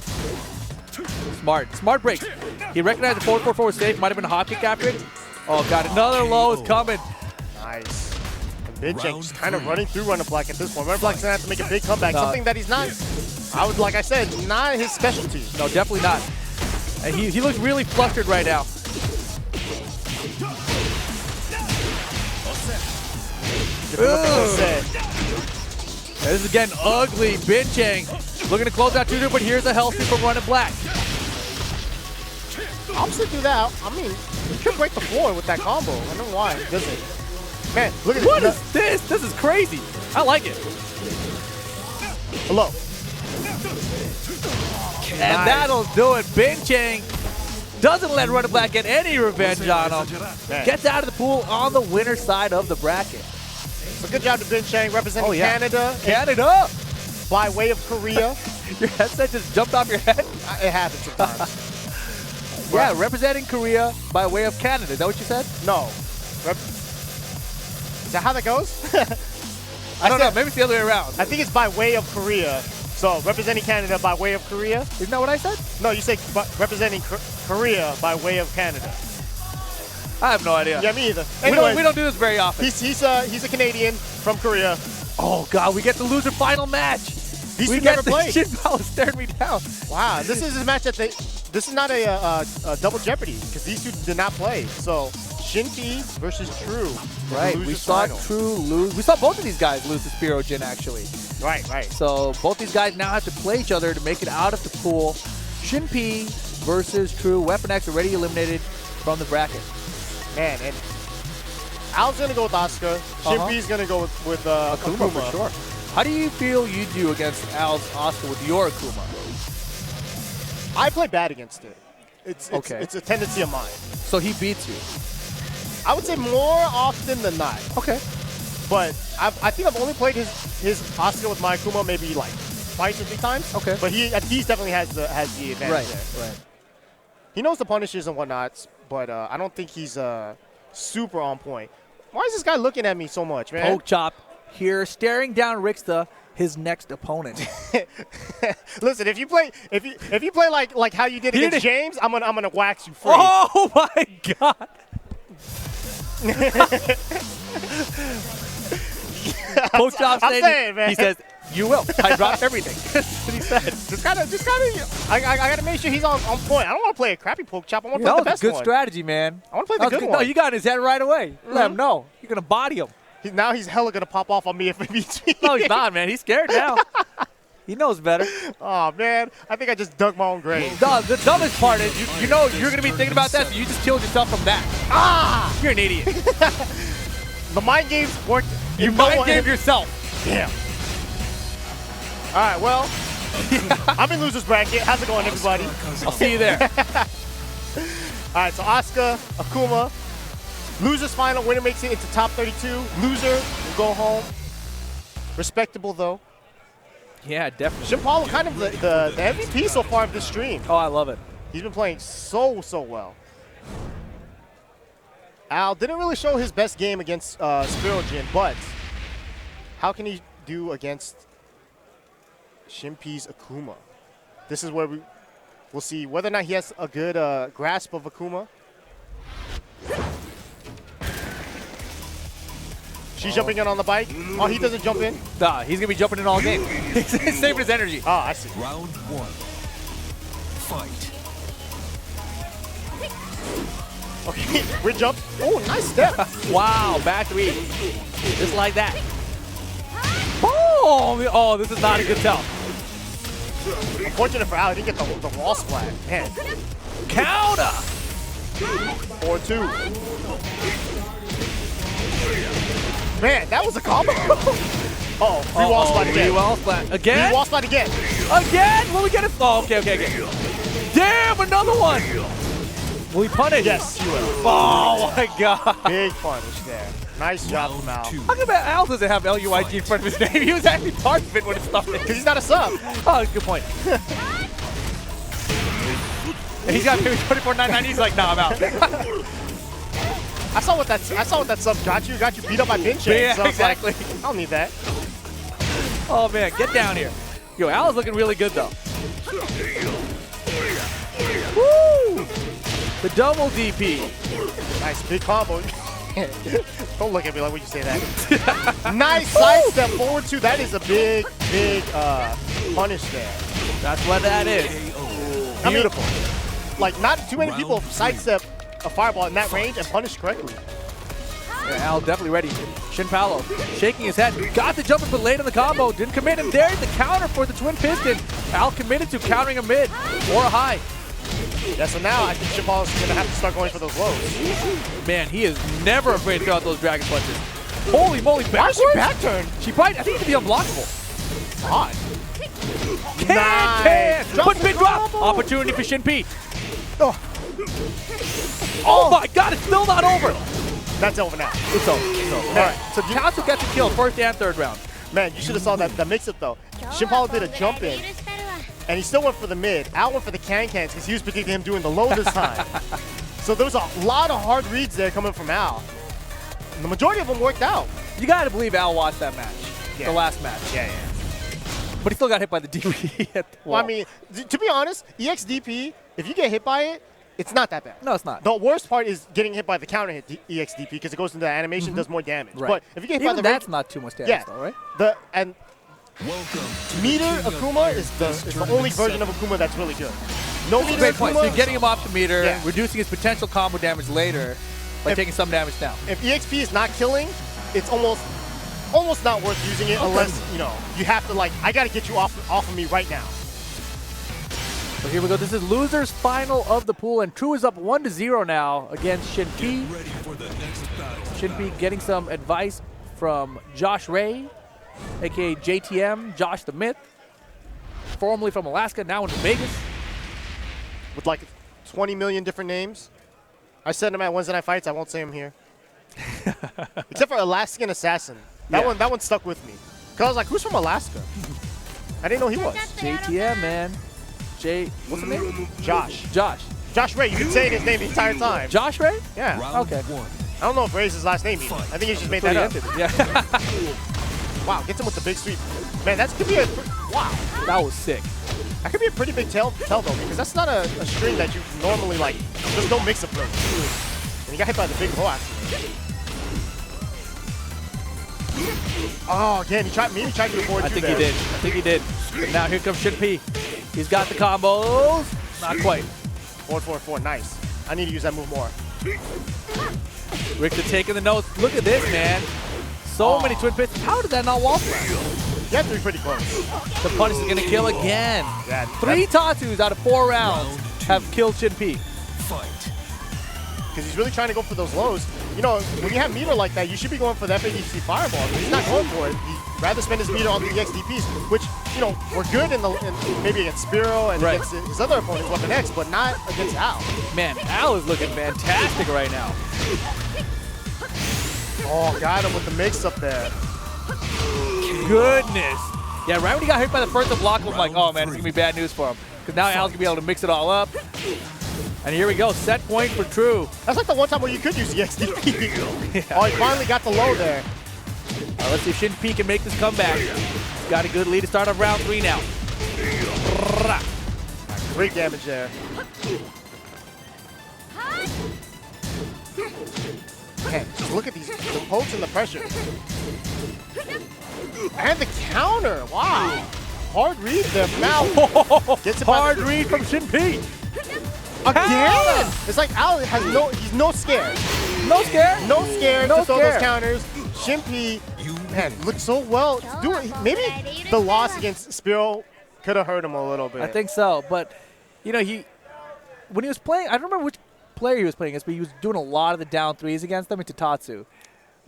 A: Smart breaks. He recognized the 4-4-4 was safe, might have been a hop kick after it. Oh, God, another low is coming.
C: Nice. And Binchang just kind of running through Runner Black at this point. Runner Black's going to have to make a big comeback, something that he's not, like I said, not his specialty.
A: No, definitely not. And he looks really flustered right now. This is again ugly. Binchang looking to close out 2-2, but here's a hell sweep from Runner Black.
C: Opposite do that. I mean, he could break the floor with that combo. I don't know why he doesn't. Man, look at
A: What
C: this.
A: is this? This is crazy. I like it.
C: Hello.
A: And that'll do it. Binchang doesn't let Runner Black get any revenge on him.
C: Man.
A: Gets out of the pool on the winner's side of the bracket.
C: So good job to Binchang representing Canada.
A: Canada!
C: By way of Korea.
A: Your headset just jumped off your head?
C: It happens sometimes.
A: Yeah, representing Korea by way of Canada. Is that what you said?
C: No. Is that how that goes?
A: I don't know. Maybe it's the other way around.
C: I think it's by way of Korea. So representing Canada by way of Korea.
A: Isn't that what I said?
C: No, you say representing Korea by way of Canada.
A: I have no idea.
C: Yeah, me either.
A: We don't do this very often.
C: He's a Canadian from Korea.
A: Oh, God, we get the loser final match.
C: These
A: we
C: two
A: get
C: never
A: the
C: played.
A: Shin Pao staring me down.
C: Wow, this is a match that this is not a double jeopardy because these two did not play. So Shinki versus True.
A: Right, we saw
C: final.
A: True lose. We saw both of these guys lose to Spiro Jin, actually.
C: Right.
A: So both these guys now have to play each other to make it out of the pool. Shinpi versus True. Weapon X already eliminated from the bracket.
C: Man, and Al's gonna go with Asuka. Shinpi's gonna go with Akuma.
A: for sure. How do you feel you do against Al's Oscar with your Akuma?
C: I play bad against it. It's a tendency of mine.
A: So he beats you.
C: I would say more often than not.
A: Okay.
C: But I think I've only played his Asuka with my Akuma maybe like twice or 3 times.
A: Okay.
C: But he definitely has the advantage there.
A: Right.
C: He knows the punishes and whatnots, but I don't think he's super on point. Why is this guy looking at me so much, man?
A: Poke chop here, staring down Rixta, his next opponent.
C: Listen, if you play like how you did against James, I'm gonna wax you free.
A: Oh my God! Poke chop
C: saying, man.
A: He says, "You will." I dropped everything. That's what he said.
C: Just gotta. I gotta make sure he's on point. I don't want to play a crappy poke chop. I want to play
A: That
C: the
A: was
C: best
A: a good
C: one.
A: strategy, man.
C: I want to play the good one.
A: No, you got in his head right away. Let him know. You're gonna body him.
C: Now he's hella gonna pop off on me if he beats me.
A: No, he's not, man. He's scared now. He knows better.
C: Oh man, I think I just dug my own grave.
A: The dumbest part is you know you're gonna be thinking about that, so you just killed yourself from that.
C: Ah!
A: You're an idiot.
C: The mind games worked.
A: You mind game yourself.
C: Damn. All right, well, I'm in loser's bracket. How's it going, everybody?
A: I'll see you there.
C: All right, so Asuka, Akuma, loser's final. Winner makes it into top 32. Loser will go home. Respectable though.
A: Yeah, definitely.
C: Shin Paulo kind of the MVP so far of this stream.
A: Oh, I love it.
C: He's been playing so well. Al didn't really show his best game against Spirojin, but how can he do against Shinpei's Akuma? This is where we'll see whether or not he has a good grasp of Akuma. She's jumping in on the bike. Oh, he doesn't jump in?
A: Nah, he's going to be jumping in all game. He's saving his energy.
C: Oh, I see.
B: Round 1. Fight.
C: Okay, we're jump. Oh, nice step.
A: Wow, back 3. Just like that. Oh, this is not a good tell.
C: Unfortunate for Al, he didn't get the wall splat. Man.
A: Counter.
C: 4-2. Man, that was a combo. Uh-oh, free wall splat again.
A: Wall splat. Again?
C: Free wall splat again.
A: Again? Will we get it? Oh, okay. Damn, another one. Will he punish?
C: Yes, he will.
A: Oh, my God.
C: Big punish there. Nice job from Al.
A: How come Al doesn't have LUIG in front of his name? He was actually part of it when it started.
C: Because he's not a sub.
A: Oh, good point. And he's got maybe 24.99. He's like, nah, I'm out.
C: I saw what that sub got you. Got you beat up by Binche.
A: Yeah,
C: so
A: exactly.
C: Like, I don't need that.
A: Oh, man, get down here. Yo, Al is looking really good, though. Woo! The double DP.
C: Nice big combo. Don't look at me like when you say that. Nice sidestep forward 2. That is a big punish there.
A: That's what that is. Beautiful.
C: Like, not too many people sidestep a fireball in that range and punish correctly.
A: Yeah, Al definitely ready. Shin Paolo shaking his head. Got the jump but late on the combo. Didn't commit. And there's the counter for the twin piston. Al committed to countering a mid or a high.
C: Yeah, so now I think Shin Paolo's going to have to start going for those lows.
A: Man, he is never afraid to throw out those dragon punches. Holy moly,
C: Why is she
A: backwards?
C: back turn?
A: She probably, I think it could be unblockable.
C: Odd.
A: Can!
C: Drop
A: Put
C: the
A: mid drop!
C: combo.
A: Opportunity for Shinpei.
C: Oh.
A: Oh my God, it's still not over.
C: That's over now.
A: It's over. All right, so Katsu gets the kill first and third round.
C: Man, you should have saw that mix-up, though. Shin Paolo did a jump in, and he still went for the mid. Al went for the can-cans because he was predicting him doing the low this time. So there was a lot of hard reads there coming from Al. And the majority of them worked out.
A: You got to believe Al watched that match,
C: Yeah.
A: the last match.
C: Yeah.
A: But he still got hit by the DP at the wall.
C: Well, I mean, to be honest, EXDP, if you get hit by it, it's not that bad.
A: No, it's not.
C: The worst part is getting hit by the counter hit EXDP because it goes into the animation, does more damage.
A: Right.
C: But if you get hit
A: Even
C: by the
A: that's not too much damage, though, right?
C: And
B: Welcome to
C: meter
B: the king of
C: Akuma is
B: Esports
C: the
B: Tournament
C: only version of
B: 7.
C: Akuma that's really good. No meter
A: Great point. So you're
C: Akuma.
A: getting him off the meter,
C: Yeah.
A: reducing his potential combo damage later by taking some damage down.
C: If EXP is not killing, it's almost not worth using it unless, you have to, like, I got to get you off of me right now.
A: So here we go. This is losers final of the pool, and True is up 1-0 now against Shinpei.
B: Ready for the next battle.
A: Shinpei getting some advice from Josh Ray, aka JTM, Josh the Myth, formerly from Alaska, now in Vegas.
C: With like 20 million different names. I said them at Wednesday Night Fights. I won't say them here. Except for Alaskan Assassin. That one stuck with me. Because I was like, who's from Alaska? I didn't know he was.
A: JTM, man. What's his name?
C: Josh.
A: Josh
C: Ray. You been saying his name the entire time.
A: Josh Ray?
C: Yeah.
B: Round
A: Okay.
B: 1.
C: I don't know if Ray's his last name either. I think he just made that up.
A: Yeah.
C: Wow, gets him with the big sweep. Man, that could be a... Wow.
A: That was sick.
C: That could be a pretty big tell though, because that's not a string that you normally like. There's no mix approach. And he got hit by the big low accident. Oh, again, he tried to do a forward
A: I
C: two
A: think
C: there.
A: he did. But now here comes Shinpei. He's got the combos. Not quite.
C: 4-4-4, nice. I need to use that move more.
A: Richter taking the notes. Look at this, man. So many twin pits. How did that not wall flat?
C: You have to be pretty close.
A: The punish is going to kill again.
C: Yeah,
A: 3 Tatsus out of 4 rounds have killed Shinpei.
B: Fight.
C: because he's really trying to go for those lows. You know, when you have meter like that, you should be going for the FADC Fireball. But he's not going for it. He'd rather spend his meter on the EXDPs, which, you know, were good in maybe against Spiro and against his other opponents, Weapon X, but not against Al.
A: Man, Al is looking fantastic right now.
C: Oh, got him with the mix-up there.
A: Goodness. Yeah, right when he got hit by the first block, I'm like, oh man, it's going to be bad news for him. Because because now Al's going to be able to mix it all up. And here we go, set point for True.
C: That's like the one time where you could use the XDP.
A: Yeah.
C: Oh, he finally got the low there.
A: Let's see if Shin P can make this comeback. He's got a good lead to start off round 3 now.
C: Great damage there. Man, just look at these, the pokes and the pressure. And the counter, wow. Hard read there from Al. Gets it by
A: Hard
C: the-
A: read from Shin P.
C: Again! It's like Al has he's no scared.
A: No scare.
C: No scared
A: No
C: to throw
A: scare.
C: those counters. Shimpy, man, looks so well. Maybe the loss against Spiro could have hurt him a little bit.
A: I think so, but you know, when he was playing, I don't remember which player he was playing against, but he was doing a lot of the down threes against them into Tatsu.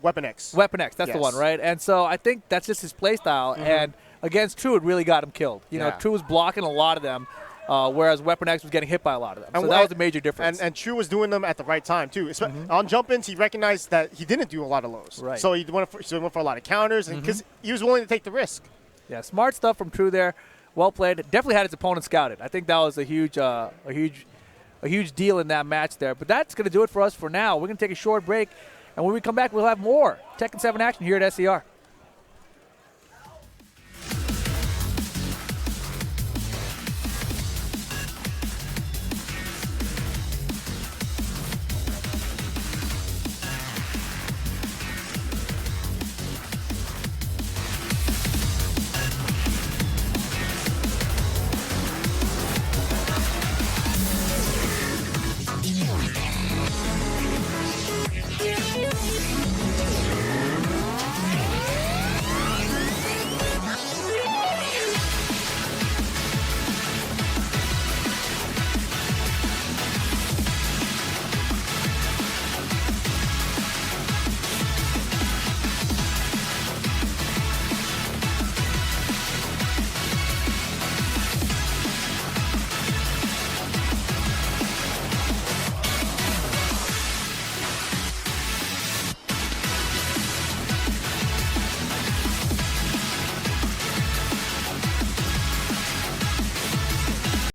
C: Weapon X.
A: Weapon X, that's the
C: Yes.
A: one, right? And so I think that's just his play style, and against True, it really got him killed. You know,
C: Yeah.
A: True was blocking a lot of them, whereas Weapon X was getting hit by a lot of them. So that was a major difference.
C: And True was doing them at the right time, too. On jump-ins, he recognized that he didn't do a lot of lows.
A: Right.
C: So he went for a lot of counters because he was willing to take the risk.
A: Yeah, smart stuff from True there. Well played. Definitely had his opponent scouted. I think that was a huge deal in that match there. But that's going to do it for us for now. We're going to take a short break, and when we come back, we'll have more Tekken 7 action here at SCR.